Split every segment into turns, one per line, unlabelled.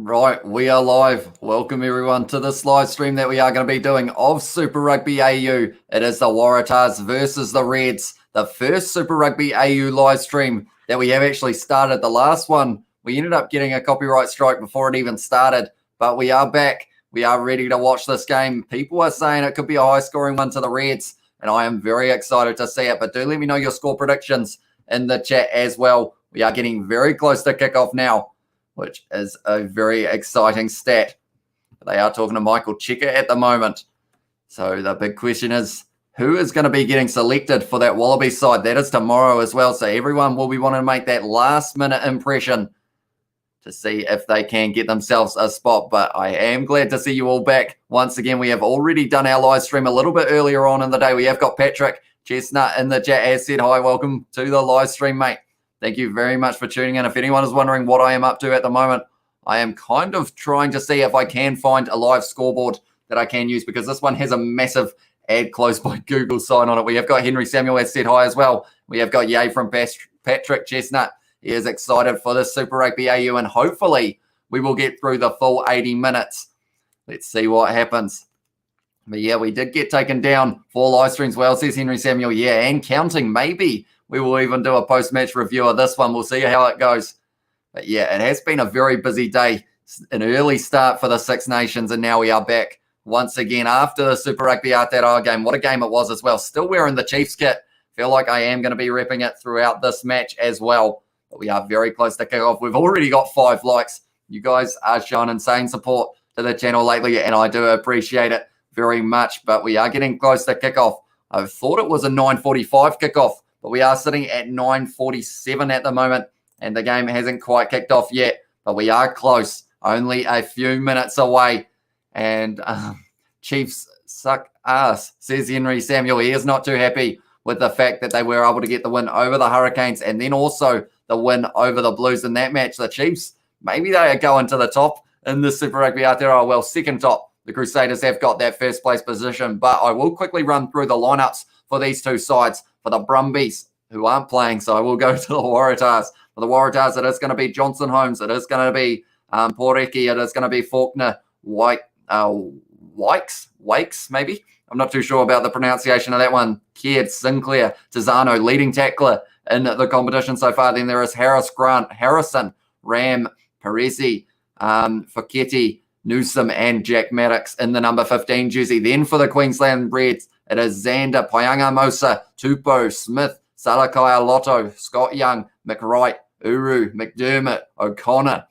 Right, we are live. Welcome everyone to this live stream that we are going to be doing of Super Rugby AU. It is the Waratahs versus the Reds, the first Super Rugby AU live stream that we have actually started. The last one, we ended up getting a copyright strike before it even started, but we are back. We are ready to watch this game. People are saying it could be a high-scoring one to the Reds, and I am very excited to see it. But do let me know your score predictions in the chat as well. We are getting very close to kickoff now, which is a very exciting stat. They are talking to Michael Checker at the moment. So the big question is, who is going to be getting selected for that Wallaby side? That is tomorrow as well. So everyone will be wanting to make that last-minute impression to see if they can get themselves a spot. But I am glad to see you all back. Once again, we have already done our live stream a little bit earlier on in the day. We have got Patrick Chestnut in the chat has said, hi, welcome to the live stream, mate. Thank you very much for tuning in. If anyone is wondering what I am up to at the moment, I am kind of trying to see if I can find a live scoreboard that I can use, because this one has a massive ad closed by Google sign on it. We have got Henry Samuel has said hi as well. We have got yay from Patrick Chestnut. He is excited for this Super Rugby AU, and hopefully we will get through the full 80 minutes. Let's see what happens. But yeah, we did get taken down for live streams. Well, says Henry Samuel. Yeah, and counting. Maybe we will even do a post-match review of this one. We'll see how it goes. But yeah, it has been a very busy day. An early start for the Six Nations, and now we are back once again after the Super Rugby Aotearoa game. What a game it was as well. Still wearing the Chiefs kit. Feel like I am going to be repping it throughout this match as well. But we are very close to kickoff. We've already got 5 likes. You guys are showing insane support to the channel lately, and I do appreciate it very much. But we are getting close to kickoff. I thought it was a 9:45 kickoff, but we are sitting at 9:47 at the moment, and the game hasn't quite kicked off yet. But we are close, only a few minutes away. And Chiefs suck ass, says Henry Samuel. He is not too happy with the fact that they were able to get the win over the Hurricanes, and then also the win over the Blues in that match. The Chiefs, maybe they are going to the top in the Super Rugby Aotearoa. Well, second top. The Crusaders have got that first place position, but I will quickly run through the lineups for these two sides. For the Brumbies, who aren't playing, so I will go to the Waratahs. For the Waratahs, it is going to be Johnson Holmes. It is going to be Poreki. It is going to be Faulkner, Wakes, maybe. I'm not too sure about the pronunciation of that one. Caird, Sinclair, Tizano, leading tackler in the competition so far. Then there is Harris, Grant, Harrison, Ram, Perezi, Foketi, Newsom, and Jack Maddox in the number 15 jersey. Then for the Queensland Reds, it is Xander, Payanga Mosa, Tupou, Smith, Salakai Lotto, Scott Young, McWright, Uru, McDermott, O'Connor,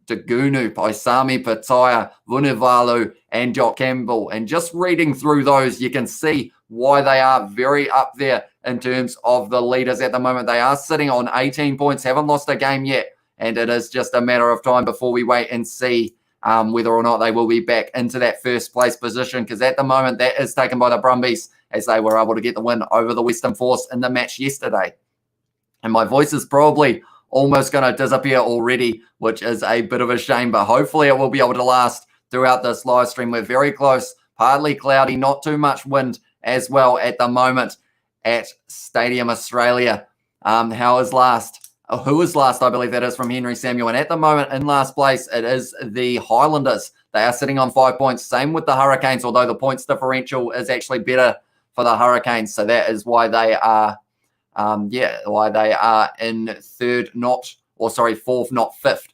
Dagunu, Paisami, Pataya, Vunivalu, and Jock Campbell. And just reading through those, you can see why they are very up there in terms of the leaders at the moment. They are sitting on 18 points, haven't lost a game yet, and it is just a matter of time before we wait and see whether or not they will be back into that first place position, because at the moment that is taken by the Brumbies, as they were able to get the win over the Western Force in the match yesterday. And my voice is probably almost going to disappear already, which is a bit of a shame, but hopefully it will be able to last throughout this live stream. We're very close, partly cloudy, not too much wind as well at the moment at Stadium Australia. Who is last? I believe that is from Henry Samuel. And at the moment in last place, it is the Highlanders. They are sitting on 5 points. Same with the Hurricanes, although the points differential is actually better for the Hurricanes. So that is why they are why they are in fourth, not fifth.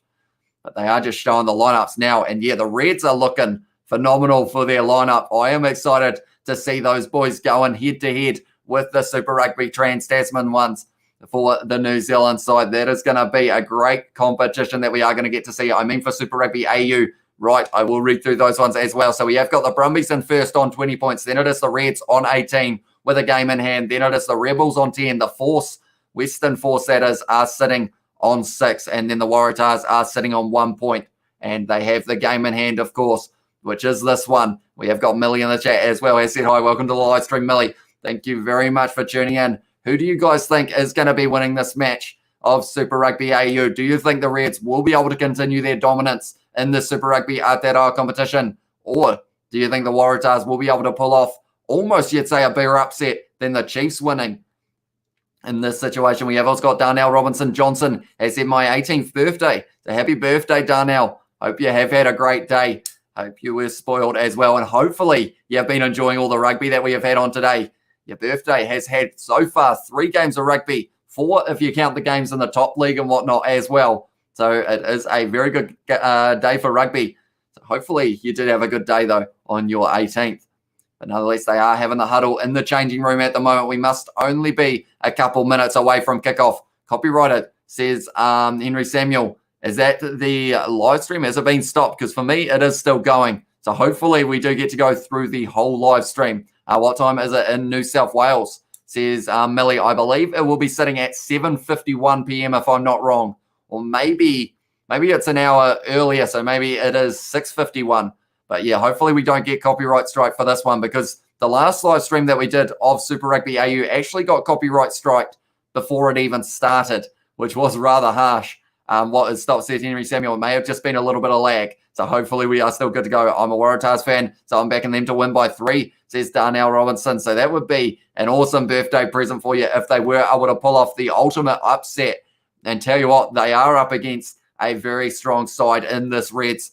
But they are just showing the lineups now. And yeah, the Reds are looking phenomenal for their lineup. I am excited to see those boys going head to head with the Super Rugby Trans-Tasman ones for the New Zealand side. That is going to be a great competition that we are going to get to see. I mean, for Super Rugby AU, right, I will read through those ones as well. So we have got the Brumbies in first on 20 points. Then it is the Reds on 18 with a game in hand. Then it is the Rebels on 10. The Force, Western Force that is, are sitting on 6. And then the Waratahs are sitting on 1 point. And they have the game in hand, of course, which is this one. We have got Millie in the chat as well. He said, hi, welcome to the live stream, Millie. Thank you very much for tuning in. Who do you guys think is going to be winning this match of Super Rugby AU? Do you think the Reds will be able to continue their dominance in the Super Rugby Aotearoa competition? Or do you think the Waratahs will be able to pull off almost, you'd say, a bigger upset than the Chiefs winning? In this situation, we have also got Darnell Robinson Johnson has said my 18th birthday. So happy birthday, Darnell. Hope you have had a great day. Hope you were spoiled as well. And hopefully you have been enjoying all the rugby that we have had on today. Your birthday has had so far 3 games of rugby, 4 if you count the games in the top league and whatnot as well. So it is a very good day for rugby. So hopefully you did have a good day, though, on your 18th. But nonetheless, they are having the huddle in the changing room at the moment. We must only be a couple minutes away from kickoff. Copyrighted says Henry Samuel. Is that the live stream? Has it been stopped? Because for me, it is still going. So hopefully we do get to go through the whole live stream. What time is it in New South Wales? Says Millie. I believe it will be sitting at 7:51 p.m. if I'm not wrong. Or maybe it's an hour earlier, so maybe it is 6:51. But yeah, hopefully we don't get copyright strike for this one, because the last live stream that we did of Super Rugby AU actually got copyright striked before it even started, which was rather harsh. What has stopped said Henry Samuel, it may have just been a little bit of lag. So hopefully we are still good to go. I'm a Waratahs fan, so I'm backing them to win by 3, says Darnell Robinson. So that would be an awesome birthday present for you if they were able to pull off the ultimate upset. And tell you what, they are up against a very strong side in this Reds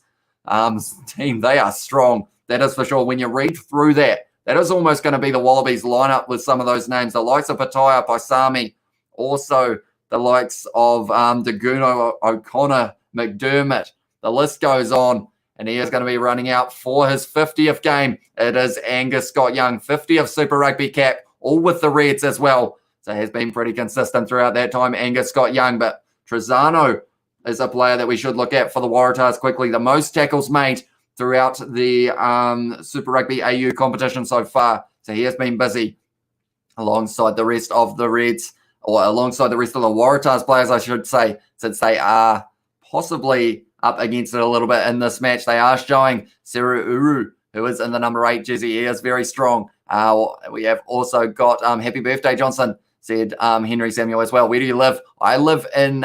team. They are strong. That is for sure. When you read through that, that is almost going to be the Wallabies lineup with some of those names. The likes of Pataya, Paisami, also the likes of Daguno, O'Connor, McDermott. The list goes on, and he is going to be running out for his 50th game. It is Angus Scott-Young, 50th Super Rugby cap, all with the Reds as well. So he has been pretty consistent throughout that time, Angus Scott-Young. But Trezano is a player that we should look at for the Waratahs quickly. The most tackles made throughout the Super Rugby AU competition so far. So he has been busy alongside the rest of the Reds, or alongside the rest of the Waratahs players, I should say, since they are possibly up against it a little bit in this match. They are showing Seru Uru, who is in the number 8 jersey. He is very strong. We have also got Happy Birthday Johnson, said Henry Samuel as well. Where do you live? I live in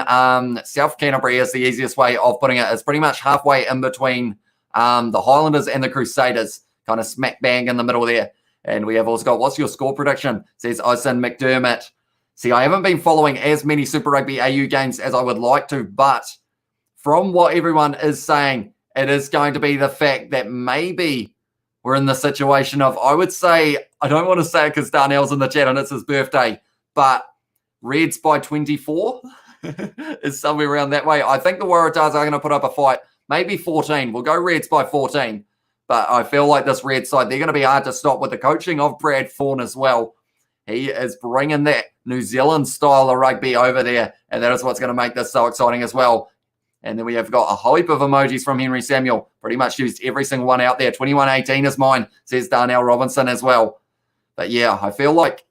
South Canterbury is the easiest way of putting it. It's pretty much halfway in between the Highlanders and the Crusaders, kind of smack bang in the middle there. And we have also got, what's your score prediction? Says Osin McDermott. See, I haven't been following as many Super Rugby AU games as I would like to, but from what everyone is saying, it is going to be the fact that maybe we're in the situation of, I would say, I don't want to say it because Darnell's in the chat and it's his birthday, but Reds by 24 is somewhere around that way. I think the Waratahs are going to put up a fight, maybe 14. We'll go Reds by 14, but I feel like this Red side, they're going to be hard to stop with the coaching of Brad Thorne as well. He is bringing that New Zealand style of rugby over there, and that is what's going to make this so exciting as well. And then we have got a whole heap of emojis from Henry Samuel. Pretty much used every single one out there. 2118 is mine, says Darnell Robinson as well. But yeah, I feel like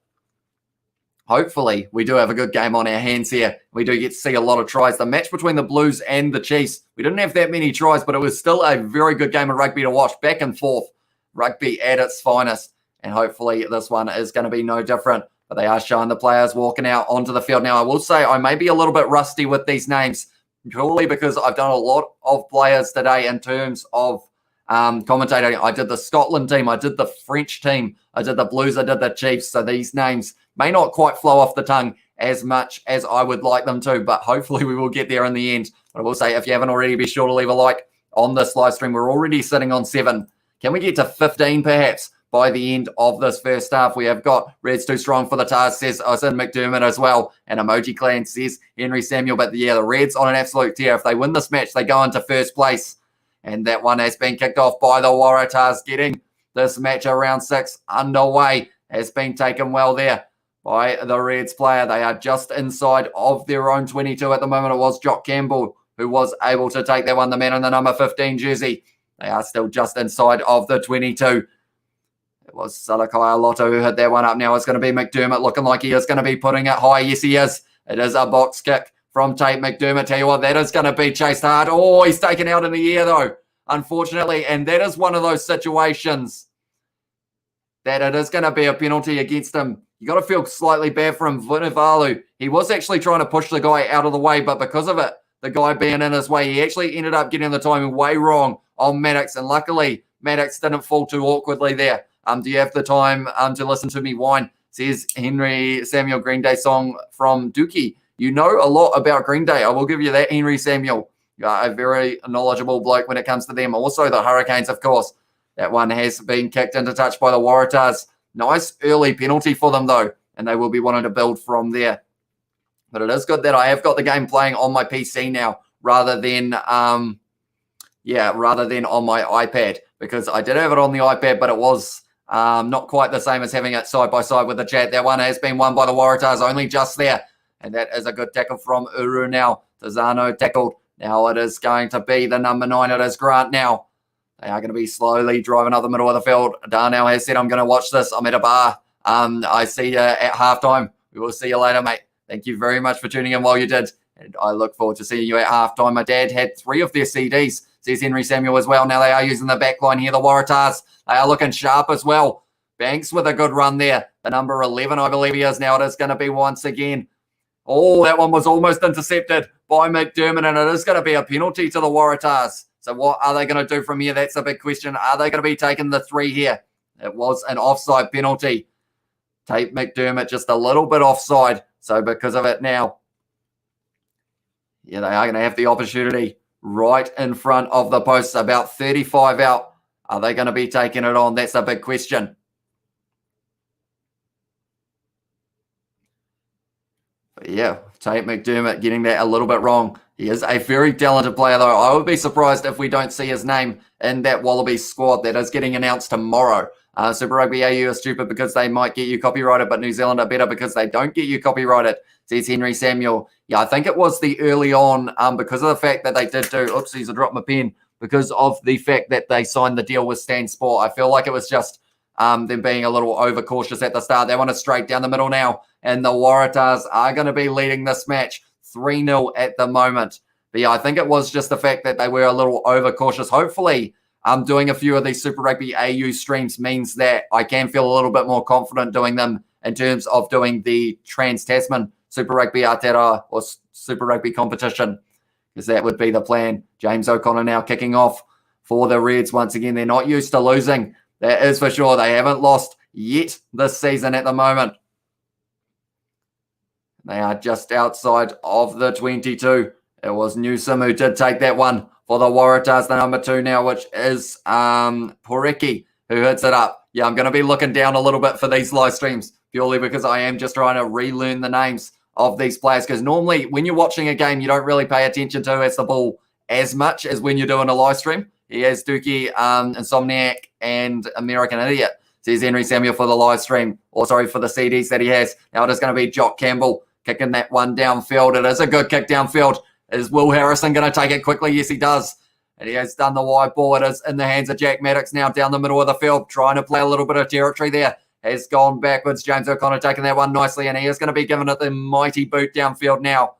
hopefully we do have a good game on our hands here. We do get to see a lot of tries. The match between the Blues and the Chiefs, we didn't have that many tries, but it was still a very good game of rugby to watch. Back and forth, rugby at its finest. And hopefully this one is going to be no different. But they are showing the players walking out onto the field. Now, I will say I may be a little bit rusty with these names, purely because I've done a lot of players today in terms of commentating. I did the Scotland team, I did the French team, I did the Blues, I did the Chiefs. So these names may not quite flow off the tongue as much as I would like them to, but hopefully we will get there in the end. But I will say, if you haven't already, be sure to leave a like on this live stream. We're already sitting on 7. Can we get to 15 perhaps by the end of this first half? We have got Reds too strong for the task, says Osin McDermott as well. And Emoji Clan says Henry Samuel. But yeah, the Reds on an absolute tear. If they win this match, they go into first place. And that one has been kicked off by the Waratahs, getting this match around 6 underway. Has been taken well there by the Reds player. They are just inside of their own 22 at the moment. It was Jock Campbell who was able to take that one, the man in the number 15 jersey. They are still just inside of the 22. It was Salakai Lotto who hit that one up. Now it's going to be McDermott, looking like he is going to be putting it high. Yes, he is. It is a box kick from Tate McDermott. Tell you what, that is going to be chased hard. Oh, he's taken out in the air, though, unfortunately. And that is one of those situations that it is going to be a penalty against him. You got to feel slightly bad for him. Vunivalu, he was actually trying to push the guy out of the way, but because of it, the guy being in his way, he actually ended up getting the timing way wrong on Maddox. And luckily, Maddox didn't fall too awkwardly there. Do you have the time to listen to me whine? Says Henry Samuel. Green Day song from Dookie. You know a lot about Green Day. I will give you that, Henry Samuel. A very knowledgeable bloke when it comes to them. Also, the Hurricanes, of course. That one has been kicked into touch by the Waratahs. Nice early penalty for them, though, and they will be wanting to build from there. But it is good that I have got the game playing on my PC now rather than on my iPad, because I did have it on the iPad, but it was not quite the same as having it side by side with the chat. That one has been won by the Waratahs, only just there. And that is a good tackle from Uru now. Tazano tackled. Now it is going to be the number 9. It is Grant now. They are going to be slowly driving up the middle of the field. Darnell has said, I'm going to watch this. I'm at a bar. I see you at halftime. We will see you later, mate. Thank you very much for tuning in while you did. And I look forward to seeing you at halftime. My dad had 3 of their CDs, says Henry Samuel as well. Now they are using the back line here, the Waratahs. They are looking sharp as well. Banks with a good run there. The number 11, I believe he is now. It is going to be once again. Oh, that one was almost intercepted by McDermott, and it is going to be a penalty to the Waratahs. So what are they going to do from here? That's a big question. Are they going to be taking the 3 here? It was an offside penalty. Tate McDermott just a little bit offside. So because of it now, yeah, they are going to have the opportunity right in front of the posts, about 35 out. Are they going to be taking it on? That's a big question. But yeah, Tate McDermott getting that a little bit wrong. He is a very talented player, though. I would be surprised if we don't see his name in that Wallabies squad that is getting announced tomorrow. Super Rugby AU are stupid because they might get you copyrighted, but New Zealand are better because they don't get you copyrighted, says Henry Samuel. Yeah, I think it was the early on because of the fact that they did do, oopsies, I dropped my pen, because of the fact that they signed the deal with Stan Sport. I feel like it was just them being a little overcautious at the start. They want to straight down the middle now, and the Waratahs are going to be leading this match 3-0 at the moment. But yeah, I think it was just the fact that they were a little overcautious. Hopefully, doing a few of these Super Rugby AU streams means that I can feel a little bit more confident doing them in terms of doing the Trans-Tasman Super Rugby Aotearoa or Super Rugby competition, because that would be the plan. James O'Connor now kicking off for the Reds once again. They're not used to losing. That is for sure. They haven't lost yet this season at the moment. They are just outside of the 22. It was Newsom who did take that one for the Waratahs, the number 2 now, which is Poreki, who hits it up. Yeah, I'm going to be looking down a little bit for these live streams, purely because I am just trying to relearn the names of these players, because normally when you're watching a game, you don't really pay attention to as the ball as much as when you're doing a live stream. He has Dookie, Insomniac, and American Idiot, says Henry Samuel for the live stream, or sorry, for the CDs that he has. Now it is going to be Jock Campbell kicking that one downfield. It is a good kick downfield. Is Will Harrison going to take it quickly? Yes, he does. And he has done the wide ball. It is in the hands of Jack Maddox now down the middle of the field, trying to play a little bit of territory there. Has gone backwards. James O'Connor taking that one nicely, and he is going to be giving it the mighty boot downfield now.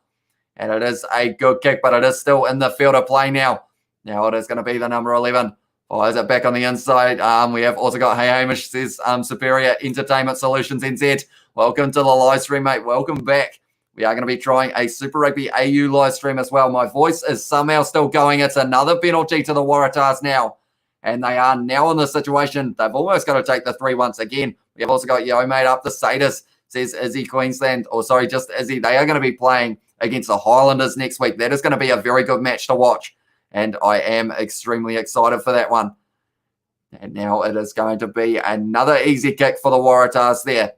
And it is a good kick, but it is still in the field of play now. Now it is going to be the number 11. Fires it back on the inside. We have also got, hey, Hamish says, Superior Entertainment Solutions NZ. Welcome to the live stream, mate. Welcome back. We are going to be trying a Super Rugby AU live stream as well. My voice is somehow still going. It's another penalty to the Waratahs now. And they are now in the situation. They've almost got to take the 3 once again. We have also got Yo made up the Satyrs, says Izzy Queensland. Or sorry, just Izzy. They are going to be playing against the Highlanders next week. That is going to be a very good match to watch. And I am extremely excited for that one. And now it is going to be another easy kick for the Waratahs there.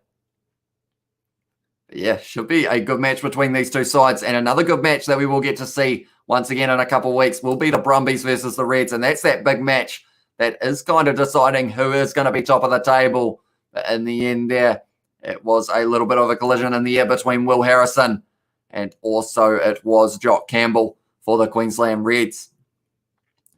Yeah, should be a good match between these two sides. And another good match that we will get to see once again in a couple of weeks will be the Brumbies versus the Reds. And that's that big match that is kind of deciding who is going to be top of the table. But in the end there, it was a little bit of a collision in the air between Will Harrison and also it was Jock Campbell for the Queensland Reds.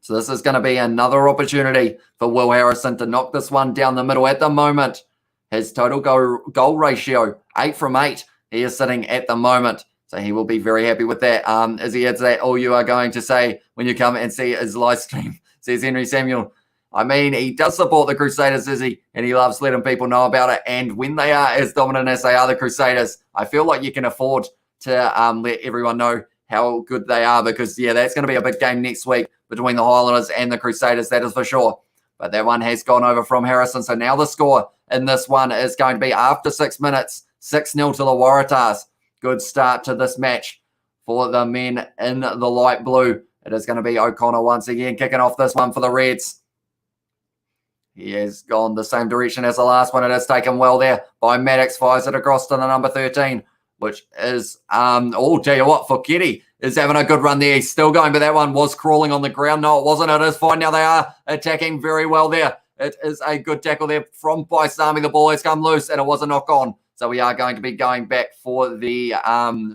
So this is going to be another opportunity for Will Harrison to knock this one down the middle. At the moment, his total goal ratio, 8 from 8. He is sitting at the moment. So he will be very happy with that. As he adds that, all you are going to say when you come and see his live stream, says Henry Samuel. I mean, he does support the Crusaders, is he? And he loves letting people know about it. And when they are as dominant as they are, the Crusaders, I feel like you can afford to let everyone know how good they are, because, yeah, that's going to be a big game next week between the Highlanders and the Crusaders, that is for sure. But that one has gone over from Harrison. So now the score in this one is going to be, after 6 minutes, 6-0 to the Waratahs. Good start to this match for the men in the light blue. It is going to be O'Connor once again kicking off this one for the Reds. He has gone the same direction as the last one. It is taken well there by Maddox. Fires it across to the number 13, which is, tell you what, Foketi is having a good run there. He's still going, but that one was crawling on the ground. No, it wasn't. It is fine. Now they are attacking very well there. It is a good tackle there from Paisami. The ball has come loose, and it was a knock on. So we are going to be going back for the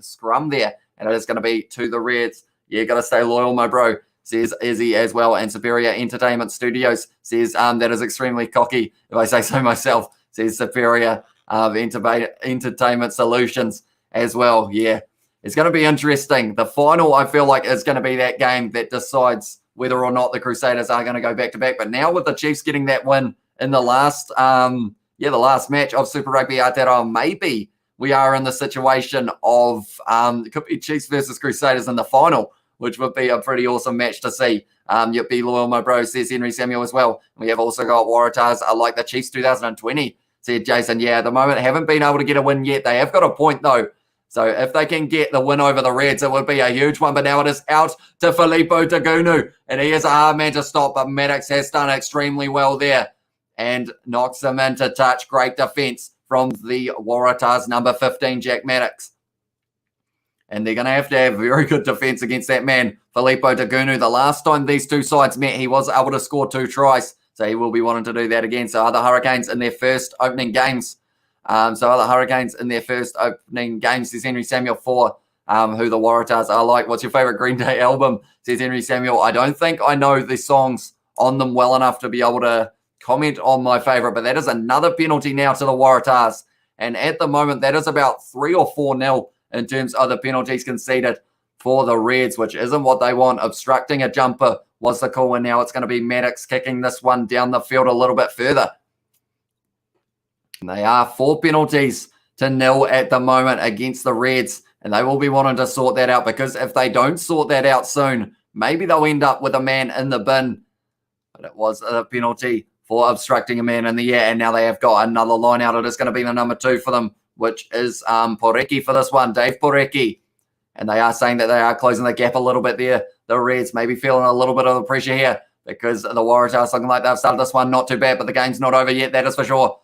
scrum there, and it is going to be to the Reds. Yeah, got to stay loyal, my bro, says Izzy as well. And Superior Entertainment Studios says that is extremely cocky, if I say so myself, says Superior Entertainment Solutions as well. Yeah, it's going to be interesting. The final, I feel like, is going to be that game that decides whether or not the Crusaders are going to go back-to-back. But now with the Chiefs getting that win in the last the last match of Super Rugby Aotearoa, maybe we are in the situation of it could be Chiefs versus Crusaders in the final, which would be a pretty awesome match to see. You'd be loyal, my bro, says Henry Samuel as well. We have also got Waratahs like the Chiefs 2020, said Jason. Yeah, at the moment, haven't been able to get a win yet. They have got a point, though. So if they can get the win over the Reds, it would be a huge one. But now it is out to Filippo Tagunu, and he is a hard man to stop. But Maddox has done extremely well there and knocks him into touch. Great defense from the Waratahs number 15, Jack Maddox. And they're going to have very good defense against that man, Filippo Tagunu. The last time these two sides met, he was able to score 2 tries. So he will be wanting to do that again. So other Hurricanes in their first opening games. Says Henry Samuel for who the Waratahs are like. What's your favorite Green Day album? Says Henry Samuel. I don't think I know the songs on them well enough to be able to comment on my favorite, but that is another penalty now to the Waratahs. And at the moment, that is about 3 or 4-0 in terms of the penalties conceded for the Reds, which isn't what they want. Obstructing a jumper was the call, and now it's going to be Maddox kicking this one down the field a little bit further. And they are 4 penalties to 0 at the moment against the Reds, and they will be wanting to sort that out, because if they don't sort that out soon, maybe they'll end up with a man in the bin. But it was a penalty for obstructing a man in the air, and now they have got another line out. It is going to be the number 2 for them, which is Porecki for this one, Dave Porecki. And they are saying that they are closing the gap a little bit there. The Reds maybe feeling a little bit of the pressure here, because the Waratahs looking like they've started this one not too bad, but the game's not over yet, that is for sure.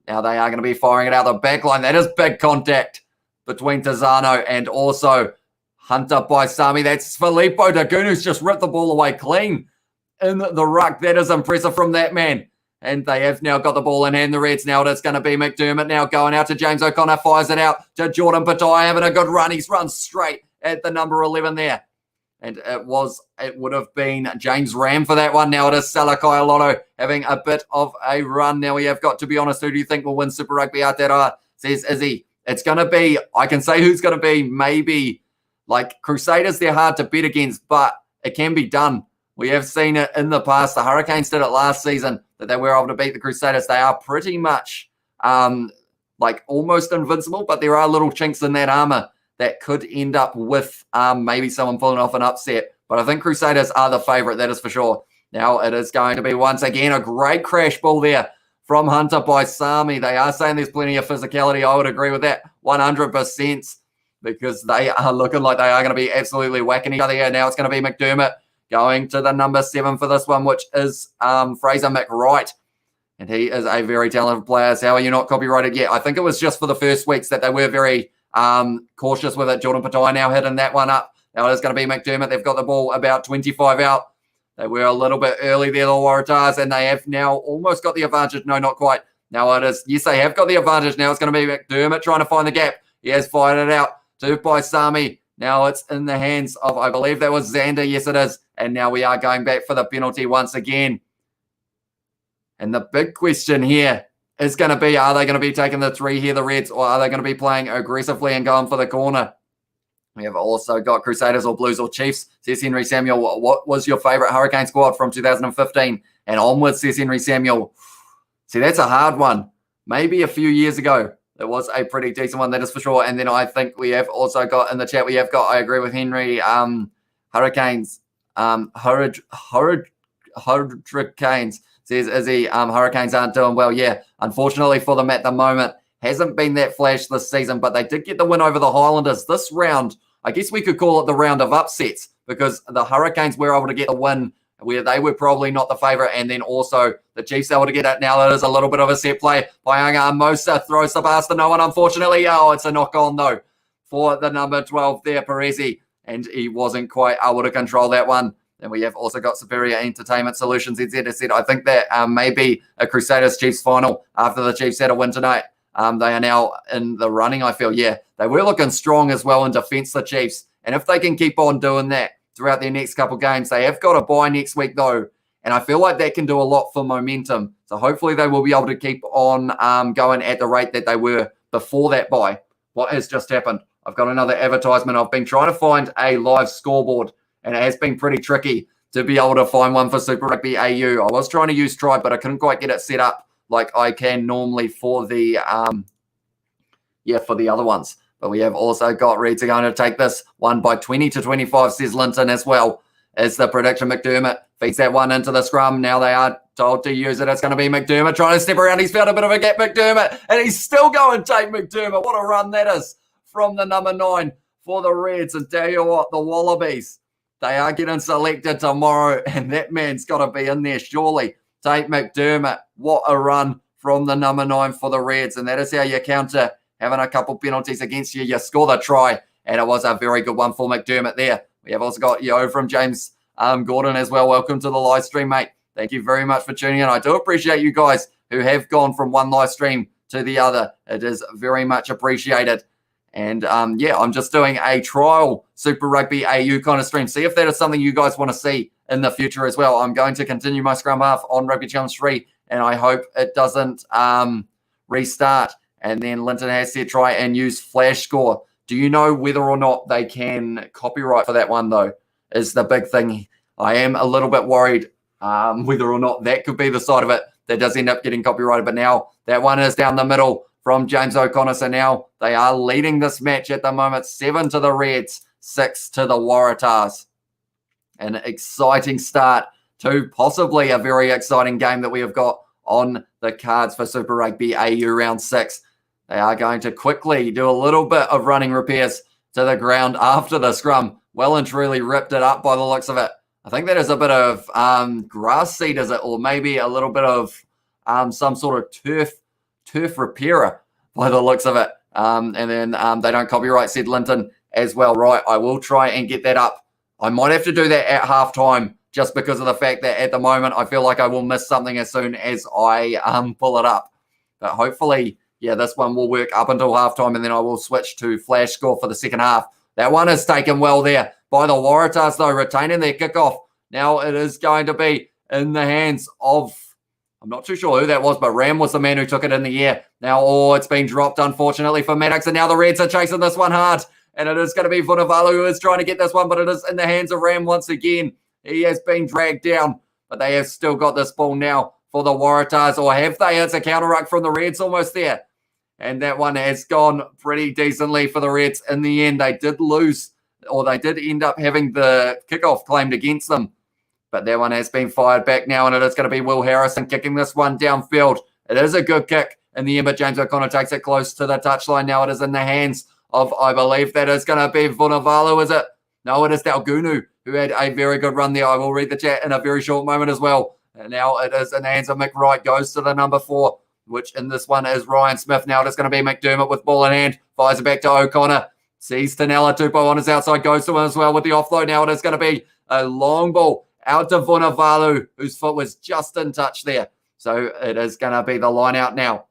Now they are going to be firing it out the back line. That is big contact between Tizano and also Hunter Paisami. That's Filippo Tagunu, who's just ripped the ball away clean in the ruck. That is impressive from that man. And they have now got the ball in hand, the Reds. Now it's going to be McDermott now going out to James O'Connor, fires it out to Jordan Patai, having a good run. He's run straight at the number 11 there. And it would have been James Ram for that one. Now it is Salakai Lotto having a bit of a run. Now we have got, to be honest, who do you think will win Super Rugby Aotearoa? Says Izzy. It's going to be, I can say who's going to be, maybe like Crusaders. They're hard to bet against, but it can be done. We have seen it in the past. The Hurricanes did it last season, that they were able to beat the Crusaders. They are pretty much like almost invincible, but there are little chinks in that armor that could end up with maybe someone pulling off an upset. But I think Crusaders are the favorite, that is for sure. Now it is going to be once again a great crash ball there from Hunter Paisami. They are saying there's plenty of physicality. I would agree with that 100%, because they are looking like they are going to be absolutely whacking each other here. Now it's going to be McDermott going to the number 7 for this one, which is Fraser McWright. And he is a very talented player. So how are you not copyrighted yet? I think it was just for the first weeks that they were very cautious with it. Jordan Patai now hitting that one up. Now it is going to be McDermott. They've got the ball about 25 out. They were a little bit early there, the Waratahs, and they have now almost got the advantage. No, not quite. Now it is, yes, they have got the advantage. Now it's going to be McDermott trying to find the gap. He has fired it out to Paisami. Now it's in the hands of, I believe that was Xander. Yes, it is. And now we are going back for the penalty once again. And the big question here is going to be, are they going to be taking the 3 here, the Reds, or are they going to be playing aggressively and going for the corner? We have also got Crusaders or Blues or Chiefs, says Henry Samuel. What was your favourite Hurricane squad from 2015 and onwards, says Henry Samuel? See, that's a hard one. Maybe a few years ago, it was a pretty decent one, that is for sure. And then I think we have also got in the chat, we have got, I agree with Henry, Hurricanes, Hurricanes, says Izzy, Hurricanes aren't doing well. Yeah, unfortunately for them at the moment, hasn't been that flash this season, but they did get the win over the Highlanders this round. I guess we could call it the round of upsets, because the Hurricanes were able to get the win where they were probably not the favourite, and then also the Chiefs able to get it. Now that is a little bit of a set play by Mosa, throws the pass to no one, unfortunately. Oh, it's a knock on though for the number 12 there, Perezi, and he wasn't quite able to control that one. And we have also got Superior Entertainment Solutions, NZ. I think that may be a Crusaders Chiefs final after the Chiefs had a win tonight. They are now in the running, I feel. Yeah, they were looking strong as well in defence, the Chiefs. And if they can keep on doing that throughout their next couple games, they have got a bye next week, though. And I feel like that can do a lot for momentum. So hopefully they will be able to keep on going at the rate that they were before that bye. What has just happened? I've got another advertisement. I've been trying to find a live scoreboard, and it has been pretty tricky to be able to find one for Super Rugby AU. I was trying to use Tribe, but I couldn't quite get it set up like I can normally for the for the other ones. But we have also got Reeds are going to take this one by 20-25, says Linton as well. Is the prediction. McDermott feeds that one into the scrum. Now they are told to use it. It's going to be McDermott trying to step around. He's found a bit of a gap, McDermott, and he's still going to take McDermott. What a run that is from the number 9 for the Reds. And tell you what, the Wallabies, they are getting selected tomorrow, and that man's got to be in there surely. Tate McDermott, what a run from the number 9 for the Reds. And that is how you counter having a couple penalties against you. You score the try, and it was a very good one for McDermott there. We have also got Yo from James Gordon as well. Welcome to the live stream, mate. Thank you very much for tuning in. I do appreciate you guys who have gone from one live stream to the other. It is very much appreciated. And I'm just doing a trial Super Rugby AU kind of stream. See if that is something you guys want to see in the future as well. I'm going to continue my scrum half on Rugby Challenge 3, and I hope it doesn't restart. And then Linton has said try and use flash score. Do you know whether or not they can copyright for that one, though, is the big thing. I am a little bit worried whether or not that could be the side of it that does end up getting copyrighted. But now that one is down the middle from James O'Connor. So now they are leading this match at the moment, 7 to the Reds, 6 to the Waratahs. An exciting start to possibly a very exciting game that we have got on the cards for Super Rugby AU round 6. They are going to quickly do a little bit of running repairs to the ground after the scrum. Well and truly ripped it up by the looks of it. I think that is a bit of grass seed, is it? Or maybe a little bit of some sort of turf repairer by the looks of it. And then they don't copyright, said Linton as well. Right, I will try and get that up. I might have to do that at halftime just because of the fact that at the moment I feel like I will miss something as soon as I pull it up. But hopefully, yeah, this one will work up until halftime, and then I will switch to flash score for the second half. That one is taken well there by the Waratahs, though, retaining their kickoff. Now it is going to be in the hands of, I'm not too sure who that was, but Ram was the man who took it in the air. Now, it's been dropped, unfortunately, for Maddox, and now the Reds are chasing this one hard, and it is going to be Vunivalu who is trying to get this one, but it is in the hands of Ram once again. He has been dragged down, but they have still got this ball now for the Waratahs, or have they? It's a counter ruck from the Reds almost there. And that one has gone pretty decently for the Reds. In the end, they did lose, or they did end up having the kickoff claimed against them. But that one has been fired back now, and it is going to be Will Harrison kicking this one downfield. It is a good kick in the end, but James O'Connor takes it close to the touchline. Now it is in the hands of, I believe that is going to be Vunivalu, is it? No, it is Dalgunu, who had a very good run there. I will read the chat in a very short moment as well. And now it is in the hands of Mick Wright, goes to the number 4. Which in this one is Ryan Smith. Now it's going to be McDermott with ball in hand. Fires it back to O'Connor. Sees Tanella Tupou on his outside. Goes to him as well with the offload. Now it is going to be a long ball out to Vunivalu, whose foot was just in touch there. So it is going to be the line out now.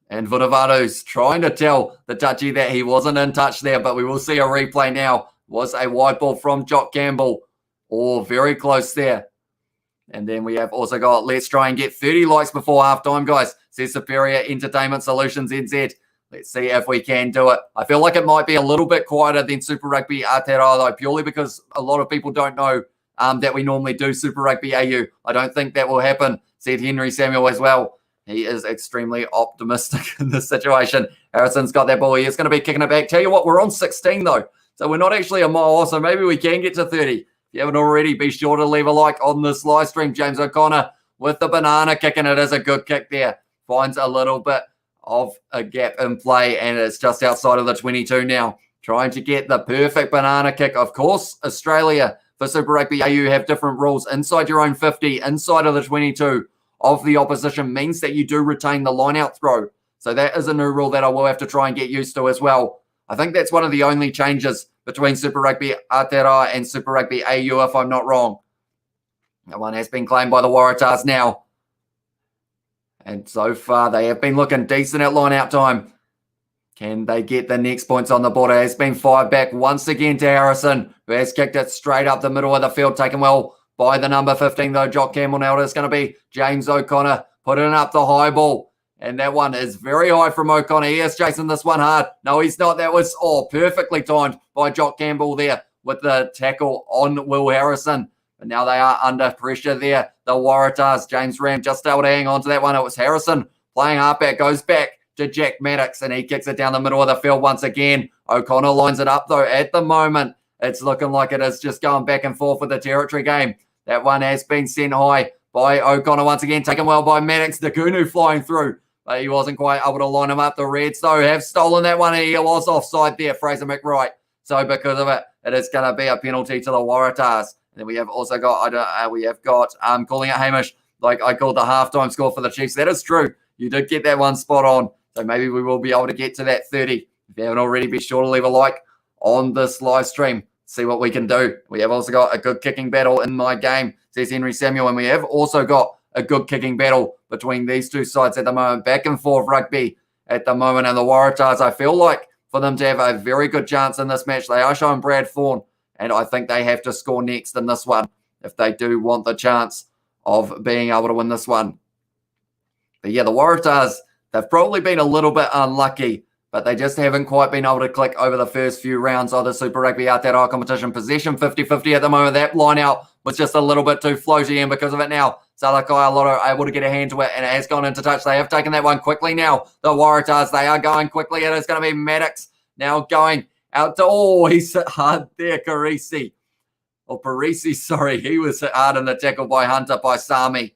And Vunivalu's trying to tell the touchy that he wasn't in touch there, but we will see a replay now. Was a wide ball from Jock Campbell. Or very close there. And then we have also got, let's try and get 30 likes before halftime, guys. Says Superior Entertainment Solutions NZ. Let's see if we can do it. I feel like it might be a little bit quieter than Super Rugby Aotearoa, though, purely because a lot of people don't know that we normally do Super Rugby AU. I don't think that will happen, said Henry Samuel as well. He is extremely optimistic in this situation. Harrison's got that ball. He is going to be kicking it back. Tell you what, we're on 16, though. So we're not actually a mile off, so maybe we can get to 30. If you haven't already, be sure to leave a like on this live stream. James O'Connor with the banana kick, and it is a good kick there. Finds a little bit of a gap in play, and it's just outside of the 22 now. trying to get the perfect banana kick. Of course, Australia for Super Rugby AU have different rules. Inside your own 50, inside of the 22 of the opposition means that you do retain the line-out throw. So that is a new rule that I will have to try and get used to as well. I think that's one of the only changes between Super Rugby Aotearoa and Super Rugby AU, if I'm not wrong. That one has been claimed by the Waratahs now. And so far, they have been looking decent at line-out time. Can they get the next points on the board? It has been fired back once again to Harrison, who has kicked it straight up the middle of the field, taken well by the number 15, though, Jock Campbell. Now it is going to be James O'Connor putting up the high ball. And that one is very high from O'Connor. He is chasing this one hard. No, he's not. That was perfectly timed by Jock Campbell there with the tackle on Will Harrison. But now they are under pressure there. The Waratahs, James Ram just able to hang on to that one. It was Harrison playing halfback, goes back to Jack Maddox, and he kicks it down the middle of the field once again. O'Connor lines it up, though. At the moment, it's looking like it is just going back and forth with the territory game. That one has been sent high by O'Connor once again, taken well by Maddox. Dagunu flying through, but he wasn't quite able to line him up. The Reds, though, have stolen that one, and he was offside there, Fraser McWright. So because of it, it is going to be a penalty to the Waratahs. And then we have also got, calling it Hamish, like I called the halftime score for the Chiefs. That is true. You did get that one spot on. So maybe we will be able to get to that 30. If you haven't already, be sure to leave a like on this live stream. See what we can do. We have also got a good kicking battle in my game, says Henry Samuel. And we have also got a good kicking battle between these two sides at the moment. Back and forth rugby at the moment. And the Waratahs, I feel like for them to have a very good chance in this match, they are showing Brad Thorne. And I think they have to score next in this one if they do want the chance of being able to win this one. But yeah, the Waratahs, they've probably been a little bit unlucky, but they just haven't quite been able to click over the first few rounds of the Super Rugby Aotearoa competition. Possession 50-50 at the moment. That line out was just a little bit too floaty, and because of it now, Salakai Lotto able to get a hand to it, and it has gone into touch. They have taken that one quickly now. The Waratahs, they are going quickly. It is going to be Maddox now going out to, he's hit hard there, Parisi, sorry. He was hit hard in the tackle by Hunter by Sami.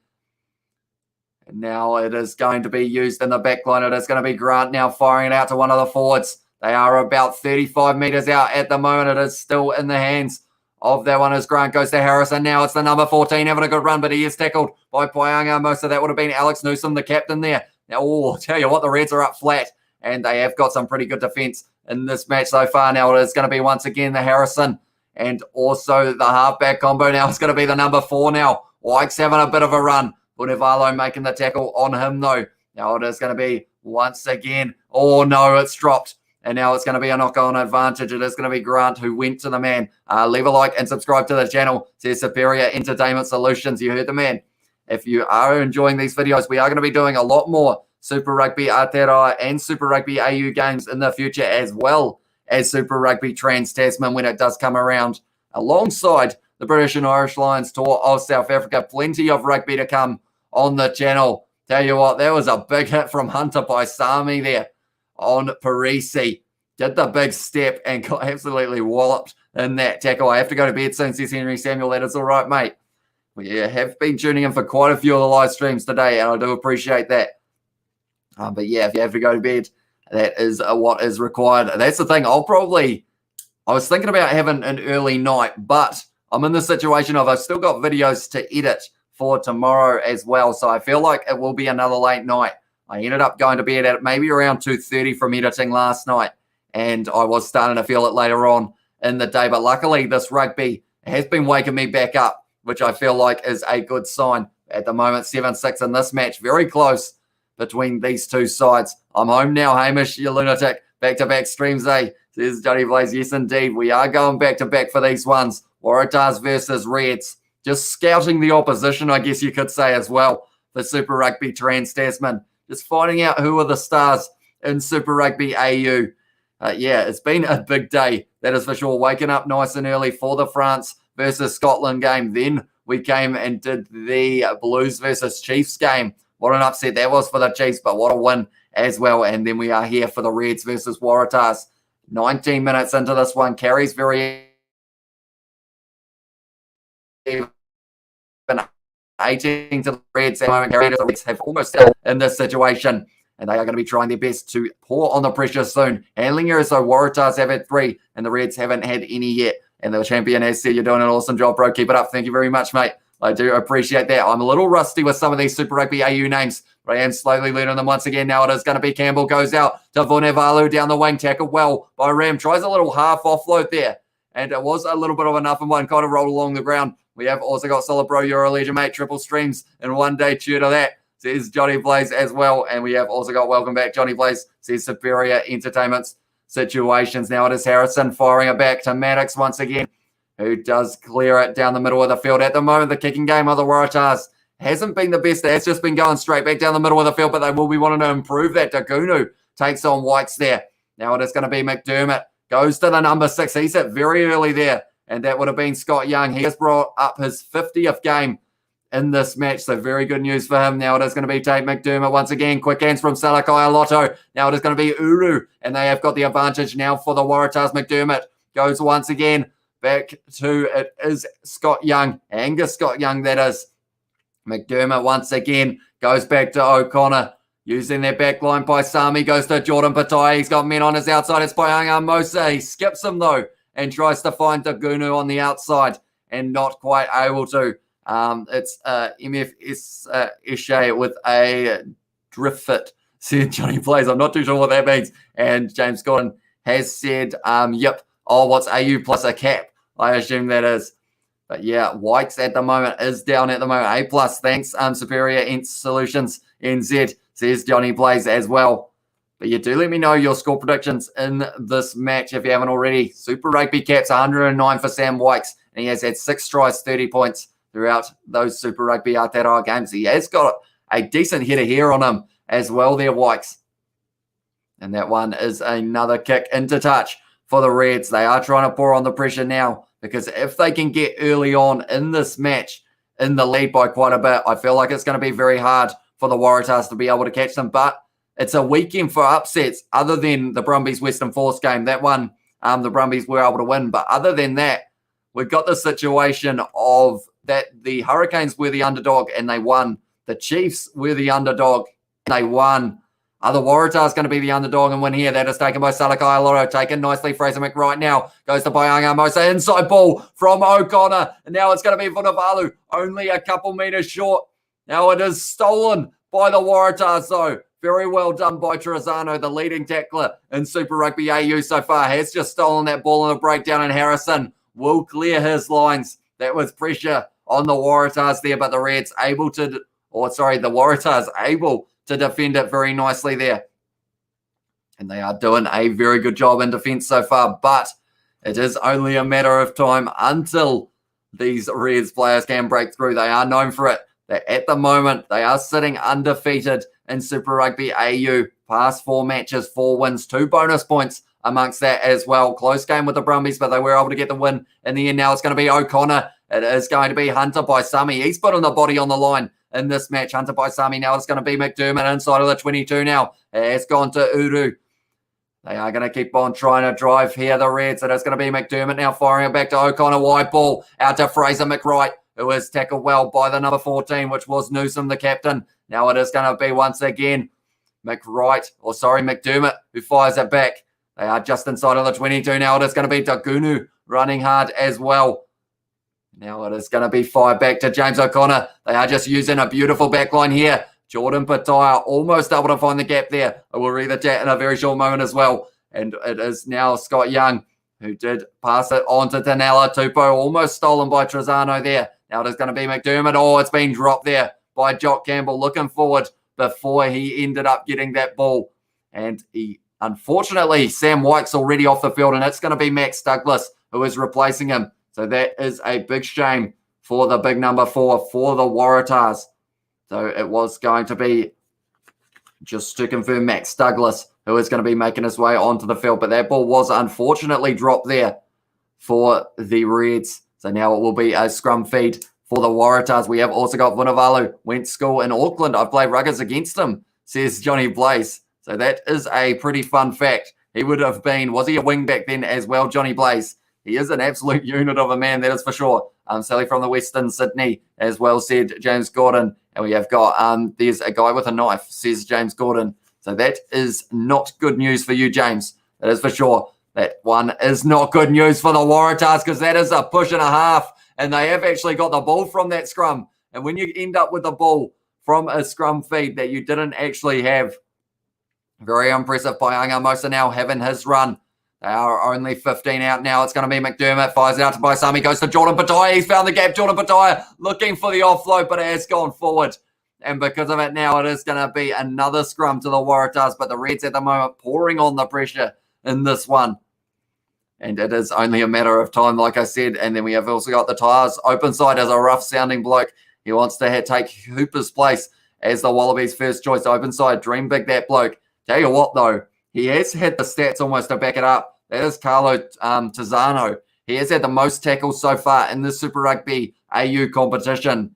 And now it is going to be used in the back line. It is going to be Grant now firing it out to one of the forwards. They are about 35 metres out at the moment. It is still in the hands of that one as Grant goes to Harrison. Now it's the number 14 having a good run, but he is tackled by Paianga. Most of that would have been Alex Newsom, the captain there. Now, I'll tell you what, the Reds are up flat, and they have got some pretty good defence in this match so far. Now it is going to be once again the Harrison and also the halfback combo. Now it's going to be the number 4 now. White's having a bit of a run. Bunevalo making the tackle on him, though. Now it is going to be once again. Oh, no, it's dropped. And now it's going to be a knock-on advantage. It is going to be Grant who went to the man. Leave a like and subscribe to the channel. Says Superior Entertainment Solutions. You heard the man. If you are enjoying these videos, we are going to be doing a lot more Super Rugby Aotearoa and Super Rugby AU games in the future, as well as Super Rugby Trans-Tasman when it does come around, alongside the British and Irish Lions tour of South Africa. Plenty of rugby to come on the channel. Tell you what, there was a big hit from Hunter by Sami there on Parisi. Did the big step and got absolutely walloped in that tackle. I have to go to bed soon, says Henry Samuel. That is all right, mate. We have been tuning in for quite a few of the live streams today, and I do appreciate that. But yeah, if you have to go to bed, that is what is required. That's the thing. I was thinking about having an early night, but I'm in the situation of I've still got videos to edit for tomorrow as well. So I feel like it will be another late night. I ended up going to bed at maybe around 2:30 from editing last night, and I was starting to feel it later on in the day. But luckily, this rugby has been waking me back up, which I feel like is a good sign. At the moment, 7-6 in this match. Very close between these two sides. I'm home now, Hamish, you lunatic. Back-to-back streams, eh? Says Johnny Blaze. Yes, indeed. We are going back-to-back for these ones. Waratahs versus Reds. Just scouting the opposition, I guess you could say as well, for Super Rugby Trans-Tasman. Just finding out who are the stars in Super Rugby AU. Yeah, it's been a big day, that is for sure. Waking up nice and early for the France versus Scotland game. Then we came and did the Blues versus Chiefs game. What an upset that was for the Chiefs, but what a win as well. And then we are here for the Reds versus Waratahs. 19 minutes into this one. Carries very even. 18 to the Reds. The Reds have almost still in this situation. and they are going to be trying their best to pour on the pressure soon. Handling errors, so Waratahs have had 3, and the Reds haven't had any yet. And the champion has said, you're doing an awesome job, bro. Keep it up. Thank you very much, mate. I do appreciate that. I'm a little rusty with some of these Super Rugby AU names, but I am slowly learning them once again. Now it is going to be Campbell goes out to Vunevalu down the wing, tackled well by Ram. Tries a little half offload there, and it was a little bit of a nothing one, kind of rolled along the ground. We have also got Solid Bro, you're a legend, mate. Triple streams in one day. Cheer to that, says Johnny Blaze as well. And we have also got welcome back, Johnny Blaze, says Superior Entertainment's situations. Now it is Harrison firing it back to Maddox once again, who does clear it down the middle of the field. At the moment, the kicking game of the Waratahs hasn't been the best. It's just been going straight back down the middle of the field, but they will be wanting to improve that. Dagunu takes on Whites there. Now it is going to be McDermott. Goes to the number 6. He's hit very early there, and that would have been Scott Young. He has brought up his 50th game in this match, so very good news for him. Now it is going to be Tate McDermott once again. Quick hands from Salakai Lotto. Now it is going to be Uru, and they have got the advantage now for the Waratahs. McDermott goes once again back to, it is Scott Young, Angus Scott Young, that is. McDermott once again goes back to O'Connor, using their back line by Sami, goes to Jordan Patai. He's got men on his outside. It's by Mosa. He skips him though and tries to find Dagunu on the outside and not quite able to. It's MFS Ishe with a drift fit, said Johnny Plays. I'm not too sure what that means. And James Gordon has said, yep, oh, what's AU plus a cap? I assume that is. But yeah, Whites at the moment is down at the moment. A plus, thanks. Superior Solutions NZ, says Johnny Blaze as well. But you do let me know your score predictions in this match if you haven't already. Super Rugby caps 109 for Sam Whites, and he has had 6 tries, 30 points throughout those Super Rugby Aotearoa games. He has got a decent hitter here on him as well there, Whites. And that one is another kick into touch for the Reds. They are trying to pour on the pressure now, because if they can get early on in this match in the lead by quite a bit, I feel like it's going to be very hard for the Waratahs to be able to catch them. But it's a weekend for upsets other than the Brumbies Western Force game. That one, the Brumbies were able to win. But other than that, we've got the situation of that the Hurricanes were the underdog and they won. The Chiefs were the underdog and they won. Are the Waratahs going to be the underdog and win here? That is taken by Salakai Loro. Taken nicely. Fraser McWright now goes to Bayanga Mosa. Inside ball from O'Connor. And now it's going to be Vunivalu. Only a couple meters short. Now it is stolen by the Waratahs though. Very well done by Trezano, the leading tackler in Super Rugby AU so far. Has just stolen that ball in a breakdown, and Harrison will clear his lines. That was pressure on the Waratahs there, but the Reds able to, the Waratahs able to defend it very nicely there. And they are doing a very good job in defense so far, but it is only a matter of time until these Reds players can break through. They are known for it. At the moment, they are sitting undefeated in Super Rugby AU. Past 4 matches, 4 wins, 2 bonus points amongst that as well. Close game with the Brumbies, but they were able to get the win in the end. Now it's going to be O'Connor. It is going to be Hunter by Sami. He's putting the body on the line in this match. Hunter by Sami. Now it's going to be McDermott inside of the 22 now. It's gone to Uru. They are going to keep on trying to drive here, the Reds. And it's going to be McDermott now firing it back to O'Connor. Wide ball out to Fraser McWright, who is tackled well by the number 14, which was Newsom, the captain. Now it is going to be once again McDermott, who fires it back. They are just inside of the 22 now. It is going to be Dagunu running hard as well. Now it is going to be fired back to James O'Connor. They are just using a beautiful backline here. Jordan Pataya almost able to find the gap there. I will read the chat in a very short moment as well. And it is now Scott Young, who did pass it on to Tanela Tupou, almost stolen by Trezano there. Now it is going to be McDermott. Oh, it's been dropped there by Jock Campbell, looking forward before he ended up getting that ball. And unfortunately, Sam White's already off the field, and it's going to be Max Douglas who is replacing him. So that is a big shame for the big number 4 for the Waratahs. So it was going to be, just to confirm, Max Douglas who is going to be making his way onto the field. But that ball was unfortunately dropped there for the Reds. So now it will be a scrum feed for the Waratahs. We have also got Vunivalu, went to school in Auckland. I've played ruggers against him, says Johnny Blaze. So that is a pretty fun fact. He would have been, was he a wing back then as well, Johnny Blaze? He is an absolute unit of a man, that is for sure. Sally from the Western Sydney as well, said James Gordon. And we have got, there's a guy with a knife, says James Gordon. So that is not good news for you, James. That is for sure. That one is not good news for the Waratahs because that is a push and a half, and they have actually got the ball from that scrum. And when you end up with the ball from a scrum feed that you didn't actually have, very impressive by Ungamosa now having his run. They are only 15 out now. It's going to be McDermott. Fires it out to Baisami. Goes to Jordan Pataya. He's found the gap. Jordan Pataya looking for the offload, but it has gone forward. And because of it now, it is going to be another scrum to the Waratahs. But the Reds at the moment pouring on the pressure in this one. And it is only a matter of time, like I said. And then we have also got the Tires open side as a rough-sounding bloke. He wants to take Hooper's place as the Wallabies' first choice open side. Dream big, that bloke. Tell you what, though, he has had the stats almost to back it up. That is Carlo Tizzano. He has had the most tackles so far in the Super Rugby AU competition.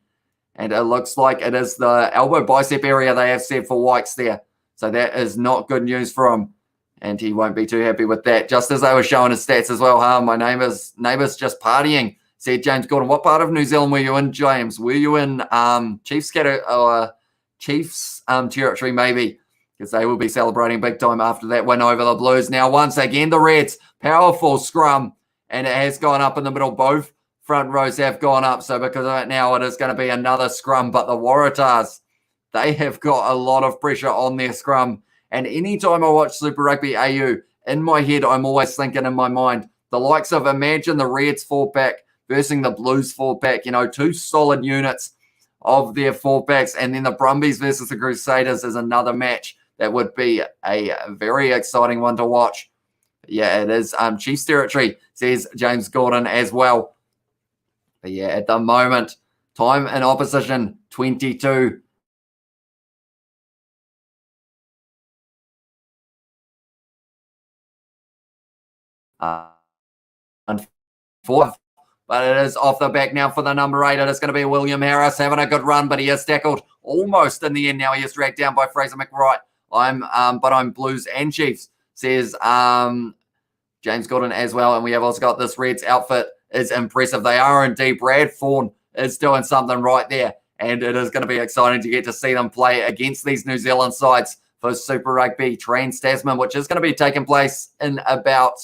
And it looks like it is the elbow bicep area they have said for Wykes there. So that is not good news for him. And he won't be too happy with that. Just as they were showing his stats as well. My neighbour's just partying, said James Gordon. What part of New Zealand were you in, James? Were you in Chiefs territory, maybe? Because they will be celebrating big time after that win over the Blues. Now, once again, the Reds, powerful scrum, and it has gone up in the middle. Both front rows have gone up, so because of it now, it is going to be another scrum. But the Waratahs, they have got a lot of pressure on their scrum. And anytime I watch Super Rugby AU, in my head, I'm always thinking in my mind, the likes of imagine the Reds 4-pack versus the Blues 4-pack, two solid units of their 4-packs, and then the Brumbies versus the Crusaders is another match. That would be a very exciting one to watch. Yeah, it is Chiefs territory, says James Gordon as well. But yeah, at the moment, time in opposition, 22. And fourth. But it is off the back now for the number 8. It is going to be William Harris having a good run, but he is tackled almost in the end. Now he is dragged down by Fraser McWright. I'm Blues and Chiefs, says James Gordon as well. And we have also got this Reds outfit is impressive. They are indeed. Brad Fawn is doing something right there. And it is going to be exciting to get to see them play against these New Zealand sides for Super Rugby Trans-Tasman, which is going to be taking place in about,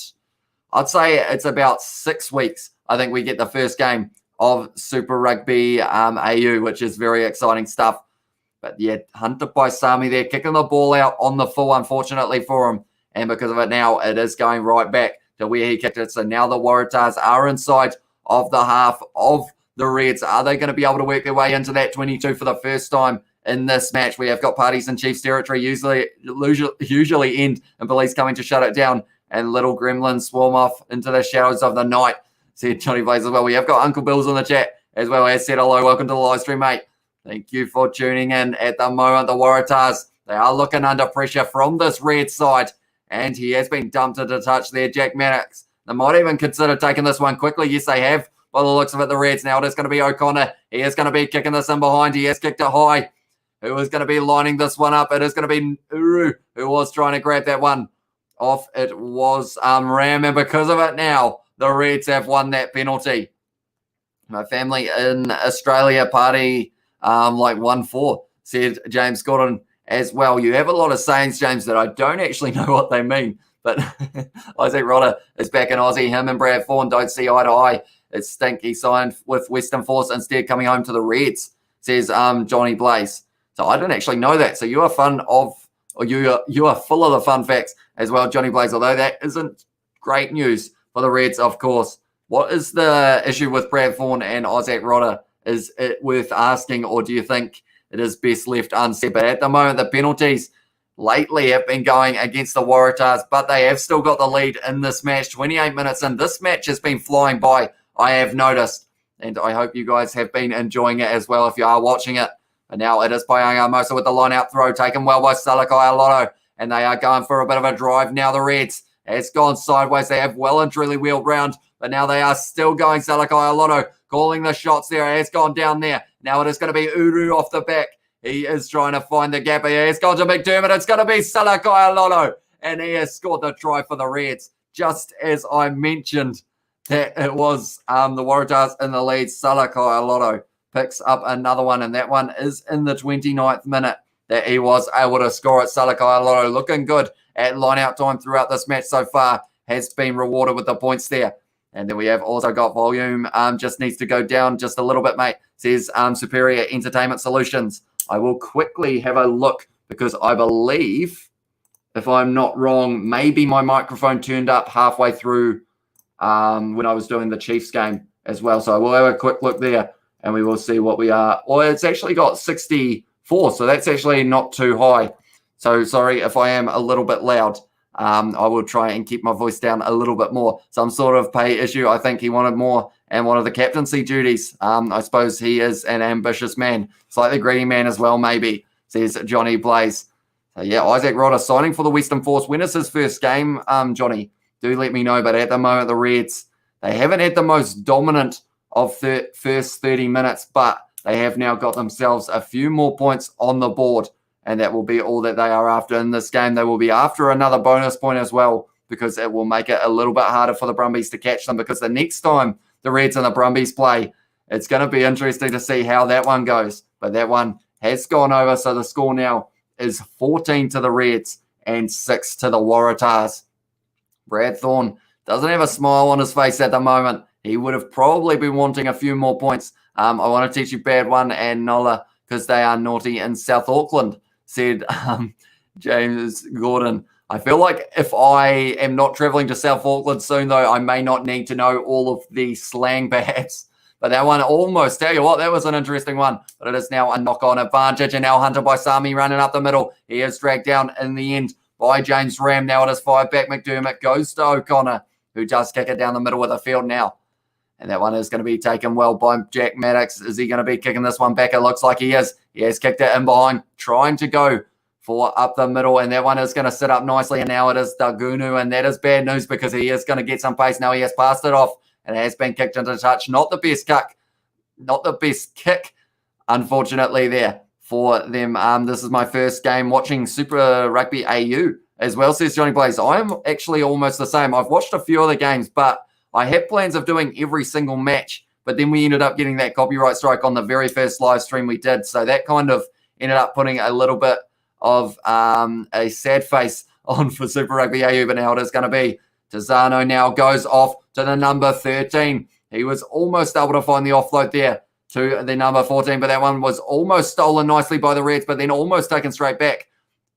I'd say it's about 6 weeks. I think we get the first game of Super Rugby AU, which is very exciting stuff. But yeah, Hunter Paisami there, kicking the ball out on the full, unfortunately for him. And because of it now, it is going right back to where he kicked it. So now the Waratahs are inside of the half of the Reds. Are they going to be able to work their way into that 22 for the first time in this match? We have got parties in Chiefs territory, usually end, and police coming to shut it down. And little gremlins swarm off into the shadows of the night, said Johnny Blaze as well. We have got Uncle Bill's on the chat as well. As said, hello, welcome to the live stream, mate. Thank you for tuning in. At the moment, the Waratahs, they are looking under pressure from this Red side, and he has been dumped into touch there, Jack Maddox. They might even consider taking this one quickly. Yes, they have. By the looks of it, the Reds. Now it is going to be O'Connor. He is going to be kicking this in behind. He has kicked it high. Who is going to be lining this one up? It is going to be Uru, who was trying to grab that one off. It was Ram, and because of it now, the Reds have won that penalty. My family in Australia party like 1-4, said James Gordon as well. You have a lot of sayings, James, that I don't actually know what they mean. But Isaac Rodder is back in Aussie. Him and Brad Fawn don't see eye to eye. It's stink. He signed with Western Force instead, coming home to the Reds, says Johnny Blaze. So I didn't actually know that. So you are you are full of the fun facts as well, Johnny Blaze, although that isn't great news for the Reds, of course. What is the issue with Brad Fawn and Isaac Rodder? Is it worth asking, or do you think it is best left unsaid? But at the moment, the penalties lately have been going against the Waratahs, but they have still got the lead in this match. 28 minutes in. This match has been flying by, I have noticed, and I hope you guys have been enjoying it as well if you are watching it. And now it is Payanga Mosa with the line-out throw, taken well by Salakai Alotto, and they are going for a bit of a drive now, the Reds. It's gone sideways. They have well and truly wheeled round, but now they are still going. Salakai Alotto calling the shots there. It's gone down there. Now it is going to be Uru off the back. He is trying to find the gap here. It's gone to McDermott. It's going to be Salakai Alotto, and he has scored the try for the Reds. Just as I mentioned that it was the Waratahs in the lead, Salakai Alotto picks up another one, and that one is in the 29th minute. that he was able to score at Salakaia-Loto. Looking good at line-out time throughout this match so far. Has been rewarded with the points there. And then we have also got volume. Just needs to go down just a little bit, mate. Says Superior Entertainment Solutions. I will quickly have a look because I believe, if I'm not wrong, maybe my microphone turned up halfway through when I was doing the Chiefs game as well. So we'll have a quick look there and we will see what we are. Well, it's actually got 64, so that's actually not too high. So sorry if I am a little bit loud. I will try and keep my voice down a little bit more. Some sort of pay issue. I think he wanted more and one of the captaincy duties. I suppose he is an ambitious man, slightly greedy man as well, maybe, says Johnny Blaze. So yeah, Isaac Rodder signing for the Western Force. When is his first game, Johnny? Do let me know. But at the moment, the Reds, they haven't had the most dominant of first 30 minutes, but they have now got themselves a few more points on the board. And that will be all that they are after in this game. They will be after another bonus point as well, because it will make it a little bit harder for the Brumbies to catch them, because the next time the Reds and the Brumbies play, it's going to be interesting to see how that one goes. But that one has gone over, so the score now is 14 to the Reds and 6 to the Waratahs. Brad Thorne doesn't have a smile on his face at the moment. He would have probably been wanting a few more points. I want to teach you bad one and Nola, because they are naughty in South Auckland, said James Gordon. I feel like if I am not traveling to South Auckland soon, though, I may not need to know all of the slang, perhaps. But that one almost, tell you what, that was an interesting one. But it is now a knock-on advantage. And now Hunter by Sami running up the middle. He is dragged down in the end by James Ram. Now it is 5 back. McDermott goes to O'Connor, who does kick it down the middle of the field now. And that one is going to be taken well by Jack Maddox. Is he going to be kicking this one back? It looks like he is. He has kicked it in behind, trying to go for up the middle. And that one is going to sit up nicely. And now it is Dagunu. And that is bad news, because he is going to get some pace. Now he has passed it off. And it has been kicked into touch. Not the best kick. Not the best kick, unfortunately, there for them. This is my first game watching Super Rugby AU as well, says Johnny Blaze. I'm actually almost the same. I've watched a few of the games, but I had plans of doing every single match, but then we ended up getting that copyright strike on the very first live stream we did. So that kind of ended up putting a little bit of a sad face on for Super Rugby AU, but now it is going to be Tizano now goes off to the number 13. He was almost able to find the offload there to the number 14, but that one was almost stolen nicely by the Reds, but then almost taken straight back.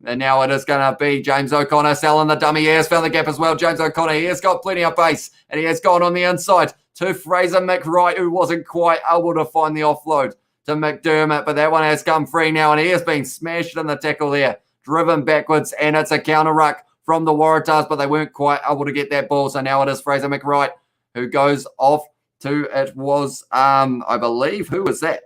And now it is going to be James O'Connor selling the dummy. He has found the gap as well. James O'Connor, he has got plenty of pace, and he has gone on the inside to Fraser McWright, who wasn't quite able to find the offload to McDermott, but that one has come free now, and he has been smashed in the tackle there, driven backwards, and it's a counter ruck from the Waratahs, but they weren't quite able to get that ball. So now it is Fraser McWright who goes off to, it was, I believe, who was that?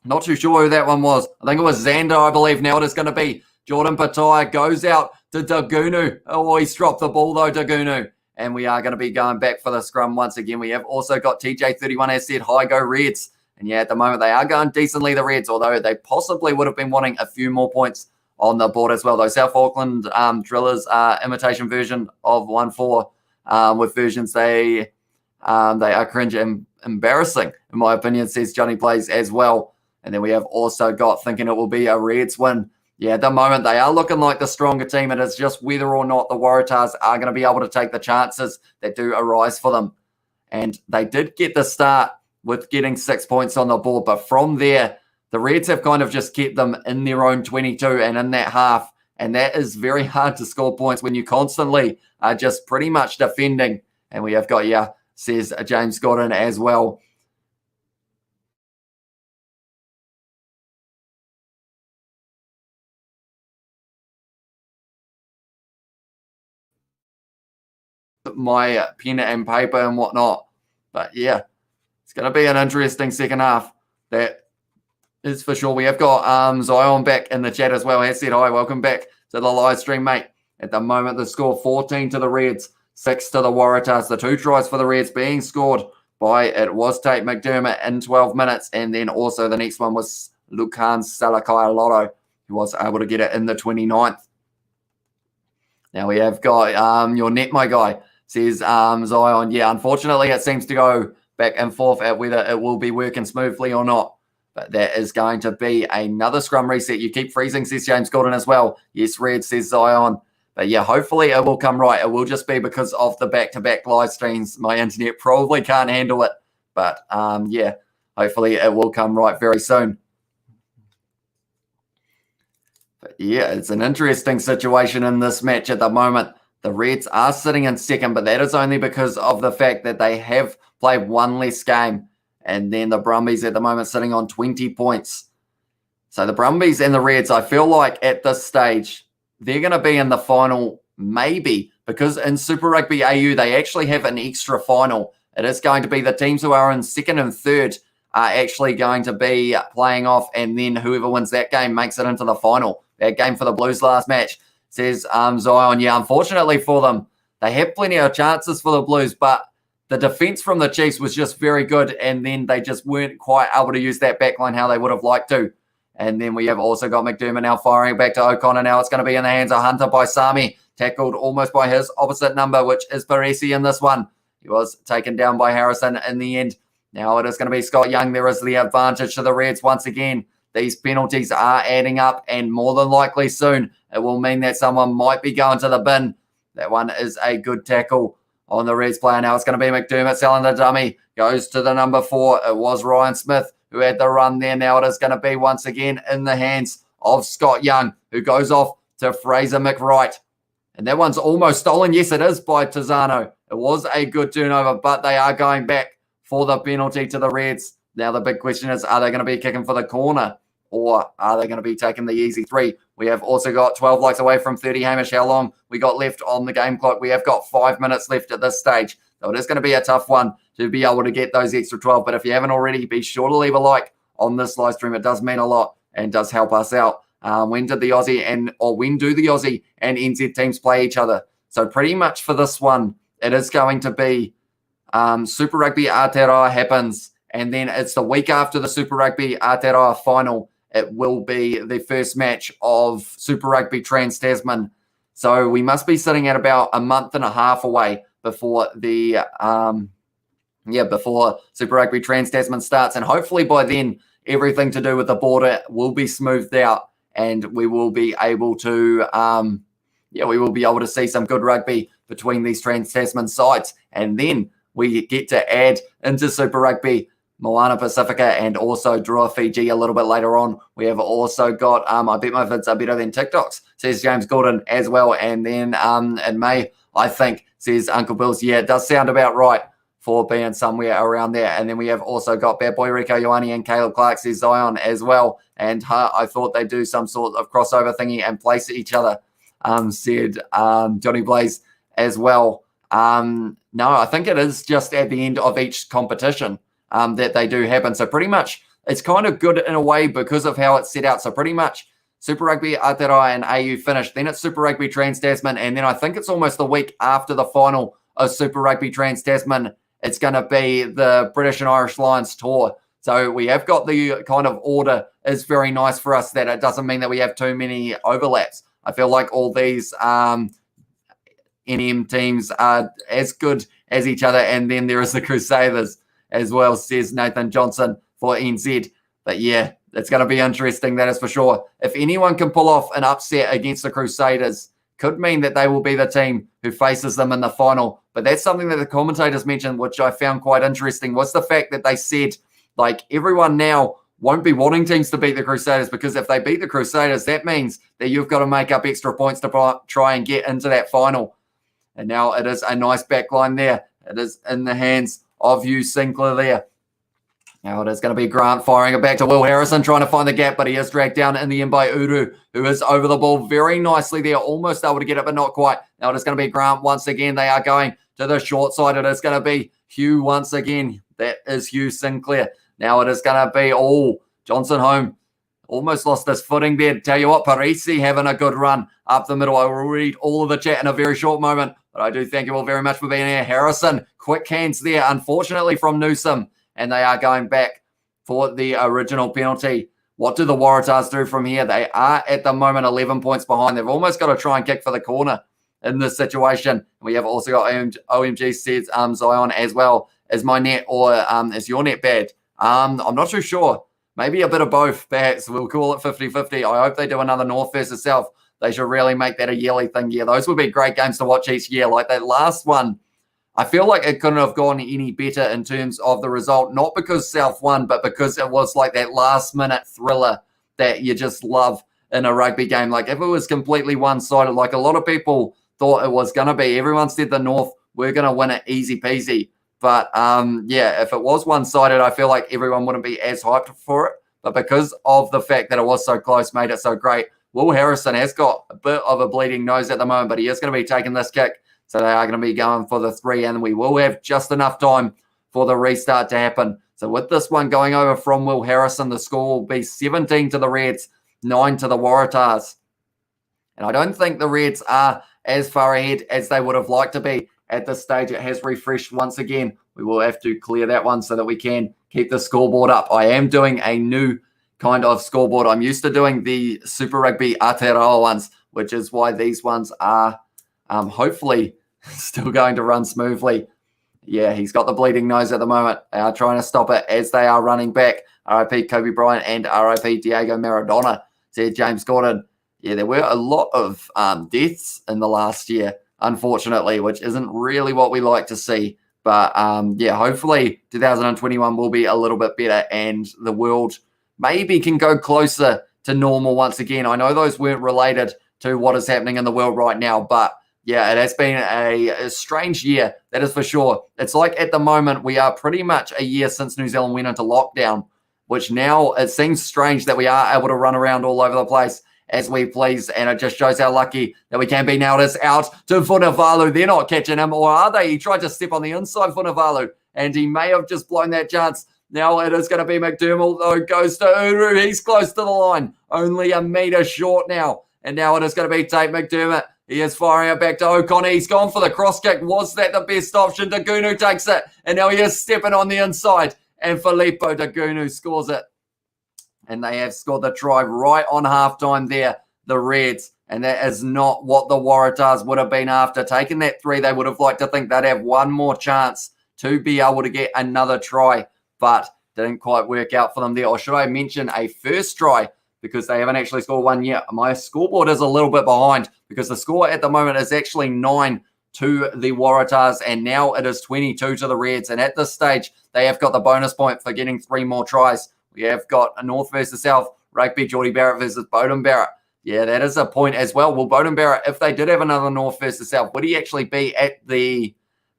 Not too sure who that one was. I think it was Xander, I believe. Now it is going to be Jordan Pattaya, goes out to Dagunu. Oh, he's dropped the ball though, Dagunu. And we are going to be going back for the scrum once again. We have also got TJ31 has said, hi, go Reds. And yeah, at the moment they are going decently, the Reds, although they possibly would have been wanting a few more points on the board as well. Though South Auckland Drillers imitation version of 1-4 with versions they are cringe and embarrassing, in my opinion, says Johnny Plays as well. And then we have also got thinking it will be a Reds win. Yeah, at the moment they are looking like the stronger team. It is just whether or not the Waratahs are going to be able to take the chances that do arise for them. And they did get the start with getting 6 points on the board, but from there, the Reds have kind of just kept them in their own 22 and in that half. And that is very hard to score points when you constantly are just pretty much defending. And we have got, yeah, says James Gordon as well. My pen and paper and whatnot. But yeah, it's going to be an interesting second half. That is for sure. We have got Zion back in the chat as well. He said, hi, welcome back to the live stream, mate. At the moment, the score 14 to the Reds, 6 to the Waratahs. The 2 tries for the Reds being scored by, it was Tate McDermott in 12 minutes. And then also the next one was Lukan Salakaia-Loto, who was able to get it in the 29th. Now we have got your net, my guy, says Zion. Yeah, unfortunately, it seems to go back and forth at whether it will be working smoothly or not. But that is going to be another scrum reset. You keep freezing, says James Gordon as well. Yes, Red, says Zion. But yeah, hopefully it will come right. It will just be because of the back-to-back live streams. My internet probably can't handle it. But yeah, hopefully it will come right very soon. But yeah, it's an interesting situation in this match at the moment. The Reds are sitting in second, but that is only because of the fact that they have played one less game. And then the Brumbies at the moment sitting on 20 points. So the Brumbies and the Reds, I feel like at this stage, they're going to be in the final maybe, because in Super Rugby AU, they actually have an extra final. It is going to be the teams who are in second and third are actually going to be playing off, and then whoever wins that game makes it into the final. That game for the Blues last match, says Zion. Yeah, unfortunately for them, they have plenty of chances for the Blues, but the defense from the Chiefs was just very good, and then they just weren't quite able to use that backline how they would have liked to. And then we have also got McDermott now firing back to O'Connor. Now it's going to be in the hands of Hunter by Sami, tackled almost by his opposite number, which is Parisi in this one. He was taken down by Harrison in the end. Now it is going to be Scott Young. There is the advantage to the Reds once again. These penalties are adding up, and more than likely soon it will mean that someone might be going to the bin. That one is a good tackle on the Reds player. Now it's going to be McDermott selling the dummy. Goes to the number 4. It was Ryan Smith who had the run there. Now it is going to be once again in the hands of Scott Young, who goes off to Fraser McWright. And that one's almost stolen. Yes, it is by Tizano. It was a good turnover, but they are going back for the penalty to the Reds. Now the big question is, are they going to be kicking for the corner, or are they going to be taking the easy 3? We have also got 12 likes away from 30. Hamish, how long we got left on the game clock? We have got 5 minutes left at this stage. So it is going to be a tough one to be able to get those extra 12. But if you haven't already, be sure to leave a like on this live stream. It does mean a lot and does help us out. When do the Aussie and NZ teams play each other? So pretty much for this one, it is going to be Super Rugby Aotearoa happens, and then it's the week after the Super Rugby Aotearoa final. It will be the first match of Super Rugby Trans-Tasman. So we must be sitting at about a month and a half away before the before Super Rugby Trans-Tasman starts, and hopefully by then everything to do with the border will be smoothed out, and we will be able to see some good rugby between these Trans-Tasman sides, and then we get to add into Super Rugby Moana Pacifica and also Drua Fiji a little bit later on. We have also got, I bet my vids are better than TikToks, says James Gordon as well. And then in May, I think, says Uncle Bill's. Yeah, it does sound about right for being somewhere around there. And then we have also got Bad Boy Rico Ioane and Caleb Clark, says Zion as well. And I thought they'd do some sort of crossover thingy and place each other, said Johnny Blaze as well. No, I think it is just at the end of each competition that they do happen. So pretty much it's kind of good in a way because of how it's set out. So pretty much Super Rugby Aotearoa and AU finished. Then it's Super Rugby Trans-Tasman. And then I think it's almost the week after the final of Super Rugby Trans-Tasman, it's going to be the British and Irish Lions tour. So we have got the kind of order is very nice for us, that it doesn't mean that we have too many overlaps. I feel like all these NM teams are as good as each other. And then there is the Crusaders as well, says Nathan Johnson for NZ. But yeah, it's going to be interesting, that is for sure. If anyone can pull off an upset against the Crusaders, could mean that they will be the team who faces them in the final. But that's something that the commentators mentioned, which I found quite interesting, was the fact that they said, like, everyone now won't be wanting teams to beat the Crusaders, because if they beat the Crusaders, that means that you've got to make up extra points to try and get into that final. And now it is a nice back line there. It is in the hands of Hugh Sinclair there. Now it is going to be Grant firing it back to Will Harrison, trying to find the gap, but he is dragged down in the end by Uru, who is over the ball very nicely there, almost able to get it, but not quite. Now it is going to be Grant once again. They are going to the short side. It is going to be Hugh once again. That is Hugh Sinclair. Now it is going to be, Johnson home. Almost lost his footing there. Tell you what, Parisi having a good run up the middle. I will read all of the chat in a very short moment, but I do thank you all very much for being here. Harrison, quick hands there, unfortunately from Newsom, and they are going back for the original penalty. What do the Waratahs do from here? They are at the moment 11 points behind. They've almost got to try and kick for the corner in this situation. We have also got OMG says Zion as well. Is my net or is your net bad? I'm not too sure, maybe a bit of both, perhaps. We'll call it 50-50. I hope they do another North versus South. They should really make that a yearly thing. Yeah, those would be great games to watch each year. Like that last one, I feel like it couldn't have gone any better in terms of the result, not because South won, but because it was like that last-minute thriller that you just love in a rugby game. Like if it was completely one-sided, like a lot of people thought it was going to be, everyone said the North were going to win it easy peasy. But yeah, if it was one-sided, I feel like everyone wouldn't be as hyped for it. But because of the fact that it was so close, made it so great, Will Harrison has got a bit of a bleeding nose at the moment, but he is going to be taking this kick. So they are going to be going for the 3, and we will have just enough time for the restart to happen. So with this one going over from Will Harrison, the score will be 17 to the Reds, 9 to the Waratahs. And I don't think the Reds are as far ahead as they would have liked to be at this stage. It has refreshed once again. We will have to clear that one so that we can keep the scoreboard up. I am doing a new kind of scoreboard. I'm used to doing the Super Rugby Aotearoa ones, which is why these ones are hopefully still going to run smoothly. Yeah, he's got the bleeding nose at the moment. They are trying to stop it as they are running back. RIP Kobe Bryant and RIP Diego Maradona, said James Gordon. Yeah, there were a lot of deaths in the last year, unfortunately, which isn't really what we like to see. But yeah, hopefully 2021 will be a little bit better and the world maybe can go closer to normal once again. I know those weren't related to what is happening in the world right now, but yeah, it has been a strange year, that is for sure. It's like at the moment, we are pretty much a year since New Zealand went into lockdown, which now it seems strange that we are able to run around all over the place as we please, and it just shows how lucky that we can be. Now it is out to Vunivalu. They're not catching him, or are they? He tried to step on the inside, Vunivalu, and he may have just blown that chance. Now it is going to be McDermott, though, goes to Uru. He's close to the line, only a metre short now. And now it is going to be Tate McDermott. He is firing it back to O'Connor. He's gone for the cross kick. Was that the best option? Dagunu takes it. And now he is stepping on the inside. And Filippo Dagunu scores it. And they have scored the try right on halftime there, the Reds. And that is not what the Waratahs would have been after. Taking that 3, they would have liked to think they'd have one more chance to be able to get another try. But didn't quite work out for them there. Or should I mention a first try? Because they haven't actually scored one yet. My scoreboard is a little bit behind because the score at the moment is actually 9 to the Waratahs, and now it is 22 to the Reds. And at this stage, they have got the bonus point for getting 3 more tries. We have got a North versus South rugby, Geordie Barrett versus Bowden Barrett. Yeah, that is a point as well. Well, Bowden Barrett, if they did have another North versus South, would he actually be at the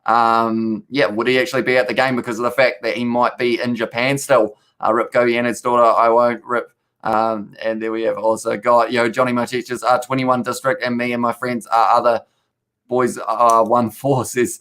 would he actually be at the game because of the fact that he might be in Japan still? Rip Kobe and his daughter, I won't rip. And there we have also got, Johnny, my teachers are 21 district, and me and my friends are other boys are 1-4, says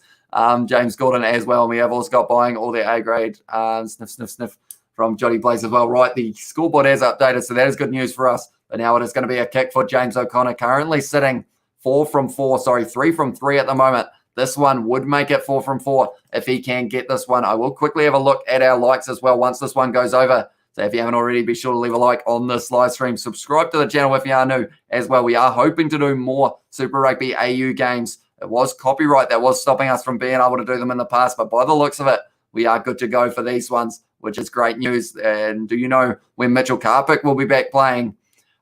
James Gordon as well. And we have also got buying all their A grade, sniff from Johnny Blaze as well. Right, the scoreboard has updated, so that is good news for us. But now it is going to be a kick for James O'Connor, currently sitting 3 from 3 at the moment. This one would make it 4 from 4 if he can get this one. I will quickly have a look at our likes as well once this one goes over. So if you haven't already, be sure to leave a like on this live stream. Subscribe to the channel if you are new as well. We are hoping to do more Super Rugby AU games. It was copyright that was stopping us from being able to do them in the past, but by the looks of it, we are good to go for these ones, which is great news. And do you know when Mitchell Carpick will be back playing?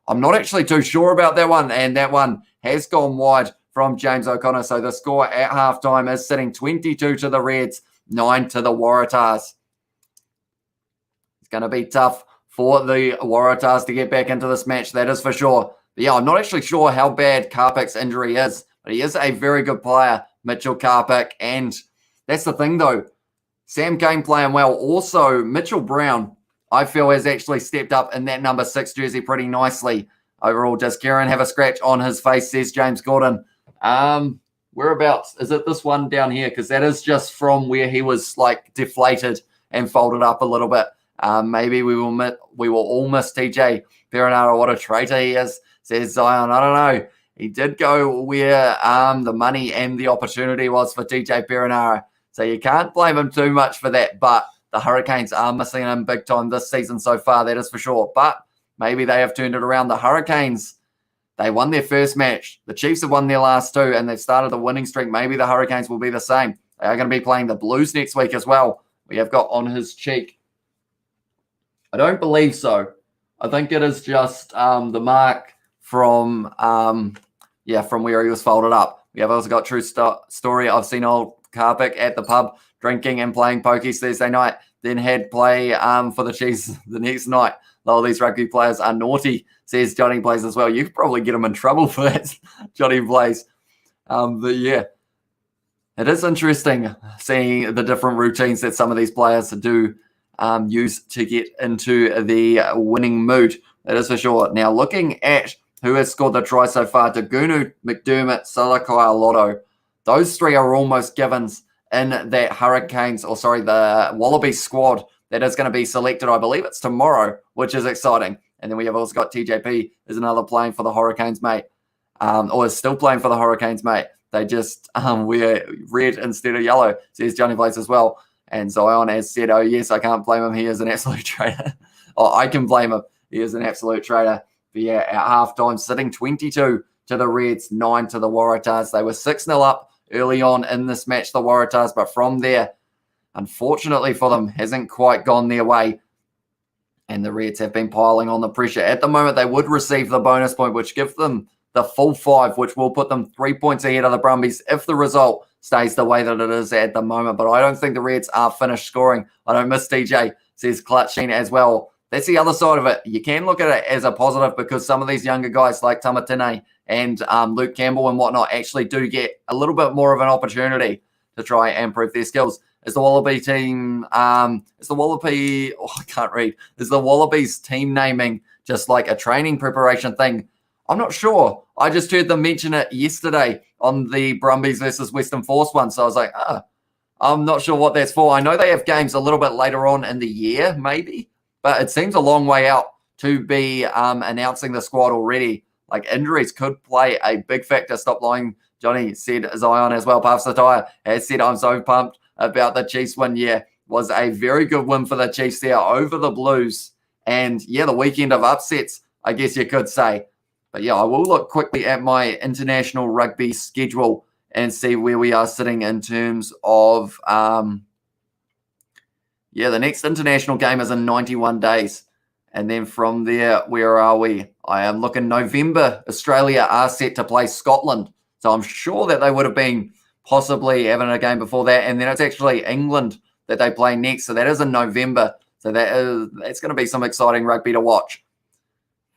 I'm not actually too sure about that one, and that one has gone wide from James O'Connor. So the score at halftime is sitting 22 to the Reds, 9 to the Waratahs. It's going to be tough for the Waratahs to get back into this match, that is for sure. But yeah, I'm not actually sure how bad Carpick's injury is, but he is a very good player, Mitchell Carpick. And that's the thing, though. Sam Cane playing well. Also, Mitchell Brown, I feel, has actually stepped up in that number 6 jersey pretty nicely. Overall, does Kieran have a scratch on his face, says James Gordon. Whereabouts? Is it this one down here? Because that is just from where he was like deflated and folded up a little bit. Maybe we will all miss TJ Perenara. What a traitor he is, says Zion. I don't know. He did go where the money and the opportunity was for TJ Perenara. So you can't blame him too much for that. But the Hurricanes are missing him big time this season so far, that is for sure. But maybe they have turned it around. The Hurricanes, they won their first match. The Chiefs have won their last 2, and they've started a winning streak. Maybe the Hurricanes will be the same. They are going to be playing the Blues next week as well. We have got on his cheek I don't believe so. I think it is just the mark from from where he was folded up. We have also got true story. I've seen old Carpick at the pub drinking and playing pokies Thursday night, then had play for the Chiefs the next night. All these rugby players are naughty, says Johnny Blaze as well. You could probably get them in trouble for that, Johnny Blaze. But yeah, it is interesting seeing the different routines that some of these players do use to get into the winning mood. That is for sure. Now, looking at who has scored the try so far, Dagunu, McDermott, Salakai, Lotto, those three are almost givens in that the Wallabies squad that is going to be selected. I believe it's tomorrow, which is exciting. And then we have also got TJP is another playing for the Hurricanes, mate, or is still playing for the Hurricanes, mate. They just wear red instead of yellow, says Johnny Blaze as well. And Zion has said, oh, yes, I can't blame him. He is an absolute traitor. I can blame him. He is an absolute traitor. But yeah, at halftime, sitting 22 to the Reds, 9 to the Waratahs. They were 6-0 up early on in this match, the Waratahs. But from there, unfortunately for them, hasn't quite gone their way. And the Reds have been piling on the pressure. At the moment, they would receive the bonus point, which gives them the full 5, which will put them 3 points ahead of the Brumbies if the result stays the way that it is at the moment. But I don't think the Reds are finished scoring. I don't miss DJ, says Clutchine as well. That's the other side of it. You can look at it as a positive because some of these younger guys like Tamatine and Luke Campbell and whatnot actually do get a little bit more of an opportunity to try and prove their skills. Is the Wallaby team, I can't read. Is the Wallabies team naming just like a training preparation thing? I'm not sure. I just heard them mention it yesterday on the Brumbies versus Western Force one. So I was like, I'm not sure what that's for. I know they have games a little bit later on in the year, maybe, but it seems a long way out to be announcing the squad already. Like injuries could play a big factor. Stop lying, Johnny, said Zion as well. Puff Satire has said, I'm so pumped about the Chiefs win. Yeah, was a very good win for the Chiefs there over the Blues. And yeah, the weekend of upsets, I guess you could say. But yeah, I will look quickly at my international rugby schedule and see where we are sitting in terms of, the next international game is in 91 days. And then from there, where are we? I am looking November. Australia are set to play Scotland. So I'm sure that they would have been possibly having a game before that. And then it's actually England that they play next. So that is in November. So that's going to be some exciting rugby to watch.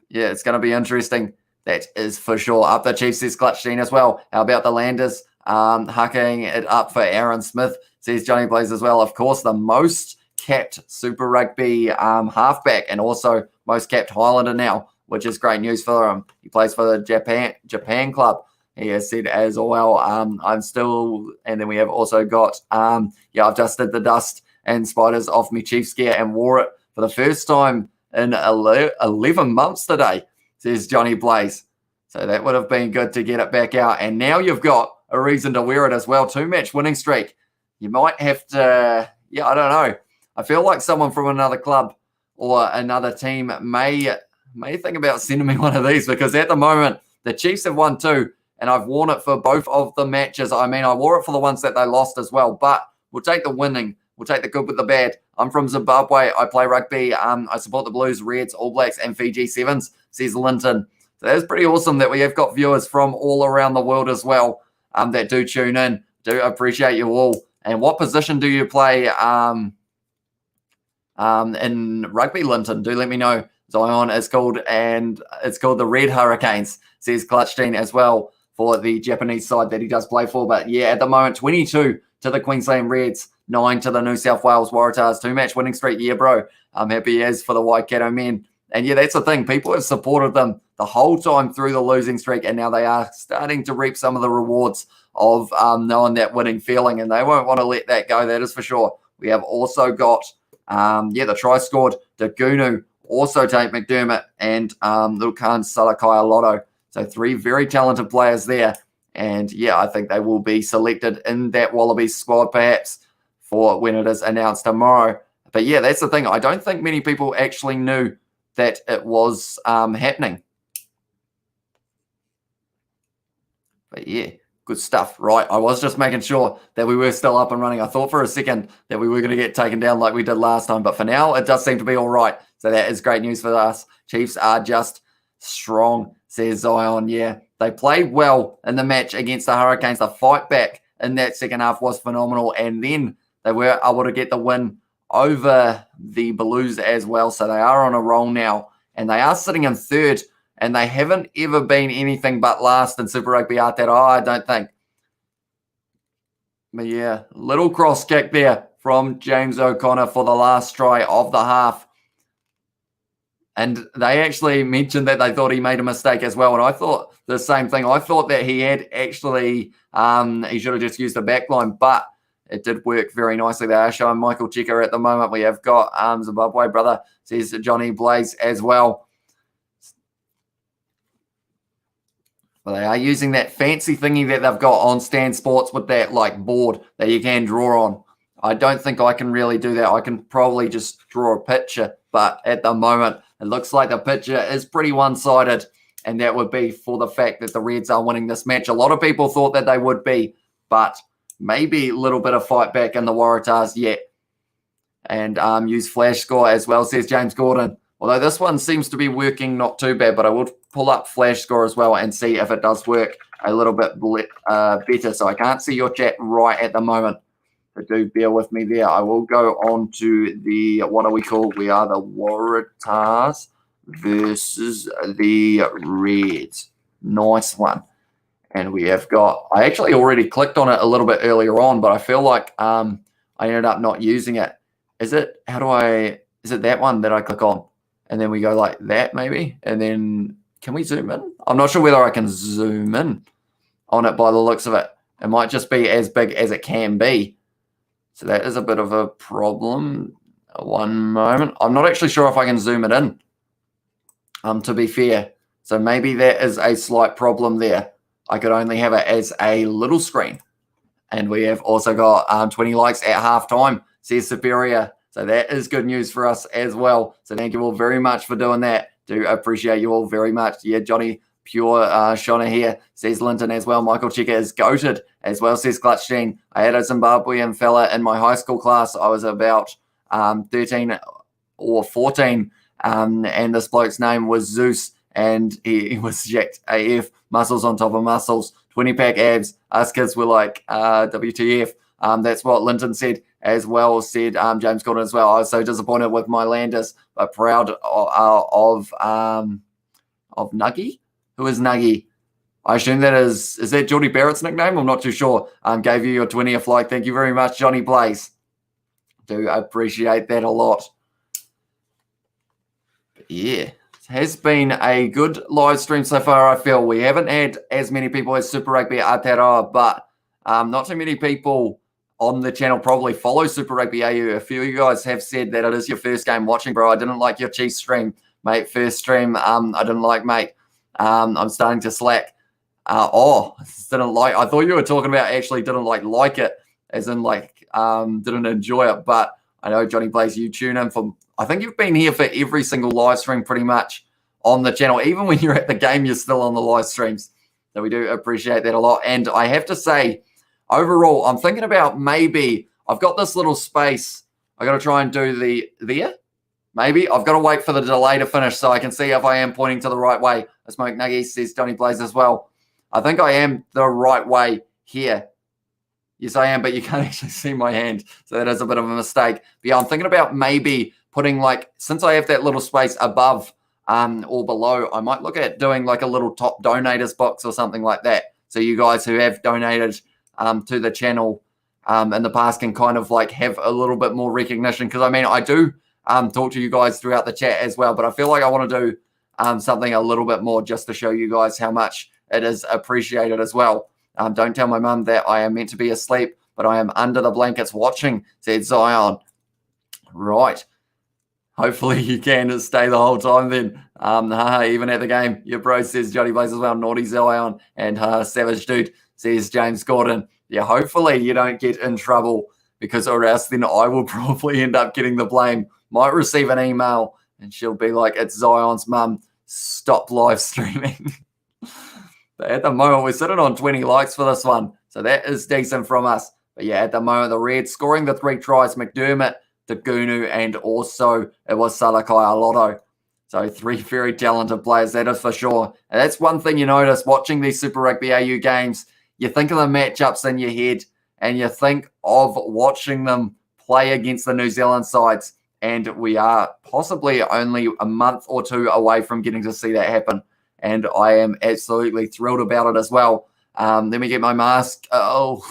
Yeah, it's going to be interesting. That is for sure. Up the Chiefs, says Clutchine as well. How about the Landers? Hucking it up for Aaron Smith, says Johnny Blaze as well. Of course, the most capped Super Rugby halfback and also most capped Highlander now, which is great news for him. He plays for the Japan club. He has said as well, I'm still, and then we have also got, I've just did the dust and spiders off me Chiefs gear and wore it for the first time in 11 months today, says Johnny Blaze. So that would have been good to get it back out. And now you've got a reason to wear it as well. 2-match winning streak. You might have to, I don't know. I feel like someone from another club or another team may think about sending me one of these because at the moment, the Chiefs have won 2 and I've worn it for both of the matches. I mean, I wore it for the ones that they lost as well, but we'll take the winning. We'll take the good with the bad. I'm from Zimbabwe. I play rugby. I support the Blues, Reds, All Blacks, and Fiji Sevens, says Linton. So that's pretty awesome that we have got viewers from all around the world as well that do tune in. Do appreciate you all. And what position do you play in rugby, Linton? Do let me know. Zion is called, and it's called the Red Hurricanes, says Clutchstein as well for the Japanese side that he does play for. But yeah, at the moment, 22 to the Queensland Reds, 9 to the New South Wales Waratahs, 2-match winning streak. Yeah, bro. I'm happy as for the Waikato men. And yeah, that's the thing. People have supported them the whole time through the losing streak, and now they are starting to reap some of the rewards of knowing that winning feeling, and they won't want to let that go, that is for sure. We have also got, the try scored, Dagunu, also Tate McDermott, and Lukan Salakai Lotto. So 3 very talented players there. And yeah, I think they will be selected in that Wallabies squad perhaps for when it is announced tomorrow. But yeah, that's the thing. I don't think many people actually knew that it was happening. But yeah, good stuff. Right, I was just making sure that we were still up and running. I thought for a second that we were going to get taken down like we did last time. But for now, it does seem to be all right. So that is great news for us. Chiefs are just strong, says Zion. Yeah, they played well in the match against the Hurricanes. The fight back in that second half was phenomenal. And then they were able to get the win over the Blues as well. So they are on a roll now. And they are sitting in third. And they haven't ever been anything but last in Super Rugby Aotearoa, I don't think. But yeah, little cross kick there from James O'Connor for the last try of the half. And they actually mentioned that they thought he made a mistake as well. And I thought the same thing. I thought that he had actually, he should have just used the back line, but it did work very nicely. They are showing Michael Checker at the moment. We have got Zimbabwe brother, says Johnny Blaze as well. But they are using that fancy thingy that they've got on Stan Sports with that like board that you can draw on. I don't think I can really do that. I can probably just draw a picture, but at the moment, it looks like the picture is pretty one-sided, and that would be for the fact that the Reds are winning this match. A lot of people thought that they would be, but maybe a little bit of fight back in the Waratahs yet. And use flash score as well, says James Gordon. Although this one seems to be working not too bad, but I will pull up flash score as well and see if it does work a little bit better. So I can't see your chat right at the moment. But do bear with me there. I will go on to the, what are we called? We are the Waratahs versus the Reds. Nice one. And we have got, I actually already clicked on it a little bit earlier on, but I feel like I ended up not using it. Is it, is it that one that I click on? And then we go like that maybe. And then can we zoom in? I'm not sure whether I can zoom in on it by the looks of it. It might just be as big as it can be. So that is a bit of a problem. One moment. I'm not actually sure if I can zoom it in, to be fair. So maybe that is a slight problem there. I could only have it as a little screen. And we have also got 20 likes at halftime, says Superior. So that is good news for us as well. So thank you all very much for doing that. Do appreciate you all very much. Yeah, Johnny Pure Shona here, says Linton as well. Michael Checker is goated as well, says Clutch Gene. I had a Zimbabwean fella in my high school class. I was about 13 or 14, and this bloke's name was Zeus, and he was jacked AF, muscles on top of muscles, 20-pack abs. Us kids were like, WTF. That's what Linton said as well, said James Gordon as well. I was so disappointed with my Landers, but proud of Nuggy. Who is Nuggy? I assume that is that Geordie Barrett's nickname? I'm not too sure. Gave you your 20th like. Thank you very much, Johnny Blaze. Do appreciate that a lot. But yeah, it has been a good live stream so far, I feel. We haven't had as many people as Super Rugby Aotearoa, but not too many people on the channel probably follow Super Rugby AU. A few of you guys have said that it is your first game watching, bro. I didn't like your Chiefs stream, mate. First stream, I didn't like, mate. I'm starting to slack. Didn't like. I thought you were talking about actually didn't like it, as in like didn't enjoy it. But I know Johnny Blaze, you tune in for. I think you've been here for every single live stream pretty much on the channel. Even when you're at the game, you're still on the live streams. So we do appreciate that a lot. And I have to say, overall, I'm thinking about maybe I've got this little space. I got to try and do there. Maybe I've got to wait for the delay to finish so I can see if I am pointing to the right way. A Smoke Nuggies, says Johnny Blaze as well. I think I am the right way here. Yes, I am, but you can't actually see my hand. So that is a bit of a mistake. But yeah, I'm thinking about maybe putting like, since I have that little space above or below, I might look at doing like a little top donators box or something like that. So you guys who have donated to the channel in the past can kind of like have a little bit more recognition. Because I mean, I do talk to you guys throughout the chat as well, but I feel like I want to do something a little bit more just to show you guys how much it is appreciated as well. Don't tell my mum that I am meant to be asleep, but I am under the blankets watching, said Zion. Right. Hopefully you can stay the whole time then. Even at the game. Your bro, says Johnny Blaze as well. Naughty Zion. And Savage Dude, says James Gordon. Yeah, hopefully you don't get in trouble, because or else then I will probably end up getting the blame. Might receive an email and she'll be like, it's Zion's mum. Stop live streaming. But at the moment, we're sitting on 20 likes for this one. So that is decent from us. But yeah, at the moment, the Reds scoring the 3 tries. McDermott Dagunu, and also it was Salakai Aloto. So 3 very talented players, that is for sure. And that's one thing you notice watching these Super Rugby AU games. You think of the matchups in your head and you think of watching them play against the New Zealand sides. And we are possibly only a month or 2 away from getting to see that happen. And I am absolutely thrilled about it as well. Let me get my mask. Oh,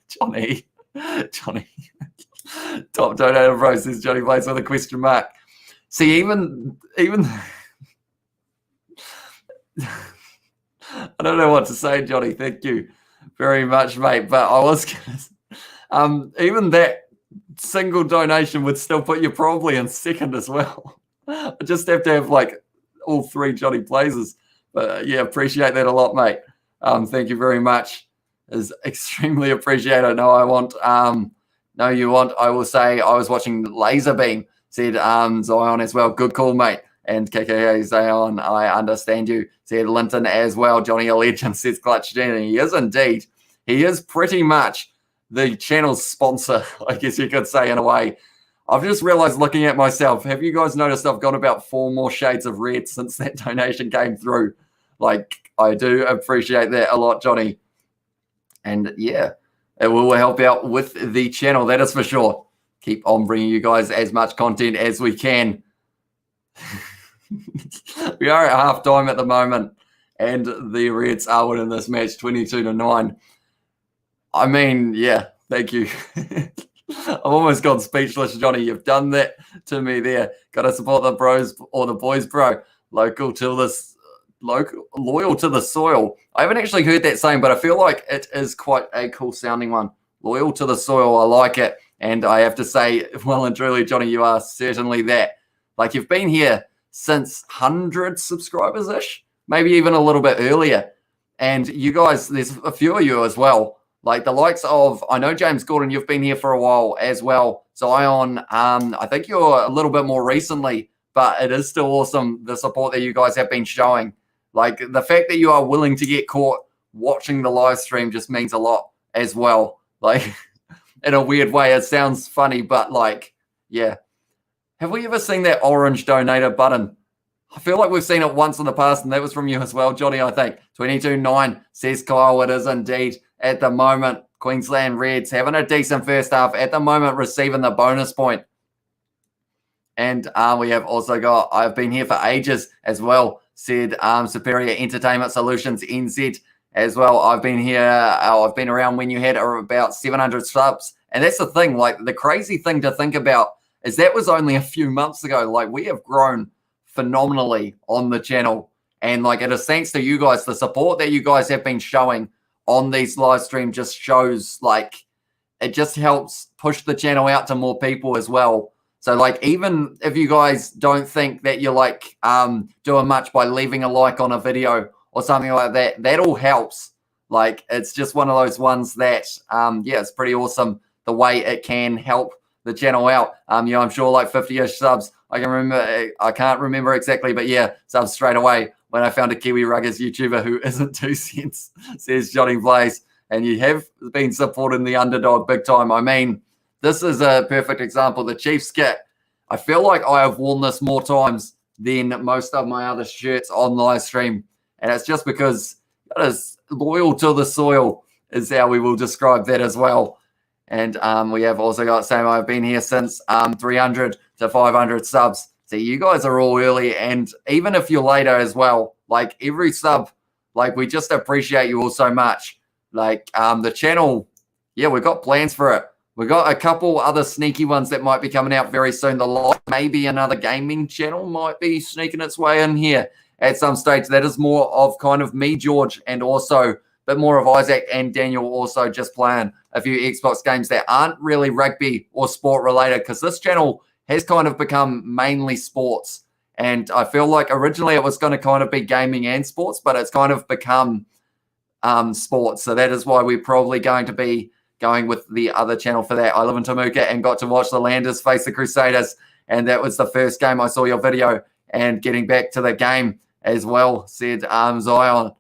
Johnny. Top donator bro says Johnny plays with a question mark. See, even I don't know what to say, Johnny. Thank you very much, mate. But I was gonna, even that single donation would still put you probably in second as well. I just have to have like all 3 Johnny Blazers. But yeah, appreciate that a lot, mate. Thank you very much. Is extremely appreciated. No, I will say I was watching Laser Beam. Said Zion as well. Good call, mate. And KKA Zion, I understand you. Said Linton as well. Johnny a legend, says Clutch Jenny. He is indeed. He is pretty much the channel's sponsor, I guess you could say in a way. I've just realized looking at myself, have you guys noticed I've got about 4 more shades of red since that donation came through? Like, I do appreciate that a lot, Johnny. And yeah, it will help out with the channel, that is for sure. Keep on bringing you guys as much content as we can. We are at halftime at the moment, and the Reds are winning this match 22-9. I mean, yeah, thank you. I've almost gone speechless, Johnny. You've done that to me there. Got to support the bros or the boys, bro. Loyal to the soil. I haven't actually heard that saying, but I feel like it is quite a cool sounding one. Loyal to the soil. I like it. And I have to say, well and truly, Johnny, you are certainly that. Like, you've been here since 100 subscribers-ish, maybe even a little bit earlier. And you guys, there's a few of you as well. Like the likes of, I know James Gordon, you've been here for a while as well. Zion, I think you're a little bit more recently, but it is still awesome, the support that you guys have been showing. Like, the fact that you are willing to get caught watching the live stream just means a lot as well. Like, in a weird way, it sounds funny, but like, yeah. Have we ever seen that orange donator button? I feel like we've seen it once in the past, and that was from you as well, Johnny, I think. 22-9, says Kyle. It is indeed at the moment. Queensland Reds having a decent first half. At the moment, receiving the bonus point. And we have also got, I've been here for ages as well, said Superior Entertainment Solutions NZ as well. I've been here, I've been around when you had about 700 subs. And that's the thing, like the crazy thing to think about is that was only a few months ago. Like, we have grown phenomenally on the channel. And like, it is thanks to you guys, the support that you guys have been showing on these live streams just shows, like, it just helps push the channel out to more people as well. So like, even if you guys don't think that you're like doing much by leaving a like on a video or something like that, that all helps. Like, it's just one of those ones that, yeah, it's pretty awesome the way it can help the channel out. Yeah, I'm sure like 50-ish subs. I can't remember exactly, but yeah, subs straight away when I found a Kiwi Ruggers YouTuber who isn't 2 cents, says Johnny Blaze. And you have been supporting the underdog big time. I mean, this is a perfect example. The Chiefs kit, I feel like I have worn this more times than most of my other shirts on live stream. And it's just because it is loyal to the soil is how we will describe that as well. And we have also got, same, I've been here since 300 to 500 subs. So you guys are all early. And even if you're later as well, like every sub, like we just appreciate you all so much. Like the channel, yeah, we've got plans for it. We've got a couple other sneaky ones that might be coming out very soon. Maybe another gaming channel might be sneaking its way in here at some stage. That is more of kind of me, George, and also a bit more of Isaac and Daniel also just playing a few Xbox games that aren't really rugby or sport related, because this channel has kind of become mainly sports. And I feel like originally it was going to kind of be gaming and sports, but it's kind of become sports. So that is why we're probably going to be going with the other channel for that. I live in Temuka and got to watch the Landers face the Crusaders, and that was the first game I saw your video. And getting back to the game as well, said Zion.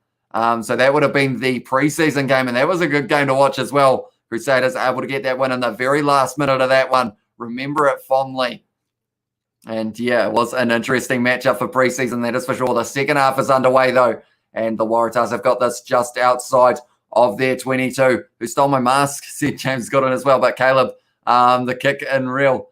So that would have been the preseason game, and that was a good game to watch as well. Crusaders able to get that win in the very last minute of that one. remember it fondly. And yeah, it was an interesting matchup for preseason, that is for sure. The second half is underway though, and the Waratahs have got this just outside of their 22. Who stole my mask? Said James got it as well, but Caleb, the kick unreal,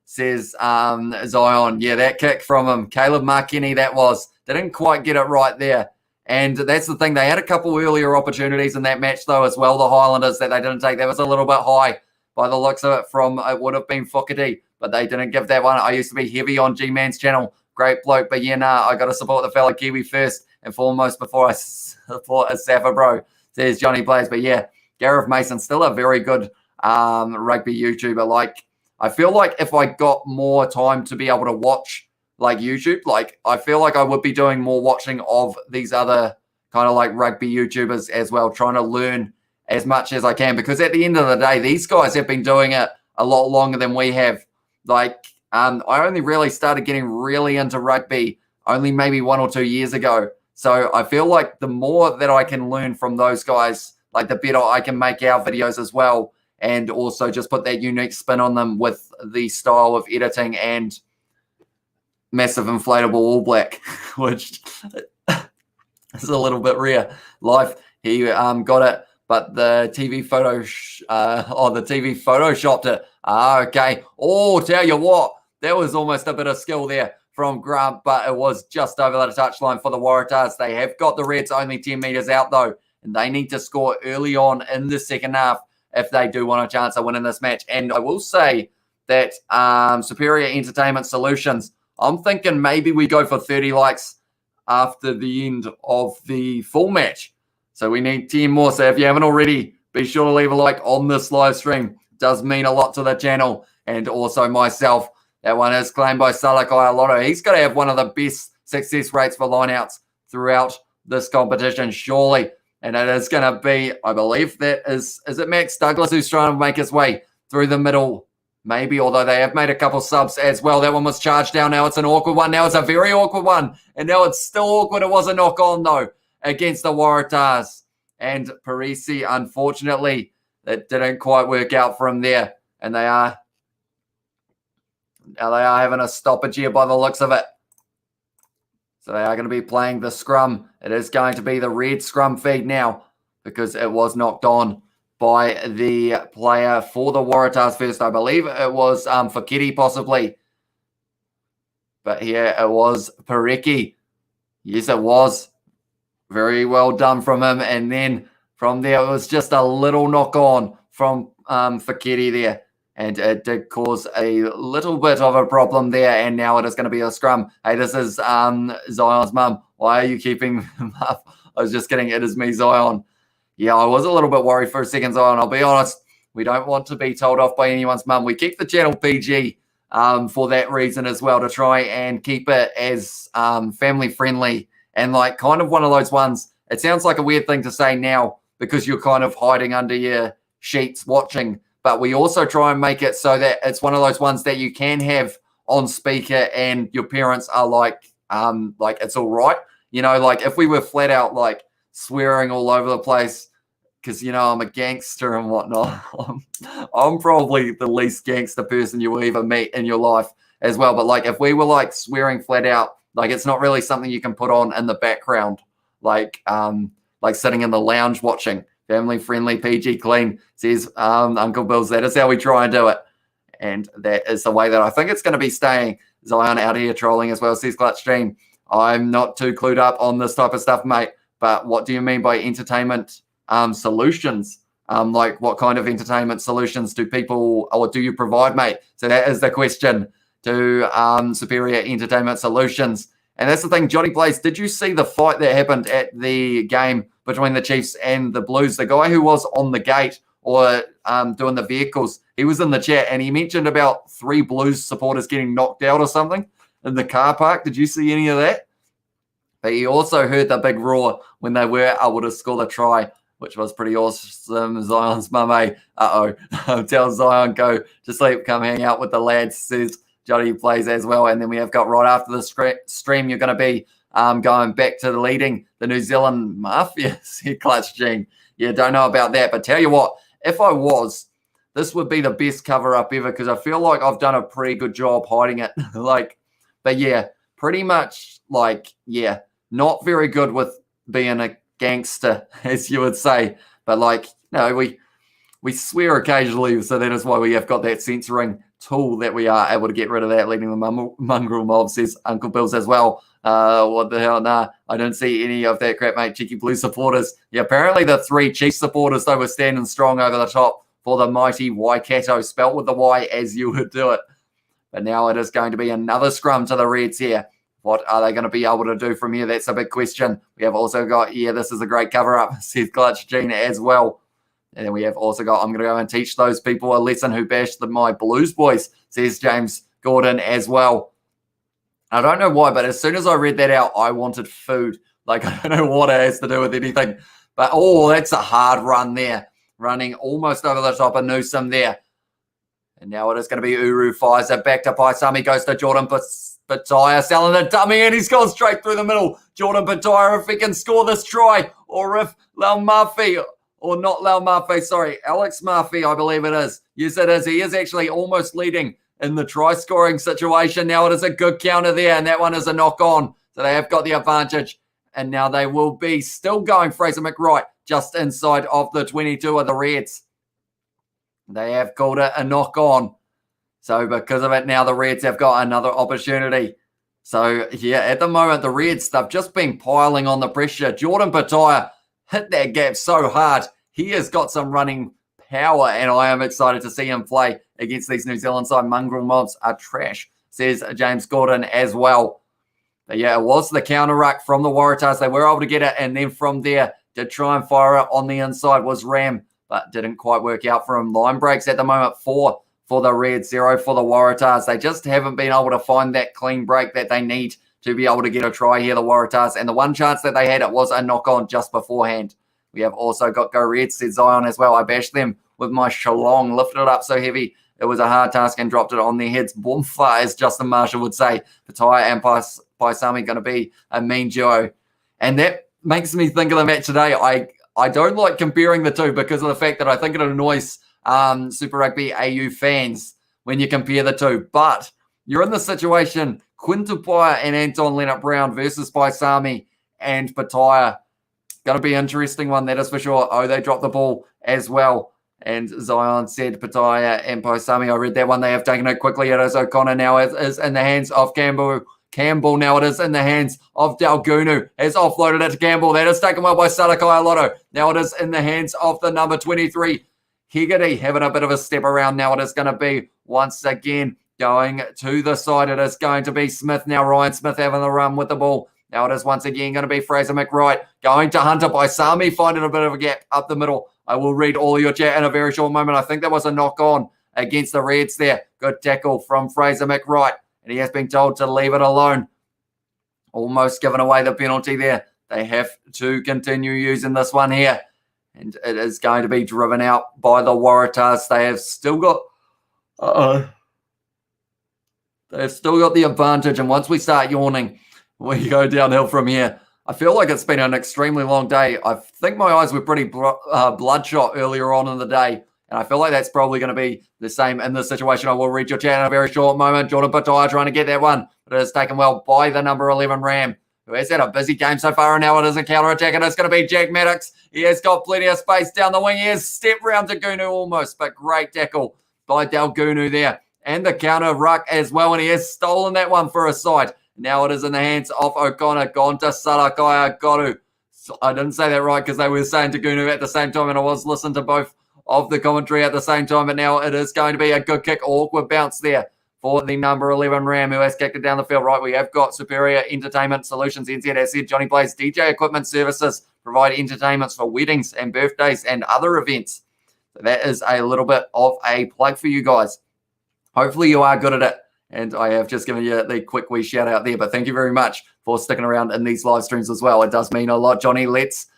says Zion. Yeah, that kick from him, Caleb Markini, that was. Didn't quite get it right there. And that's the thing. They had a couple earlier opportunities in that match though as well, the Highlanders, that they didn't take. That was a little bit high by the looks of it from, it would have been Fukati, but they didn't give that one. I used to be heavy on G-Man's channel. Great bloke, but yeah, nah, I got to support the fellow Kiwi first and foremost before I support a Safa bro, says Johnny Plays. But yeah, Gareth Mason, still a very good rugby YouTuber. Like, I feel like if I got more time to be able to watch like YouTube, like I feel like I would be doing more watching of these other kind of like rugby YouTubers as well, trying to learn as much as I can, because at the end of the day, these guys have been doing it a lot longer than we have. Like, I only really started getting really into rugby only maybe 1 or 2 years ago. So I feel like the more that I can learn from those guys, like the better I can make our videos as well, and also just put that unique spin on them with the style of editing and massive inflatable All Black, which is a little bit rare. Life, he got it. But the TV photo, the TV photoshopped it. Okay. Oh, tell you what, there was almost a bit of skill there from Grant, but it was just over the touchline for the Waratahs. They have got the Reds only 10 metres out, though, and they need to score early on in the second half if they do want a chance of winning this match. And I will say that Superior Entertainment Solutions, I'm thinking maybe we go for 30 likes after the end of the full match. So we need 10 more. So if you haven't already, be sure to leave a like on this live stream. It does mean a lot to the channel and also myself. That one is claimed by Salakai Lotto. He's got to have one of the best success rates for lineouts throughout this competition, surely. And it is going to be, I believe, that is it Max Douglas who's trying to make his way through the middle? Maybe, although they have made a couple subs as well. That one was charged down. Now it's an awkward one. Now it's a very awkward one. And now it's still awkward. It was a knock on, though, against the Waratahs. And Parisi, unfortunately, that didn't quite work out from there. And they are having a stoppage here by the looks of it. So they are going to be playing the scrum. It is going to be the red scrum feed now because it was knocked on by the player for the Waratahs first. I believe it was Fakiri possibly. But here it was Parecki. Yes, it was. Very well done from him. And then from there, it was just a little knock on from Fakiri there. And it did cause a little bit of a problem there. And now it is going to be a scrum. Hey, this is Zion's mum. Why are you keeping him up? I was just kidding. It is me, Zion. Yeah, I was a little bit worried for a second, Zion. I'll be honest. We don't want to be told off by anyone's mum. We keep the channel PG for that reason as well, to try and keep it as family friendly and like kind of one of those ones. It sounds like a weird thing to say now because you're kind of hiding under your sheets watching. But we also try and make it so that it's one of those ones that you can have on speaker and your parents are like it's all right. You know, like if we were flat out like swearing all over the place because, you know, I'm a gangster and whatnot. I'm probably the least gangster person you will ever meet in your life as well. But like if we were like swearing flat out, like it's not really something you can put on in the background, like sitting in the lounge watching. Family friendly, PG clean, says Uncle Bill's. That is how we try and do it. And that is the way that I think it's going to be staying. Zion out here trolling as well, says Clutch Stream. I'm not too clued up on this type of stuff, mate. But what do you mean by entertainment solutions? Like what kind of entertainment solutions do people or do you provide, mate? So that is the question to Superior Entertainment Solutions. And that's the thing, Johnny Blaze, did you see the fight that happened at the game between the Chiefs and the Blues? The guy who was on the gate or doing the vehicles, he was in the chat and he mentioned about 3 Blues supporters getting knocked out or something in the car park. Did you see any of that? But he also heard the big roar when they were able to score the try, which was pretty awesome. Zion's mum, tell Zion, go to sleep, come hang out with the lads, says Johnny Plays as well. And then we have got right after the stream, you're going to be going back to leading the New Zealand Mafia, said Clutch Gene. Yeah, don't know about that. But tell you what, if I was, this would be the best cover-up ever because I feel like I've done a pretty good job hiding it. But yeah, pretty much not very good with being a gangster, as you would say. But we swear occasionally, so that is why we have got that censoring tool that we are able to get rid of that, leading the mongrel mob, says Uncle Bill's as well. What the hell? Nah, I don't see any of that crap, mate. Cheeky Blue supporters. Yeah, apparently the 3 Chiefs supporters, though, were standing strong over the top for the mighty Waikato, spelt with the Y as you would do it. But now it is going to be another scrum to the Reds here. What are they going to be able to do from here? That's a big question. We have also got, this is a great cover-up, says Clutch Gene as well. And then we have also got, I'm going to go and teach those people a lesson who bashed my Blues boys, says James Gordon as well. I don't know why, but as soon as I read that out, I wanted food. I don't know what it has to do with anything. But, that's a hard run there. Running almost over the top of Newsom there. And now it is going to be Uru fires it back to Paisami, goes to Jordan Petaia, selling a dummy, and he's gone straight through the middle. Jordan Petaia, if he can score this try, or if Lau Murphy, or not Lau Murphy, sorry, Alex Murphy, I believe it is. Yes, it is. He is actually almost leading in the try-scoring situation. Now it is a good counter there, and that one is a knock-on. So they have got the advantage. And now they will be still going Fraser McWright just inside of the 22 of the Reds. They have called it a knock-on. So because of it, now the Reds have got another opportunity. So, at the moment, the Reds, they've just been piling on the pressure. Jordan Petaia hit that gap so hard. He has got some running power, and I am excited to see him play against these New Zealand side. Mongrel mobs are trash, says James Gordon as well. But it was the counter ruck from the Waratahs. They were able to get it, and then from there, to try and fire it on the inside was Ram, but didn't quite work out for him. Line breaks at the moment, 4 for the Reds, 0 for the Waratahs. They just haven't been able to find that clean break that they need to be able to get a try here, the Waratahs. And the one chance that they had, it was a knock-on just beforehand. We have also got Go Reds, said Zion as well. I bashed them with my shalong, lifted it up so heavy. It was a hard task and dropped it on their heads. Boomfa, as Justin Marshall would say. Petaia and Paisami going to be a mean duo. And that makes me think of the match today. I don't like comparing the two because of the fact that I think it annoys Super Rugby AU fans when you compare the two. But you're in the situation, Quinn Tupaia and Anton Leonard-Brown versus Paisami and Petaia. Going to be an interesting one, that is for sure. They dropped the ball as well. And Zion said Petaia and Paisami. I read that one. They have taken it quickly. It is O'Connor now. It is in the hands of Campbell. Now it is in the hands of Dalgunu. Has offloaded it to Campbell. That is taken well by Salakai Lotto. Now it is in the hands of the number 23. Hegarty having a bit of a step around. Now it is going to be once again going to the side. It is going to be Smith. Now Ryan Smith having the run with the ball. Now it is once again going to be Fraser McWright going to Hunter Paisami, finding a bit of a gap up the middle. I will read all your chat in a very short moment. I think that was a knock-on against the Reds there. Good tackle from Fraser McWright. And he has been told to leave it alone. Almost given away the penalty there. They have to continue using this one here. And it is going to be driven out by the Waratahs. They have still got... They've still got the advantage. And once we start yawning, we go downhill from here. I feel like it's been an extremely long day. I think my eyes were pretty bloodshot earlier on in the day. And I feel like that's probably going to be the same in this situation. I will read your chat in a very short moment. Jordan Petaia trying to get that one. But it is taken well by the number 11 Ram, who has had a busy game so far. And now it is a counter-attack. And it's going to be Jack Maddox. He has got plenty of space down the wing. He has stepped round to Gunu almost. But great tackle by Dalgunu there. And the counter ruck as well. And he has stolen that one for a side. Now it is in the hands of O'Connor. Gone to Salakaya Goru. So I didn't say that right because they were saying to Gunu at the same time. And I was listening to both of the commentary at the same time, but now it is going to be a good kick, awkward bounce there for the number 11 Ram, who has kicked it down the field. Right, we have got Superior Entertainment Solutions, NZSZ, Johnny Blaze, DJ Equipment Services, provide entertainments for weddings and birthdays and other events. So that is a little bit of a plug for you guys. Hopefully you are good at it, and I have just given you the quick wee shout out there, but thank you very much for sticking around in these live streams as well. It does mean a lot, Johnny. Let's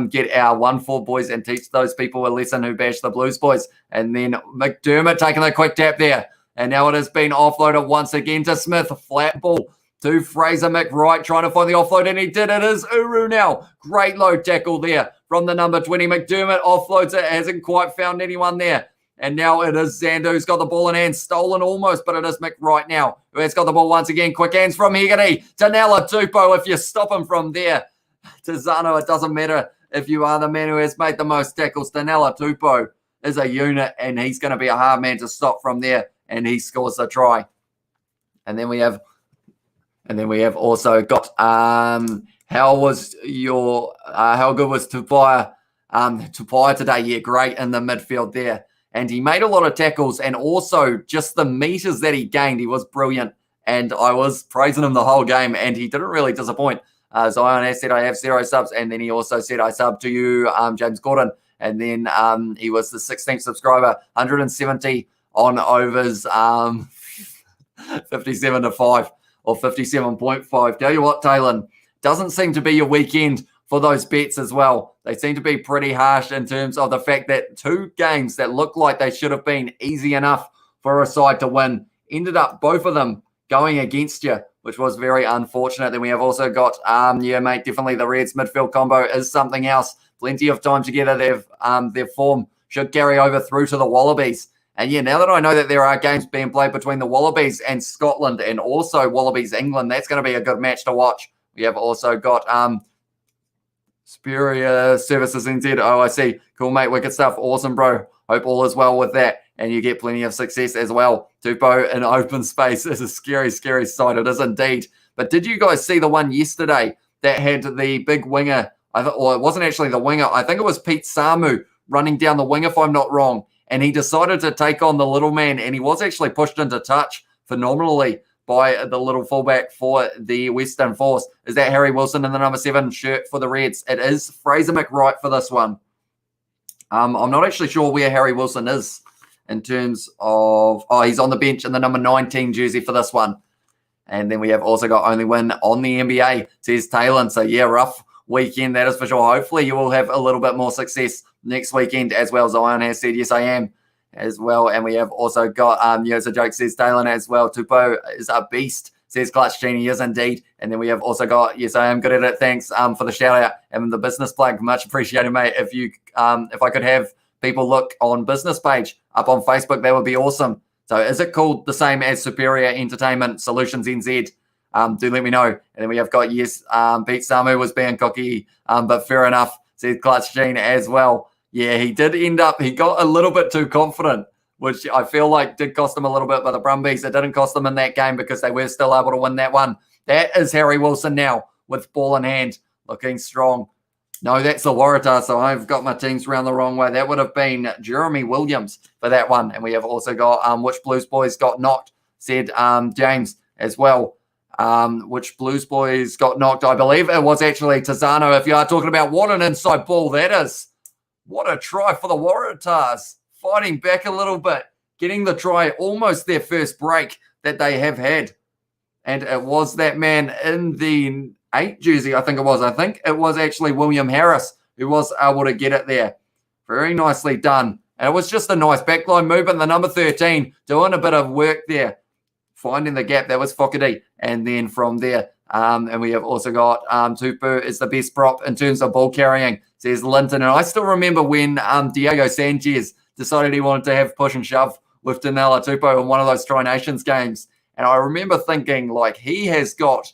get our 1-4 boys and teach those people a lesson who bash the Blues boys. And then McDermott taking a quick tap there. And now it has been offloaded once again to Smith. Flat ball to Fraser McWright trying to find the offload, and he did. It is Uru now. Great low tackle there from the number 20. McDermott offloads it. Hasn't quite found anyone there. And now it is Zandu who's got the ball in hand, stolen almost, but it is Mick right now, who has got the ball once again. Quick hands from Hegarty to Nella Tupou. If you stop him from there, to Zano, it doesn't matter if you are the man who has made the most tackles. Nella Tupou is a unit, and he's going to be a hard man to stop from there, and he scores the try. And then we have also got how good was Tupaia today? Yeah, great in the midfield there. And he made a lot of tackles, and also just the meters that he gained, he was brilliant. And I was praising him the whole game, and he didn't really disappoint. Zion has said, I have 0 subs, and then he also said, I sub to you, James Gordon. And then he was the 16th subscriber, 170 on overs, 57-5 or 57.5. Tell you what, Talon, doesn't seem to be your weekend for those bets as well. They seem to be pretty harsh in terms of the fact that 2 games that looked like they should have been easy enough for a side to win ended up both of them going against you, which was very unfortunate. Then we have also got, mate, definitely the Reds midfield combo is something else. Plenty of time together. Their form should carry over through to the Wallabies. And yeah, now that I know that there are games being played between the Wallabies and Scotland and also Wallabies England, that's going to be a good match to watch. We have also got Superior Services NZ. Oh, I see. Cool, mate. Wicked stuff. Awesome, bro. Hope all is well with that. And you get plenty of success as well. Tupou in open space is a scary, scary sight. It is indeed. But did you guys see the one yesterday that had the big winger? Or it wasn't actually the winger. I think it was Pete Samu running down the wing, if I'm not wrong. And he decided to take on the little man. And he was actually pushed into touch phenomenally by the little fullback for the Western Force. Is that Harry Wilson in the number 7 shirt for the Reds? It is Fraser McWright for this one. I'm not actually sure where Harry Wilson is in terms of... Oh, he's on the bench in the number 19 jersey for this one. And then we have also got only win on the NBA, says Talon. So, yeah, rough weekend, that is for sure. Hopefully you will have a little bit more success next weekend as well. Zion has said, yes, I am as well. And we have also got, it's a joke, says Talon as well. Tupou is a beast, says Clutch Genie, yes, indeed. And then we have also got, yes, I am good at it. Thanks for the shout out and the business plug. Much appreciated, mate. If you, if I could have people look on business page up on Facebook, that would be awesome. So is it called the same as Superior Entertainment Solutions NZ? Do let me know. And then we have got, yes, Pete Samu was being cocky, but fair enough, says Clutch Gene as well. Yeah, he did end up, he got a little bit too confident, which I feel like did cost him a little bit. But the Brumbies, it didn't cost them in that game because they were still able to win that one. That is Harry Wilson now with ball in hand, looking strong. No, that's the Waratahs, so I've got my teams around the wrong way. That would have been Jeremy Williams for that one. And we have also got which Blues boys got knocked, said James as well. Which Blues boys got knocked. I believe it was actually Tizano. If you are talking about what an inside ball that is. What a try for the Waratahs. Fighting back a little bit. Getting the try, almost their first break that they have had. And it was that man in the 8 jersey, I think it was. I think it was actually William Harris who was able to get it there. Very nicely done. And it was just a nice backline movement. The number 13 doing a bit of work there. Finding the gap. That was Fogarty. And then from there, and we have also got Tupou is the best prop in terms of ball carrying, says Linton. And I still remember when Diego Sanchez decided he wanted to have push and shove with Nella Tupou in one of those Tri Nations games. And I remember thinking, like, he has got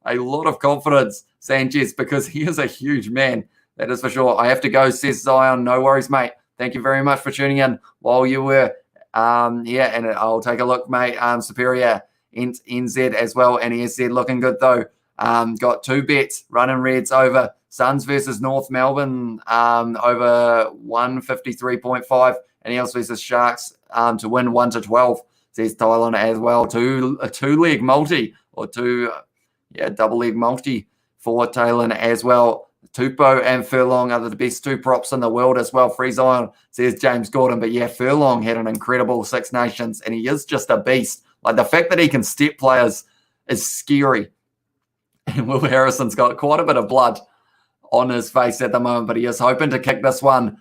a lot of confidence, Sanchez, because he is a huge man. That is for sure. I have to go, says Zion. No worries, mate. Thank you very much for tuning in while you were. Yeah, and I'll take a look, mate. Superior NZ as well. And he has said looking good, though. Got 2 bets, running Reds over Suns versus North Melbourne over 153.5. And he also versus Sharks to win 1-12, says Tylon as well. A two-leg multi or double-leg multi for Talon as well. Tupou and Furlong are the best 2 props in the world as well. Free Zion, says James Gordon. But yeah, Furlong had an incredible 6 Nations, and he is just a beast. Like, the fact that he can step players is scary. And Will Harrison's got quite a bit of blood on his face at the moment, but he is hoping to kick this one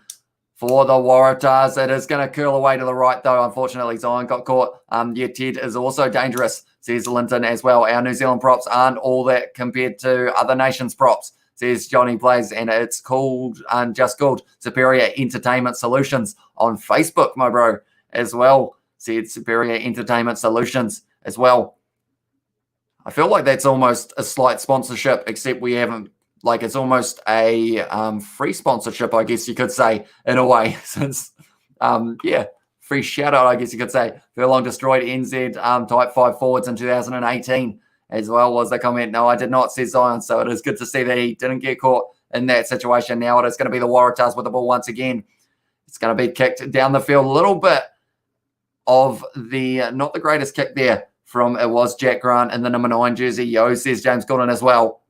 for the Waratahs. It is going to curl away to the right, though. Unfortunately, Zion got caught. Yeah, Ted is also dangerous, says Linton as well. Our New Zealand props aren't all that compared to other nations' props, says Johnny Blaze, and it's called, just called Superior Entertainment Solutions on Facebook, my bro. as well, said Superior Entertainment Solutions as well. I feel like that's almost a slight sponsorship, except we haven't, like, it's almost a free sponsorship, I guess you could say, in a way, since, free shout out, I guess you could say. Furlong destroyed NZ Type 5 forwards in 2018, as well was the comment. No, I did not, says Zion. So it is good to see that he didn't get caught in that situation. Now it is going to be the Waratahs with the ball once again. It's going to be kicked down the field. A little bit of the, not the greatest kick there from, it was Jack Grant in the number 9 jersey. Yo, says James Gordon as well.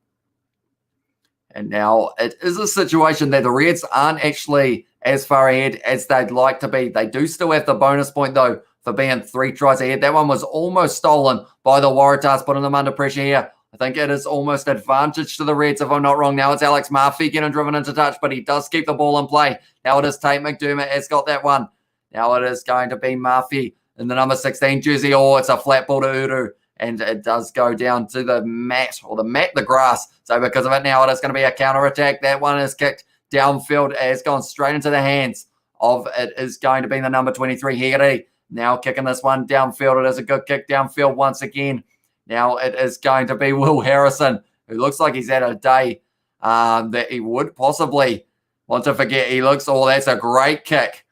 And now it is a situation that the Reds aren't actually as far ahead as they'd like to be. They do still have the bonus point, though, for being 3 tries ahead. That one was almost stolen by the Waratahs, putting them under pressure here. I think it is almost advantage to the Reds, if I'm not wrong. Now it's Alex Murphy getting driven into touch, but he does keep the ball in play. Now it is Tate McDermott has got that one. Now it is going to be Murphy in the number 16 jersey. Oh, it's a flat ball to Uru. And it does go down to the mat, or the grass. So because of it now, it is going to be a counter-attack. That one is kicked downfield. It has gone straight into the hands of, it is going to be the number 23, Hegeri. Now kicking this one downfield. It is a good kick downfield once again. Now it is going to be Will Harrison, who looks like he's had a day that he would possibly want to forget. He looks, oh, that's a great kick.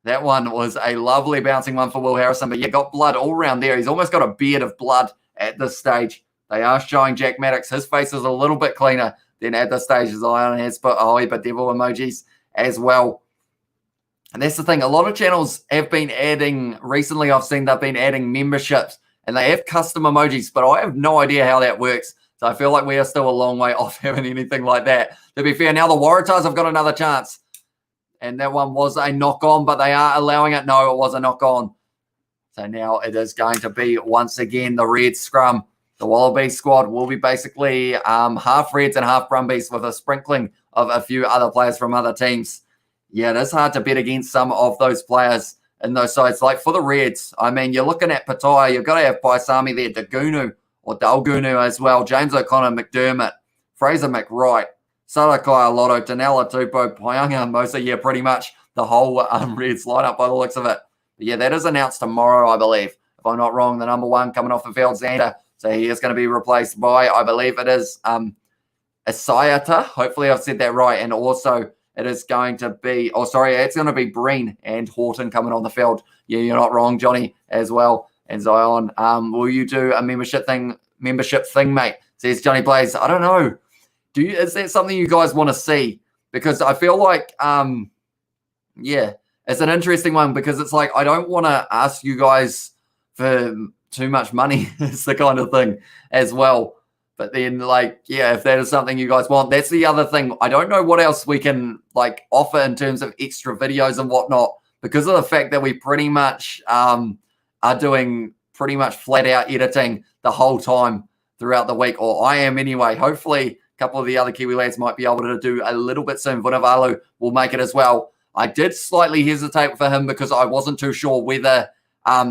That one was a lovely bouncing one for Will Harrison, but you got blood all around there. He's almost got a beard of blood at this stage. They are showing Jack Maddox. His face is a little bit cleaner than at this stage. Zion has put but devil emojis as well. And that's the thing. A lot of channels have been adding, recently I've seen they've been adding memberships, and they have custom emojis, but I have no idea how that works. So I feel like we are still a long way off having anything like that. To be fair, now the Waratahs have got another chance. And that one was a knock-on, but they are allowing it. No, it was a knock-on. So now it is going to be, once again, the Reds scrum. The Wallabies squad will be basically half Reds and half Brumbies, with a sprinkling of a few other players from other teams. Yeah, it is hard to bet against some of those players in those sides. Like for the Reds, I mean, you're looking at Patai. You've got to have Paisami there, Dagunu or Dalgunu as well, James O'Connor, McDermott, Fraser McWright, Sarakai Lotto, Danella Tupou, Payanga Mosa. Yeah, pretty much the whole Reds lineup by the looks of it. But yeah, that is announced tomorrow, I believe. If I'm not wrong, the number 1 coming off the field, Xander. So he is going to be replaced by, I believe it is Asayata. Hopefully I've said that right. And also it is going to be, it's going to be Breen and Horton coming on the field. Yeah, you're not wrong, Johnny, as well. And Zion, will you do a membership thing, mate? Says Johnny Blaze. I don't know. Is that something you guys want to see? Because I feel like, it's an interesting one, because it's like, I don't want to ask you guys for too much money. It's the kind of thing as well. But then, like, yeah, if that is something you guys want, that's the other thing. I don't know what else we can, like, offer in terms of extra videos and whatnot, because of the fact that we pretty much are doing pretty much flat out editing the whole time throughout the week, or I am anyway. Hopefully couple of the other Kiwi lads might be able to do a little bit soon. Vunivalu will make it as well. I did slightly hesitate for him because I wasn't too sure whether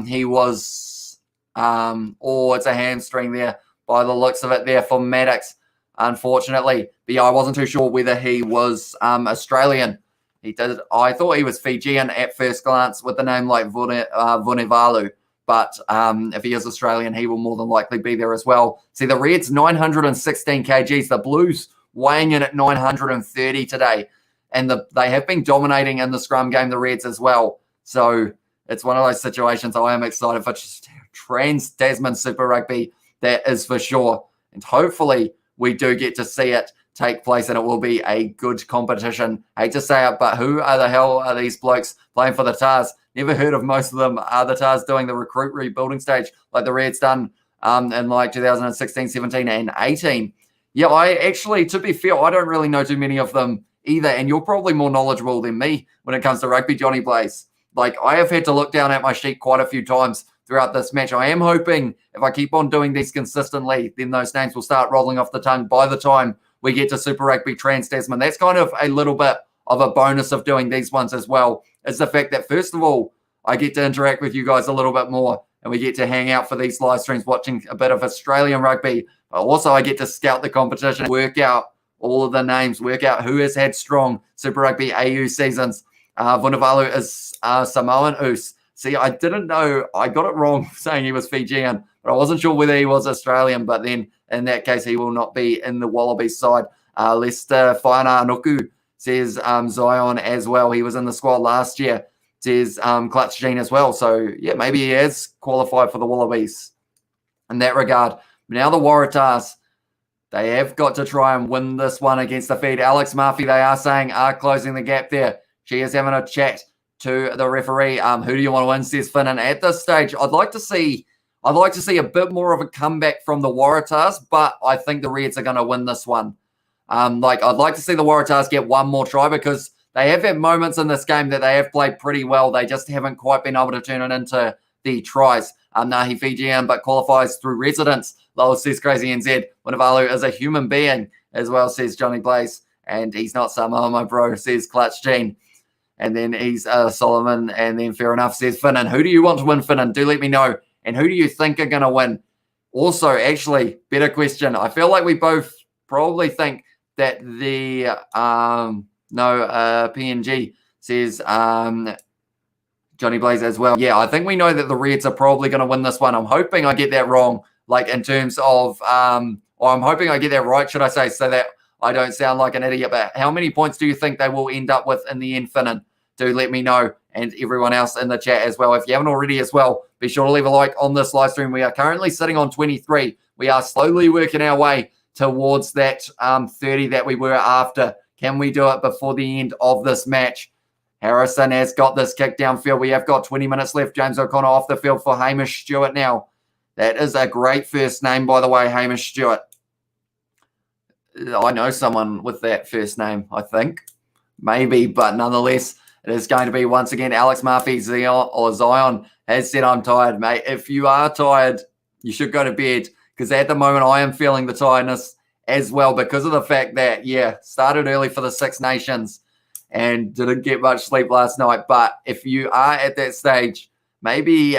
he was, it's a hamstring there by the looks of it there for Maddox, unfortunately. But yeah, I wasn't too sure whether he was Australian. I thought he was Fijian at first glance with the name like Vunivalu. But if he is Australian, he will more than likely be there as well. See, the Reds, 916 kgs. The Blues weighing in at 930 today. And they have been dominating in the scrum game, the Reds as well. So it's one of those situations I am excited for. Trans-Tasman Super Rugby, that is for sure. And hopefully we do get to see it take place, and it will be a good competition. Hate to say it, but who the hell are these blokes playing for the Tars? Never heard of most of them. Are the Tars doing the recruit rebuilding stage like the Reds done in like 2016, 17, and 18? Yeah, I actually, to be fair, I don't really know too many of them either, and you're probably more knowledgeable than me when it comes to rugby, Johnny Blaze. Like, I have had to look down at my sheet quite a few times throughout this match. I am hoping if I keep on doing these consistently, then those names will start rolling off the tongue by the time we get to Super Rugby Trans-Tasman. That's kind of a little bit of a bonus of doing these ones as well, is the fact that, first of all, I get to interact with you guys a little bit more, and we get to hang out for these live streams, watching a bit of Australian rugby. But also I get to scout the competition, work out all of the names, work out who has had strong Super Rugby AU seasons. Vunivalu is Samoan Oos. See, I didn't know. I got it wrong saying he was Fijian, but I wasn't sure whether he was Australian. But then in that case, he will not be in the Wallabies side. Lester Whainanoku says Zion as well. He was in the squad last year. Says Clutch Gene as well. So, yeah, maybe he has qualified for the Wallabies in that regard. Now the Waratahs, they have got to try and win this one against the feed. Alex Murphy, they are saying, are closing the gap there. She is having a chat to the referee. Who do you want to win, says Finn. And at this stage, I'd like to see a bit more of a comeback from the Waratahs, but I think the Reds are going to win this one. I'd like to see the Waratahs get one more try because they have had moments in this game that they have played pretty well. They just haven't quite been able to turn it into the tries. Nahi Fijian, but qualifies through residence. Lowell says Crazy NZ. Winavalu is a human being as well, says Johnny Blaze. And he's not Samoa, my bro, says Clutch Gene. And then he's Solomon. And then fair enough, says Finnan. Who do you want to win, Finnan? Do let me know. And who do you think are going to win? Also, actually, better question. I feel like we both probably think that the PNG says Johnny Blaze as well. Yeah, I think we know that the Reds are probably going to win this one. I'm hoping I get that wrong, like in terms of, or I'm hoping I get that right, should I say, so that I don't sound like an idiot. But how many points do you think they will end up with in the end, Finnan? Do let me know, and everyone else in the chat as well. If you haven't already as well, be sure to leave a like on this live stream. We are currently sitting on 23. We are slowly working our way towards that 30 that we were after. Can we do it before the end of this match? Harrison has got this kick downfield. We have got 20 minutes left. James O'Connor off the field for Hamish Stewart now. That is a great first name, by the way, Hamish Stewart. I know someone with that first name, I think. Maybe, but nonetheless, it is going to be once again Alex Murphy. Zion has said, I'm tired, mate. If you are tired, you should go to bed because at the moment I am feeling the tiredness as well because of the fact that, started early for the Six Nations and didn't get much sleep last night. But if you are at that stage, maybe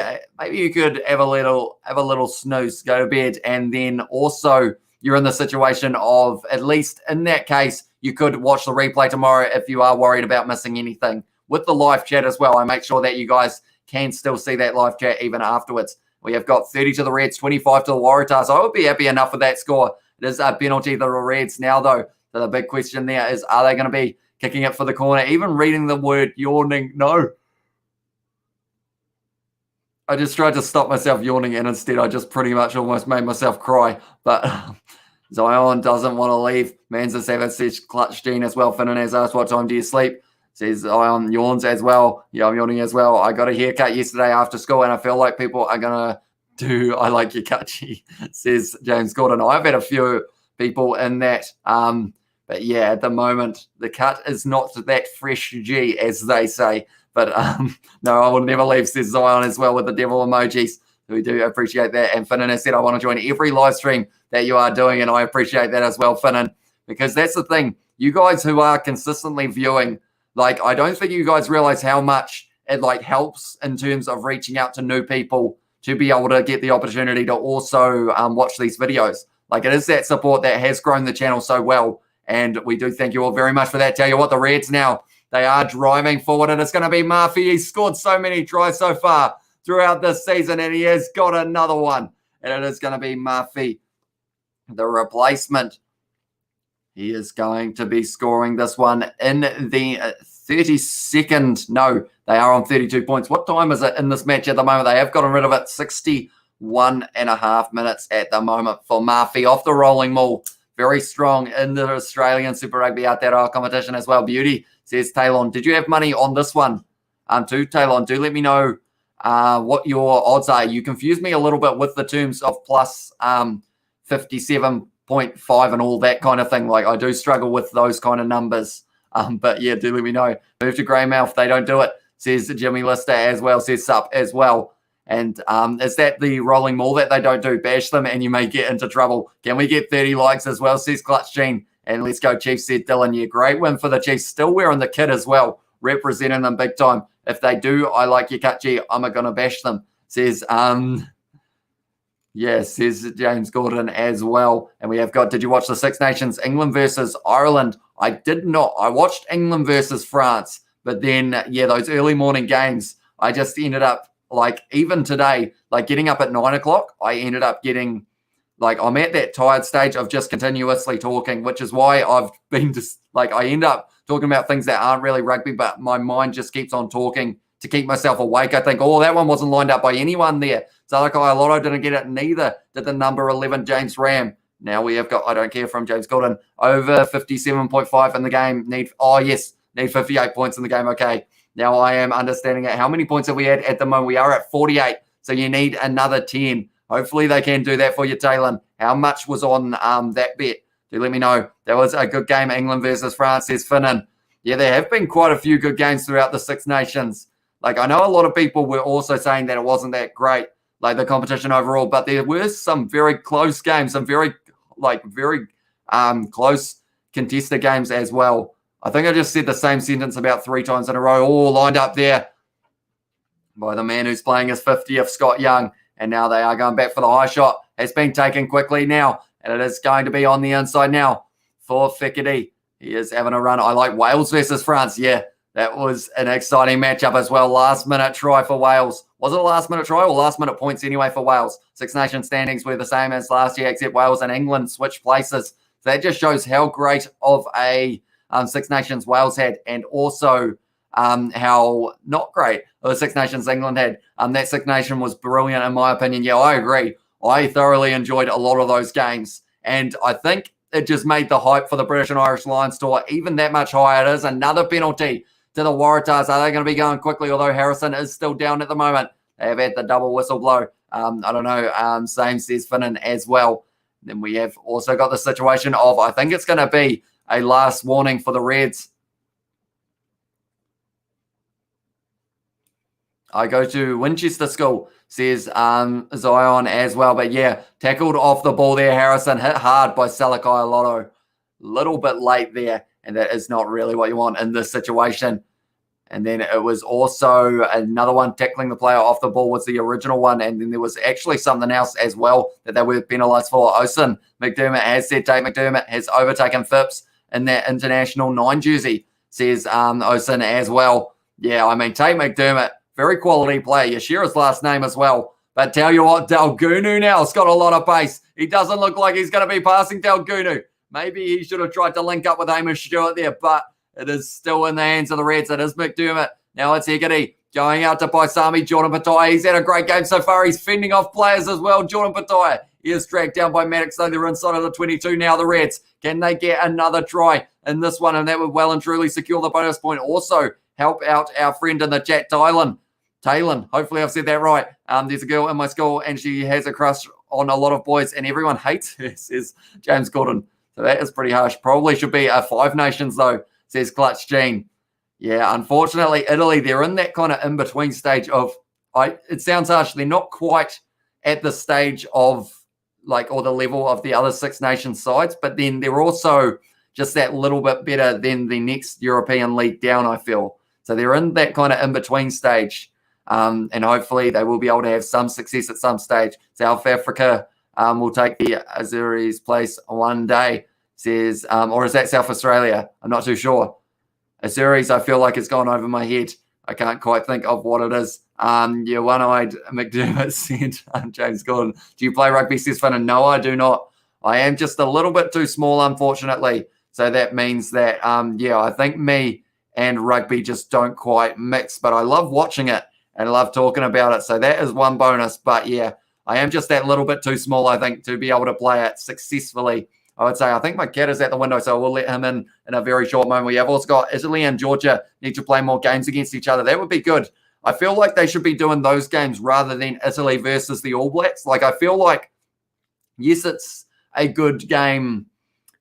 you could have a little snooze, go to bed, and then also you're in the situation of, at least in that case, you could watch the replay tomorrow if you are worried about missing anything. With the live chat as well, I make sure that you guys can still see that live chat even afterwards. We have got 30 to the Reds, 25 to the Waratahs. I would be happy enough with that score. It is a penalty to the Reds now, though. So the big question there is, are they going to be kicking it for the corner? Even reading the word yawning, no. I just tried to stop myself yawning, and instead I just pretty much almost made myself cry. But Zion doesn't want to leave. Manza Savage says Clutch Gene as well. Finnan has asked, what time do you sleep? Says Zion yawns as well. Yeah, I'm yawning as well. I got a haircut yesterday after school, and I feel like people are going to do I like your Kachi, says James Gordon. I've had a few people in that. But yeah, at the moment, the cut is not that fresh G, as they say. But no, I will never leave, says Zion as well with the devil emojis. We do appreciate that. And Finnan has said, I want to join every live stream that you are doing. And I appreciate that as well, Finnan, because that's the thing. You guys who are consistently viewing, like, I don't think you guys realize how much it like helps in terms of reaching out to new people to be able to get the opportunity to also watch these videos. Like, it is that support that has grown the channel so well. And we do thank you all very much for that. Tell you what, the Reds now, they are driving forward, and it's going to be Murphy. He's scored so many tries so far throughout this season, and he has got another one. And it is going to be Murphy, the replacement. He is going to be scoring this one in the 32nd. No, they are on 32 points. What time is it in this match at the moment? They have gotten rid of it. 61.5 minutes at the moment for Murphy off the rolling maul. Very strong in the Australian Super Rugby Aotearoa competition as well. Beauty, says Talon. Did you have money on this one? Too, Talon, do let me know what your odds are. You confused me a little bit with the terms of plus 57.5 and all that kind of thing. Like, I do struggle with those kind of numbers. But yeah, do let me know. Move to Greymouth. They don't do it, says Jimmy Lister as well, says Sup as well. And is that the rolling maul that they don't do? Bash them and you may get into trouble. Can we get 30 likes as well, says Clutch Gene. And let's go Chiefs, said Dylan. Yeah, great win for the Chiefs. Still wearing the kit as well, representing them big time. If they do, I like your Kachi. I'm going to bash them, says says James Gordon as well. And we have got, did you watch the Six Nations, England versus Ireland? I did not. I watched England versus France. But then, those early morning games, I just ended up like even today, like getting up at 9 o'clock, I ended up getting, like, I'm at that tired stage of just continuously talking, which is why I've been just like, I end up talking about things that aren't really rugby, but my mind just keeps on talking to keep myself awake. I think, oh, that one wasn't lined up by anyone there. Salakai Lotto didn't get it, neither did the number 11 James Ram. Now we have got, I don't care, from James Gordon, over 57.5 in the game. Need 58 points in the game. Okay, now I am understanding it. How many points have we had at the moment? We are at 48, so you need another 10. Hopefully they can do that for you, Talon. How much was on that bet? Do let me know. That was a good game, England versus France, says Finnan. Yeah, there have been quite a few good games throughout the Six Nations. Like, I know a lot of people were also saying that it wasn't that great, like the competition overall, but there were some very close games, some very close contested games as well. I think I just said the same sentence about 3 times in a row, all lined up there by the man who's playing his 50th, Scott Young. And now they are going back for the high shot. It's been taken quickly now, and it is going to be on the inside now for Fickety. He is having a run. I like Wales versus France. Yeah, that was an exciting matchup as well. Last-minute try for Wales. Was it a last-minute try or last-minute points anyway for Wales? Six Nation standings were the same as last year, except Wales and England switched places. So that just shows how great of a Six Nations Wales had, and also how not great the Six Nations England had. That Six Nation was brilliant in my opinion. Yeah, I agree. I thoroughly enjoyed a lot of those games, and I think it just made the hype for the British and Irish Lions tour even that much higher. It is another penalty to the Waratahs. Are they going to be going quickly? Although Harrison is still down at the moment. They have had the double whistle blow. I don't know. Same says Finnan as well. Then we have also got the situation of, I think it's going to be a last warning for the Reds. I go to Winchester School, says Zion as well. But yeah, tackled off the ball there. Harrison hit hard by Salakai Lotto. Little bit late there, and that is not really what you want in this situation. And then it was also another one tackling the player off the ball was the original one. And then there was actually something else as well that they were penalised for. Osen McDermott has said Tate McDermott has overtaken Phipps in that international 9 jersey, says Osen as well. Yeah, I mean, Tate McDermott, very quality player. You share his last name as well. But tell you what, Dalgunu now has got a lot of pace. He doesn't look like he's going to be passing Dalgunu. Maybe he should have tried to link up with Hamish Stewart there, but it is still in the hands of the Reds. It is McDermott. Now it's Heggerty going out to Paisami. Jordan Pataia. He's had a great game so far. He's fending off players as well. Jordan Pataia. He is dragged down by Maddox, though they're inside of the 22 now, the Reds. Can they get another try in this one? And that would well and truly secure the bonus point. Also help out our friend in the chat, Talon. Hopefully I've said that right. There's a girl in my school and she has a crush on a lot of boys and everyone hates her, says James Gordon. So that is pretty harsh. Probably should be a 5 Nations though, says Clutch Jean. Yeah, unfortunately, Italy, they're in that kind of in-between stage of, it sounds harsh, they're not quite at the stage of, like, or the level of the other Six Nations sides, but then they're also just that little bit better than the next European league down, I feel. So they're in that kind of in-between stage, and hopefully they will be able to have some success at some stage. South Africa will take the Azuris place one day, says, or is that South Australia? I'm not too sure. Azuris, I feel like it's gone over my head. I can't quite think of what it is. Yeah, one-eyed McDermott said, James Gordon, do you play rugby, says Finnan? No, I do not. I am just a little bit too small, unfortunately. So that means that, yeah, I think me and rugby just don't quite mix. But I love watching it and I love talking about it. So that is one bonus. But, yeah, I am just that little bit too small, I think, to be able to play it successfully. I would say I think my cat is at the window, so we'll let him in a very short moment. We have also got Italy and Georgia need to play more games against each other. That would be good. I feel like they should be doing those games rather than Italy versus the All Blacks. Like, I feel like, yes, it's a good game,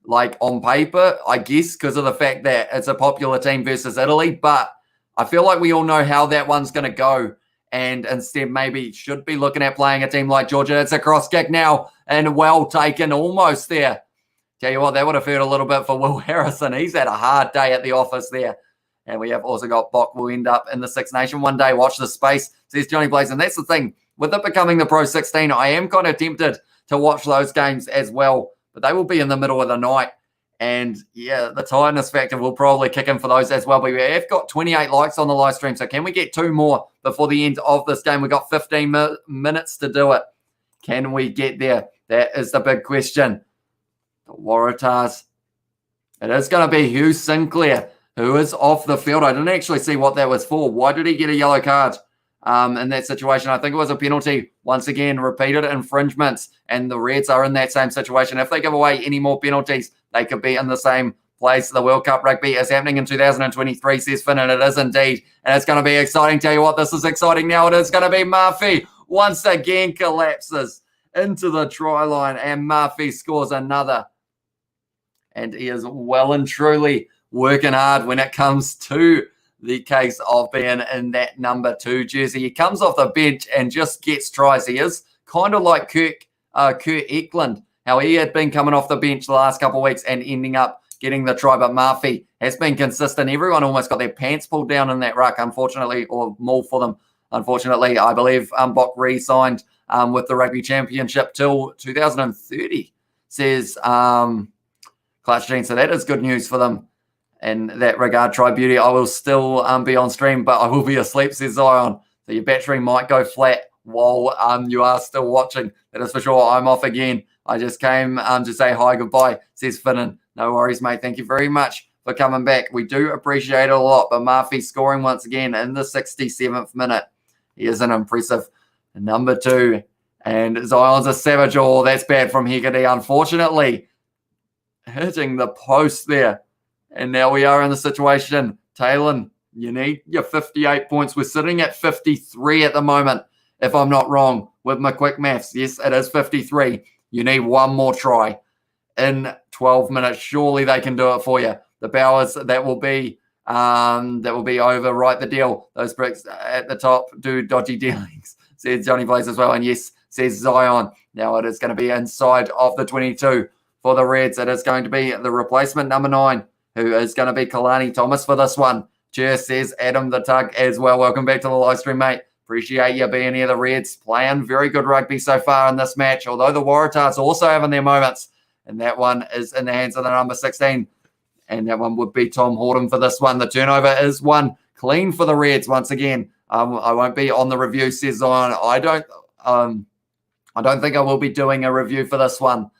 like, on paper, I guess, because of the fact that it's a popular team versus Italy, but I feel like we all know how that one's going to go, and instead maybe should be looking at playing a team like Georgia. It's a cross kick now, and well taken, almost there. Tell you what, that would have hurt a little bit for Will Harrison. He's had a hard day at the office there. And we have also got Bok will end up in the Six Nation one day. Watch the space, says Johnny Blaze. And that's the thing. With it becoming the Pro 16, I am kind of tempted to watch those games as well. But they will be in the middle of the night. And yeah, the tiredness factor will probably kick in for those as well. But we have got 28 likes on the live stream. So can we get 2 more before the end of this game? We've got 15 minutes to do it. Can we get there? That is the big question. The Waratahs. It is going to be Hugh Sinclair, who is off the field. I didn't actually see what that was for. Why did he get a yellow card in that situation? I think it was a penalty. Once again, repeated infringements, and the Reds are in that same situation. If they give away any more penalties, they could be in the same place. The World Cup rugby is happening in 2023, says Finn, and it is indeed. And it's going to be exciting. Tell you what, this is exciting now. It is going to be Murphy once again collapses into the try line, and Murphy scores another. And he is well and truly working hard when it comes to the case of being in that number 2 jersey. He comes off the bench and just gets tries. He is kind of like Kurt Eklund, how he had been coming off the bench the last couple of weeks and ending up getting the try. But Murphy has been consistent. Everyone almost got their pants pulled down in that ruck, unfortunately, or more for them. Unfortunately, I believe Bok re-signed with the Rugby Championship till 2030, says Clutch Gene. So that is good news for them in that regard. Try Beauty, I will still be on stream, but I will be asleep, says Zion. So your battery might go flat while you are still watching. That is for sure. I'm off again. I just came to say hi, goodbye, says Finnan. No worries, mate. Thank you very much for coming back. We do appreciate it a lot. But Murphy scoring once again in the 67th minute. He is an impressive number 2. And Zion's a savage. Oh, that's bad from Hecate, unfortunately. Hitting the post there. And now we are in the situation. Talon, you need your 58 points. We're sitting at 53 at the moment, if I'm not wrong, with my quick maths. Yes, it is 53. You need one more try in 12 minutes. Surely they can do it for you. The Bowers, that will be over. Right the deal. Those bricks at the top do dodgy dealings, says Johnny Blaze as well. And yes, says Zion. Now it is going to be inside of the 22 for the Reds. It is going to be the replacement number 9, who is going to be Kalani Thomas for this one. Cheers, says Adam the Tug as well. Welcome back to the live stream, mate. Appreciate you being here. The Reds playing very good rugby so far in this match, although the Waratahs also having their moments. And that one is in the hands of the number 16. And that one would be Tom Horton for this one. The turnover is one clean for the Reds once again. I won't be on the review, says Zion. I don't think I will be doing a review for this one.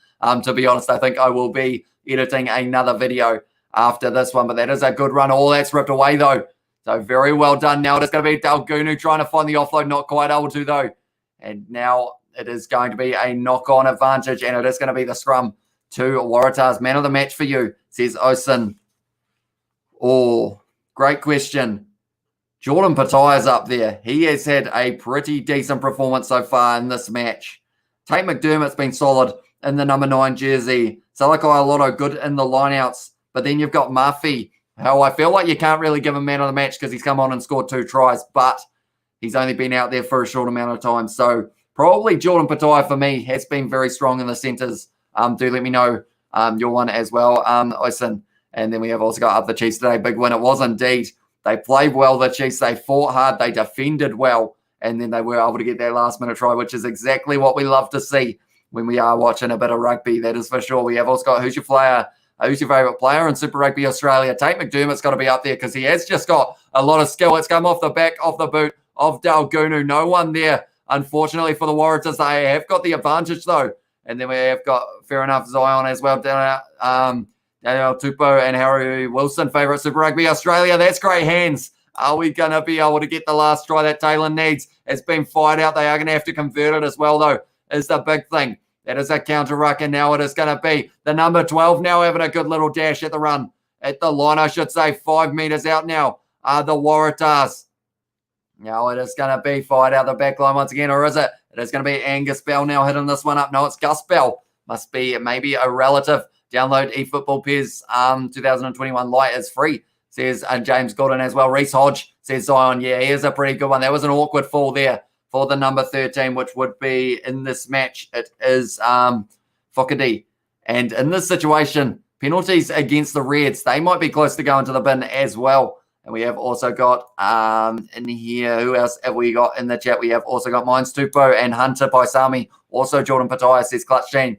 To be honest, I think I will be editing another video after this one. But that is a good run. All that's ripped away, though. So very well done. Now it is going to be Dalgunu trying to find the offload. Not quite able to, though. And now it is going to be a knock-on advantage. And it is going to be the scrum to Waratahs. Man of the match for you, says Osin. Oh, great question. Jordan Patai is up there. He has had a pretty decent performance so far in this match. Tate McDermott's been solid in the number 9 jersey. Salakai Lotto good in the lineouts. But then you've got Murphy, who I feel like you can't really give him man of the match because he's come on and scored 2 tries, but he's only been out there for a short amount of time. So probably Jordan Patai for me has been very strong in the centres. Do let me know your one as well, Oisin. And then we have also got up the Chiefs today. Big win. It was indeed. They played well, the Chiefs. They fought hard. They defended well. And then they were able to get their last-minute try, which is exactly what we love to see when we are watching a bit of rugby. That is for sure. We have also got who's your player? Who's your favourite player in Super Rugby Australia? Tate McDermott's got to be up there because he has just got a lot of skill. It's come off the back of the boot of Dalgunu. No one there, unfortunately, for the Waratahs. They have got the advantage, though. And then we have got, fair enough, Zion as well. Daniel Tupou and Harry Wilson, favourite Super Rugby Australia. That's great hands. Are we going to be able to get the last try that Taylor needs? It's been fired out. They are going to have to convert it as well, though, is the big thing. That is a counter ruck, and now it is going to be the number 12 now having a good little dash at the run. At the line, I should say, 5 metres out now are the Waratahs. Now it is going to be fired out the back line once again, or is it? It is going to be Angus Bell now hitting this one up. No, it's Gus Bell. Must be maybe a relative. Download eFootball Pairs 2021 Lite is free, says James Gordon as well. Reece Hodge says Zion. Yeah, he is a pretty good one. That was an awkward fall there for the number 13, which would be in this match. It is Fokadi. And in this situation, penalties against the Reds, they might be close to going to the bin as well. And we have also got in here, who else have we got in the chat? We have also got Mines Tupou and Hunter Paisami. Also Jordan Patai, says Clutch Gene.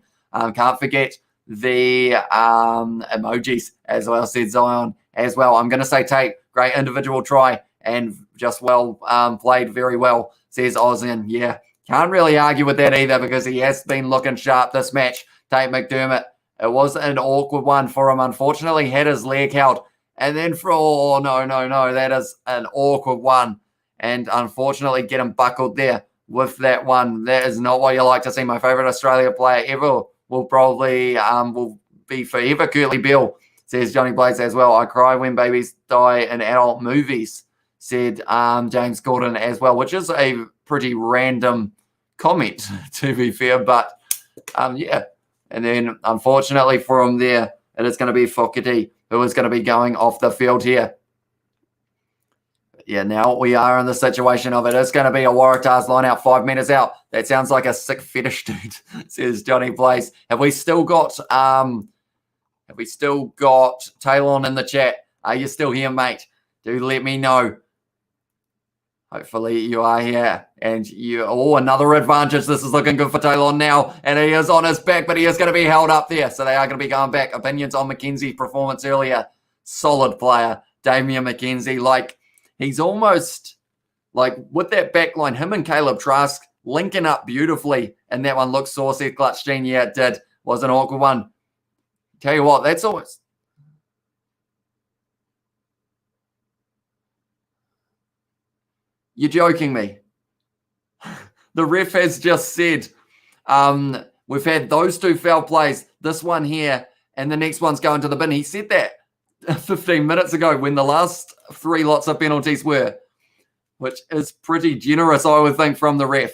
Can't forget the emojis as well, said Zion as well. I'm going to say Tate, great individual try and just well played very well, says Ozian. Yeah, can't really argue with that either because he has been looking sharp this match. Tate McDermott, it was an awkward one for him. Unfortunately, had his leg held. And then no, that is an awkward one. And unfortunately, get him buckled there with that one. That is not what you like to see. My favourite Australia player ever will probably will be forever Curly Bill, says Johnny Blaze as well. I cry when babies die in adult movies, said James Gordon as well, which is a pretty random comment, to be fair. But, yeah. And then, unfortunately, from there, it is going to be Fogarty who is going to be going off the field here. Yeah, now we are in the situation of it is going to be a Waratahs line out 5 meters out. That sounds like a sick fetish, dude, says Johnny Blaze. Have we still got Taylor in the chat? Are you still here, mate? Do let me know. Hopefully you are here. And another advantage. This is looking good for Taylor now. And he is on his back, but he is going to be held up there. So they are going to be going back. Opinions on McKenzie's performance earlier. Solid player. Damian McKenzie, he's almost like with that back line, him and Caleb Trask linking up beautifully. And that one looks saucy. Clutch Gene, yeah, it did. Was an awkward one. Tell you what, that's always... You're joking me. The ref has just said we've had those two foul plays, this one here, and the next one's going to the bin. He said that 15 minutes ago when the last 3 lots of penalties were, which is pretty generous, I would think, from the ref.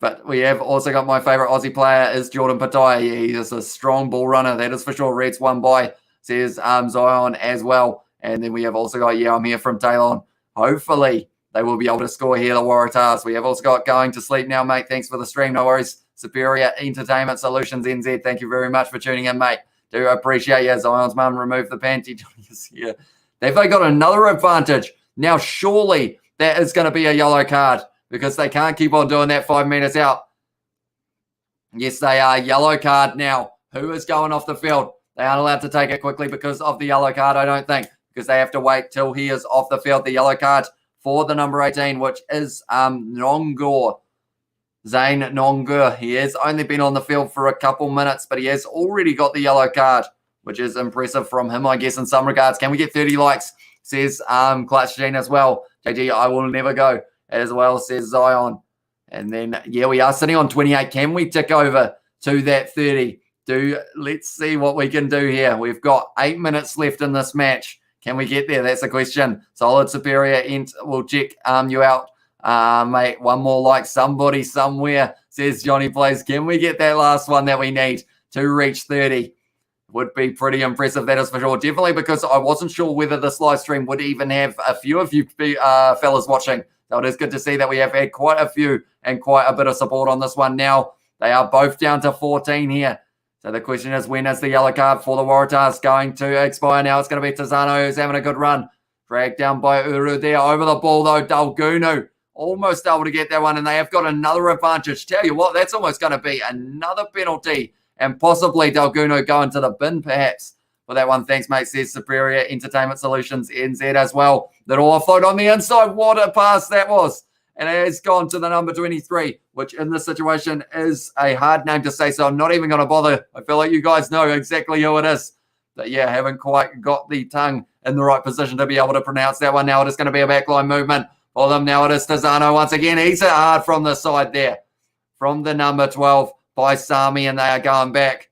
But we have also got my favourite Aussie player is Jordan Pattaya. He is a strong ball runner, that is for sure. Reds won by, says Zion as well. And then we have also got, I'm here from Taylor. Hopefully they will be able to score here, the Waratahs. We have also got going to sleep now, mate. Thanks for the stream. No worries. Superior Entertainment Solutions NZ. Thank you very much for tuning in, mate. Do appreciate you. Zion's mum removed the panty. Yeah. They've got another advantage. Now, surely that is going to be a yellow card because they can't keep on doing that 5 meters out. Yes, they are. Yellow card now. Who is going off the field? They aren't allowed to take it quickly because of the yellow card, I don't think, because they have to wait till he is off the field. The yellow card for the number 18, which is Nongor. Zane Nongor. He has only been on the field for a couple minutes, but he has already got the yellow card, which is impressive from him, I guess, in some regards. Can we get 30 likes? Says Clutch Gene as well. JG, I will never go as well, says Zion. And then, yeah, we are sitting on 28. Can we tick over to that 30? Let's see what we can do here. We've got 8 minutes left in this match. Can we get there? That's a question. Solid Superior Ent will check you out. Mate, one more like somebody somewhere, says Johnny Plays. Can we get that last one that we need to reach 30? Would be pretty impressive, that is for sure. Definitely because I wasn't sure whether this live stream would even have a few of you fellas watching. So it is good to see that we have had quite a few and quite a bit of support on this one. Now, they are both down to 14 here. So the question is, when is the yellow card for the Waratahs going to expire? Now it's going to be Tazano who's having a good run. Dragged down by Uru there. Over the ball, though, Dalgunu. Almost able to get that one, and they have got another advantage. Tell you what, that's almost going to be another penalty, and possibly Dalgunu going to the bin, perhaps, for that one. Thanks, mate, says Superior Entertainment Solutions, NZ as well. Little offload on the inside. What a pass that was. And it has gone to the number 23, which in this situation is a hard name to say, so I'm not even going to bother. I feel like you guys know exactly who it is. But yeah, haven't quite got the tongue in the right position to be able to pronounce that one. Now it is going to be a backline movement for them. Now it is Tazano once again. He's it hard from the side there. From the number 12 by Sami, and they are going back.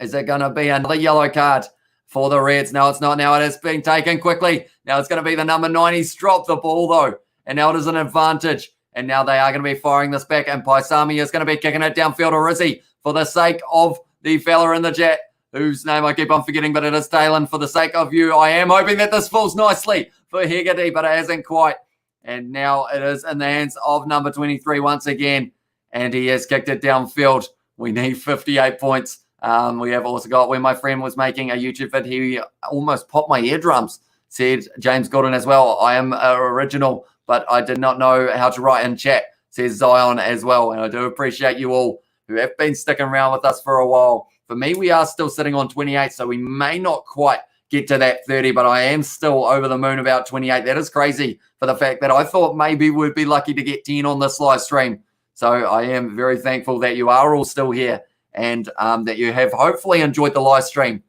Is it going to be another yellow card for the Reds? No, it's not. Now it is being taken quickly. Now it's going to be the number 9. He's dropped the ball, though. And now it is an advantage. And now they are going to be firing this back. And Paisami is going to be kicking it downfield, or is he? For the sake of the fella in the jet, whose name I keep on forgetting, but it is Talon. For the sake of you, I am hoping that this falls nicely for Hegarty, but it hasn't quite. And now it is in the hands of number 23 once again. And he has kicked it downfield. We need 58 points. We have also got, when my friend was making a YouTube vid, he almost popped my eardrums, said James Gordon as well. I am original, but I did not know how to write in chat, says Zion as well. And I do appreciate you all who have been sticking around with us for a while. For me, we are still sitting on 28, so we may not quite get to that 30, but I am still over the moon about 28. That is crazy for the fact that I thought maybe we'd be lucky to get 10 on this live stream. So I am very thankful that you are all still here and that you have hopefully enjoyed the live stream.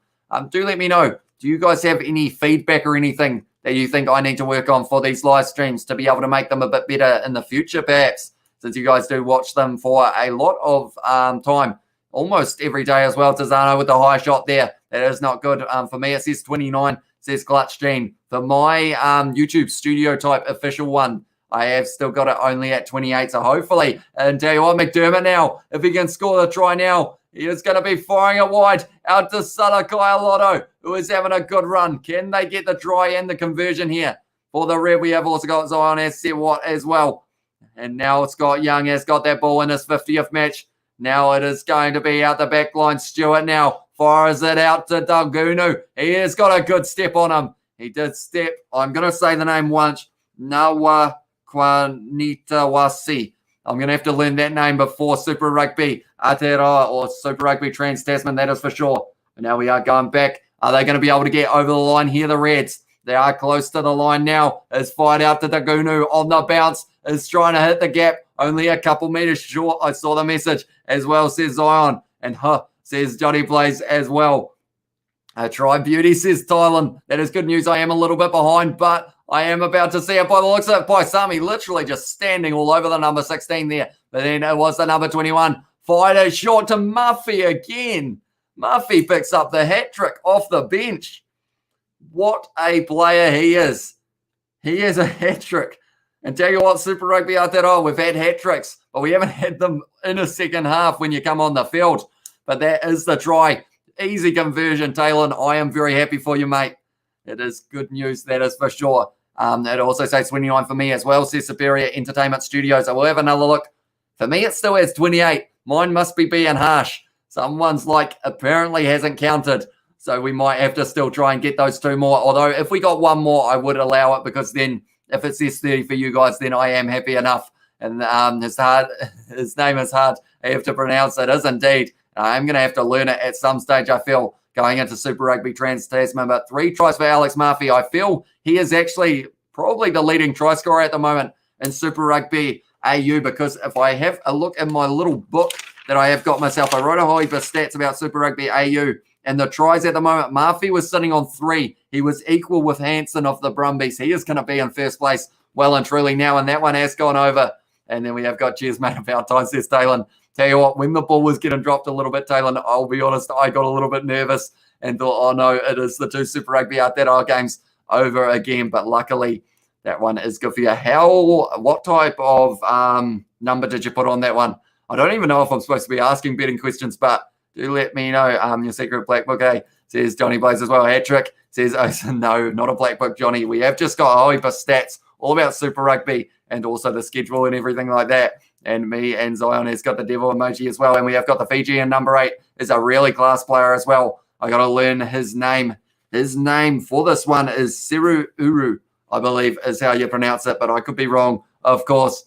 Do let me know. Do you guys have any feedback or anything that you think I need to work on for these live streams to be able to make them a bit better in the future, perhaps, since you guys do watch them for a lot of time, almost every day as well. Tazano with the high shot there. That is not good. For me, it says 29, says Clutch Gene. For my YouTube studio type official one, I have still got it only at 28. So hopefully, and tell you what, McDermott now, if he can score the try now, he is going to be firing it wide out to Salakai Lotto, who is having a good run. Can they get the try and the conversion here? For the Red, we have also got Zion Watt as well. And now Scott Young has got that ball in his 50th match. Now it is going to be out the back line. Stewart now fires it out to Dagunu. He has got a good step on him. He did step. I'm going to say the name once. Nawa Kwanitawasi. I'm going to have to learn that name before Super Rugby Aotearoa or Super Rugby Trans-Tasman, that is for sure. But now we are going back. Are they going to be able to get over the line here, the Reds? They are close to the line now. Is fired out to Dagunu on the bounce. Is trying to hit the gap. Only a couple meters short. I saw the message as well, says Zion. And says Johnny Blaze as well. Try beauty, says Thailand. That is good news. I am a little bit behind, but I am about to see it by the looks of it. By Sami literally just standing all over the number 16 there. But then it was the number 21. Fired it short to Murphy again. Murphy picks up the hat trick off the bench. What a player he is. He is a hat trick. And tell you what, Super Rugby Aotearoa, we've had hat tricks, but we haven't had them in a second half when you come on the field. But that is the try. Easy conversion, Taylor. I am very happy for you, mate. It is good news, that is for sure. It also says 29 for me as well, says Superior Entertainment Studios. I will have another look. For me, it still has 28. Mine must be being harsh. Someone's apparently hasn't counted. So we might have to still try and get those two more. Although if we got one more, I would allow it, because then if it says 30 for you guys, then I am happy enough. And his name is hard. I have to pronounce it. It is indeed. I'm going to have to learn it at some stage, I feel, going into Super Rugby Trans-Tasman. But 3 tries for Alex Murphy. I feel he is actually probably the leading try scorer at the moment in Super Rugby AU, because if I have a look at my little book that I have got myself, I wrote a whole heap of stats about Super Rugby AU. And the tries at the moment, Murphy was sitting on 3. He was equal with Hansen of the Brumbies. He is going to be in first place well and truly now, and that one has gone over. And then we have got cheers, mate, about time, says Taylor. Tell you what, when the ball was getting dropped a little bit, Taylor, I'll be honest, I got a little bit nervous and thought, oh no, it is the 2 Super Rugby Aotearoa games over again. But luckily, that one is good for you. What type of number did you put on that one? I don't even know if I'm supposed to be asking betting questions, but do let me know. Your secret black book, says Johnny Blaze as well. Hat trick, says Osen. No, not a black book, Johnny. We have just got a whole heap of stats all about Super Rugby and also the schedule and everything like that. And me and Zion has got the devil emoji as well. And we have got the Fijian number 8 is a really class player as well. I got to learn his name. His name for this one is Siru Uru, I believe is how you pronounce it, but I could be wrong, of course.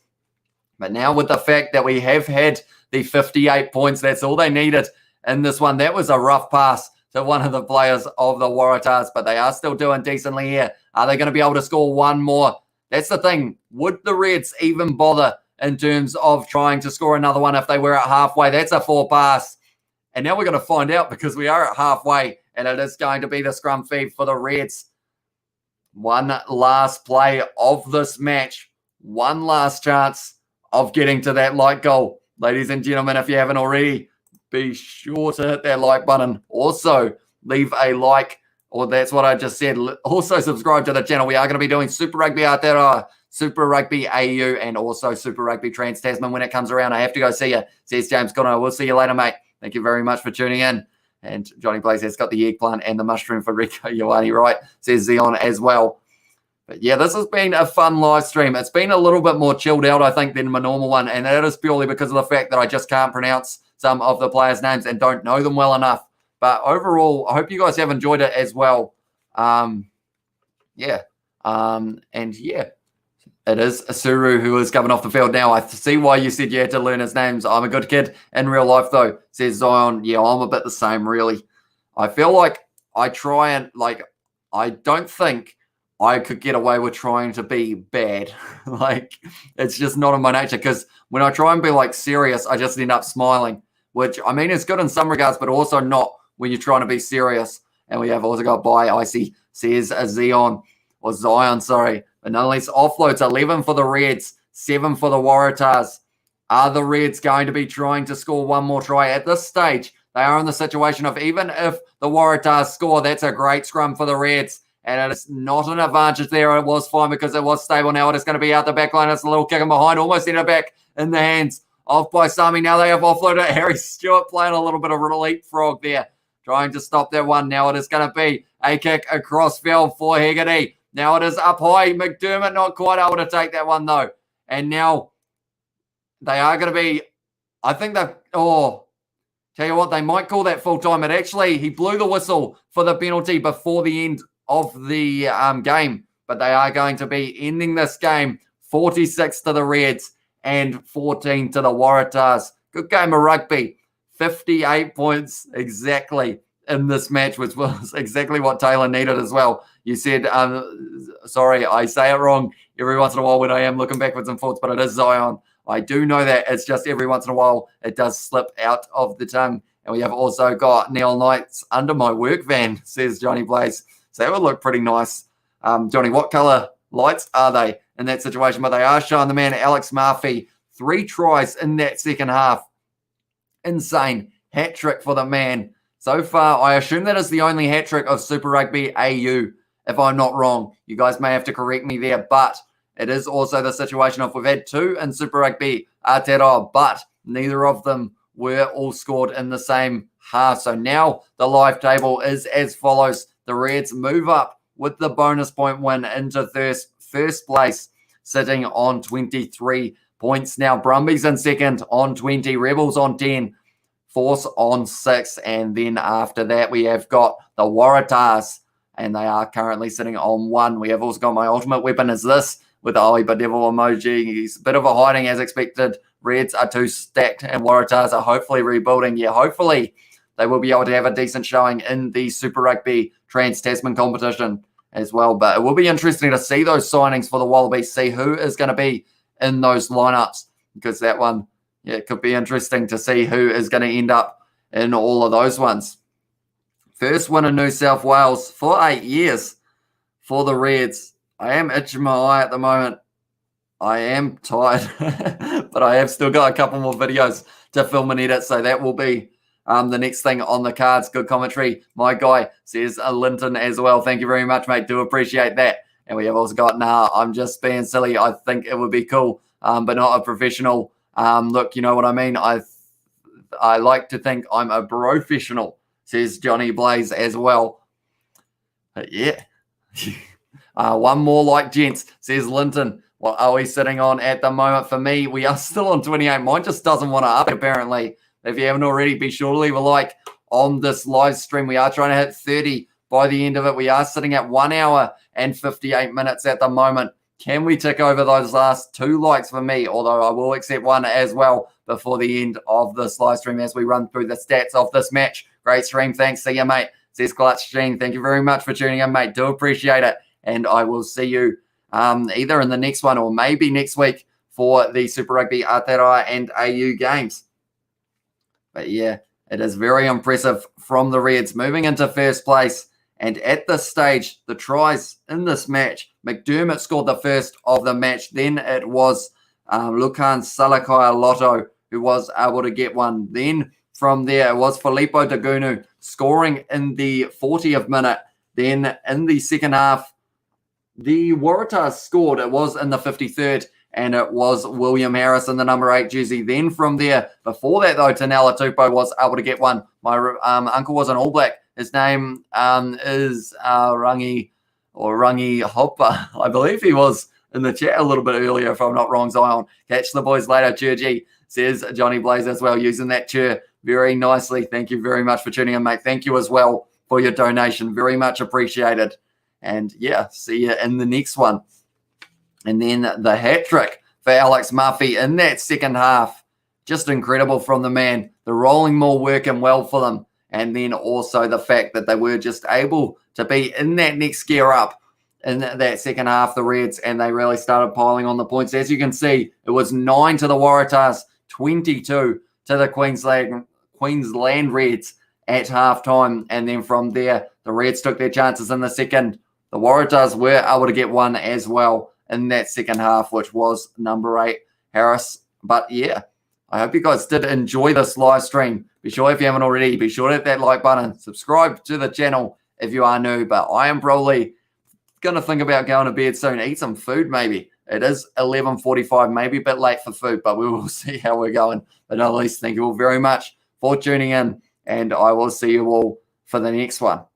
But now with the fact that we have had the 58 points, that's all they needed in this one. That was a rough pass to one of the players of the Waratahs, but they are still doing decently here. Are they going to be able to score one more? That's the thing. Would the Reds even bother in terms of trying to score another one if they were at halfway? That's a 4 pass. And now we're going to find out, because we are at halfway, and it is going to be the scrum feed for the Reds. One last play of this match. One last chance of getting to that like goal. Ladies and gentlemen, if you haven't already, be sure to hit that like button. Also, leave a like, or that's what I just said. Also, subscribe to the channel. We are going to be doing Super Rugby Aotearoa, Super Rugby AU, and also Super Rugby Trans-Tasman when it comes around. I have to go see you, says James Connor. We'll see you later, mate. Thank you very much for tuning in. And Johnny Blaze has got the eggplant and the mushroom for Rico Ioane, right? Says Zion as well. But yeah, this has been a fun live stream. It's been a little bit more chilled out, I think, than my normal one. And that is purely because of the fact that I just can't pronounce some of the players' names and don't know them well enough. But overall, I hope you guys have enjoyed it as well. And yeah, It is Suru who is coming off the field now. I see why you said you had to learn his names. I'm a good kid in real life, though, says Zion. Yeah, I'm a bit the same, really. I feel like I try and, I don't think I could get away with trying to be bad. It's just not in my nature, because when I try and be, serious, I just end up smiling, which, I mean, is good in some regards, but also not when you're trying to be serious. And we have also got by Icy, says Zion, sorry. But nonetheless, offloads 11 for the Reds, 7 for the Waratahs. Are the Reds going to be trying to score one more try? At this stage, they are in the situation of, even if the Waratahs score, that's a great scrum for the Reds. And it's not an advantage there. It was fine because it was stable. Now it is going to be out the back line. It's a little kick in behind, almost ended back in the hands of Paisami. Now they have offloaded Harry Stewart, playing a little bit of a leapfrog there, trying to stop that one. Now it is going to be a kick across field for Hegarty. Now it is up high. McDermott not quite able to take that one, though. And now they are going to be, I think they've, tell you what, they might call that full time. But actually, he blew the whistle for the penalty before the end of the game. But they are going to be ending this game 46 to the Reds and 14 to the Waratahs. Good game of rugby. 58 points exactly in this match, which was exactly what Taylor needed as well. You said, sorry, I say it wrong every once in a while when I am looking backwards and forwards, but it is Zion. I do know that. It's just every once in a while it does slip out of the tongue. And we have also got Neil Knights under my work van, says Johnny Blaze. So that would look pretty nice. Johnny, what colour lights are they in that situation? But they are showing the man Alex Murphy 3 tries in that second half. Insane hat trick for the man. So far, I assume that is the only hat trick of Super Rugby AU, if I'm not wrong. You guys may have to correct me there, but it is also the situation of we've had 2 in Super Rugby Aotearoa, but neither of them were all scored in the same half. So now the live table is as follows. The Reds move up with the bonus point win into first place, sitting on 23 points. Now Brumbies in second on 20, Rebels on 10, Force on 6, and then after that we have got the Waratahs, and they are currently sitting on 1. We have also got my ultimate weapon is this, with the Oli Bedevil emoji. He's a bit of a hiding as expected. Reds are 2 stacked, and Waratahs are hopefully rebuilding. Yeah, hopefully they will be able to have a decent showing in the Super Rugby Trans-Tasman competition as well. But it will be interesting to see those signings for the Wallabies, see who is going to be in those lineups, because that one, yeah, it could be interesting to see who is going to end up in all of those ones. First win in New South Wales for 8 years for the Reds. I am itching my eye at the moment. I am tired, but I have still got a couple more videos to film and edit, so that will be the next thing on the cards. Good commentary. My guy says Linton as well. Thank you very much, mate. Do appreciate that. And we have also got, I'm just being silly. I think it would be cool, but not a professional. Look, you know what I mean? I like to think I'm a professional, says Johnny Blaze as well. But yeah. One more like gents, says Linton. What are we sitting on at the moment? For me, we are still on 28. Mine just doesn't want to up, apparently. If you haven't already, be sure to leave a like on this live stream. We are trying to hit 30 by the end of it. We are sitting at 1 hour and 58 minutes at the moment. Can we tick over those last 2 likes for me? Although I will accept 1 as well before the end of this live stream as we run through the stats of this match. Great stream. Thanks. See you, mate. Says Clutch Gene. Thank you very much for tuning in, mate. Do appreciate it. And I will see you either in the next one or maybe next week for the Super Rugby Aotearoa and AU games. But yeah, it is very impressive from the Reds moving into first place. And at this stage, the tries in this match, McDermott scored the first of the match. Then it was Lukan Salakai Lotto who was able to get one. Then from there, it was Filippo Dagunu scoring in the 40th minute. Then in the second half, the Waratahs scored. It was in the 53rd, and it was William Harris in the number 8 jersey. Then from there, before that though, Tanela Tupou was able to get one. My uncle was an All Black. His name is Rangi Hopper. I believe he was in the chat a little bit earlier, if I'm not wrong, Zion. Catch the boys later, Churgy, says Johnny Blaze as well, using that chair very nicely. Thank you very much for tuning in, mate. Thank you as well for your donation. Very much appreciated. And yeah, see you in the next one. And then the hat trick for Alex Murphy in that second half. Just incredible from the man. The rolling maul working well for them. And then also the fact that they were just able to be in that next gear up in that second half, the Reds, and they really started piling on the points. As you can see, it was 9 to the Waratahs, 22 to the Queensland Reds at halftime. And then from there, the Reds took their chances in the second. The Waratahs were able to get one as well in that second half, which was number 8, Harris. But yeah, I hope you guys did enjoy this live stream. Be sure, if you haven't already, be sure to hit that like button. Subscribe to the channel if you are new. But I am probably going to think about going to bed soon. Eat some food maybe. It is 11:45, maybe a bit late for food, but we will see how we're going. But at least thank you all very much for tuning in. And I will see you all for the next one.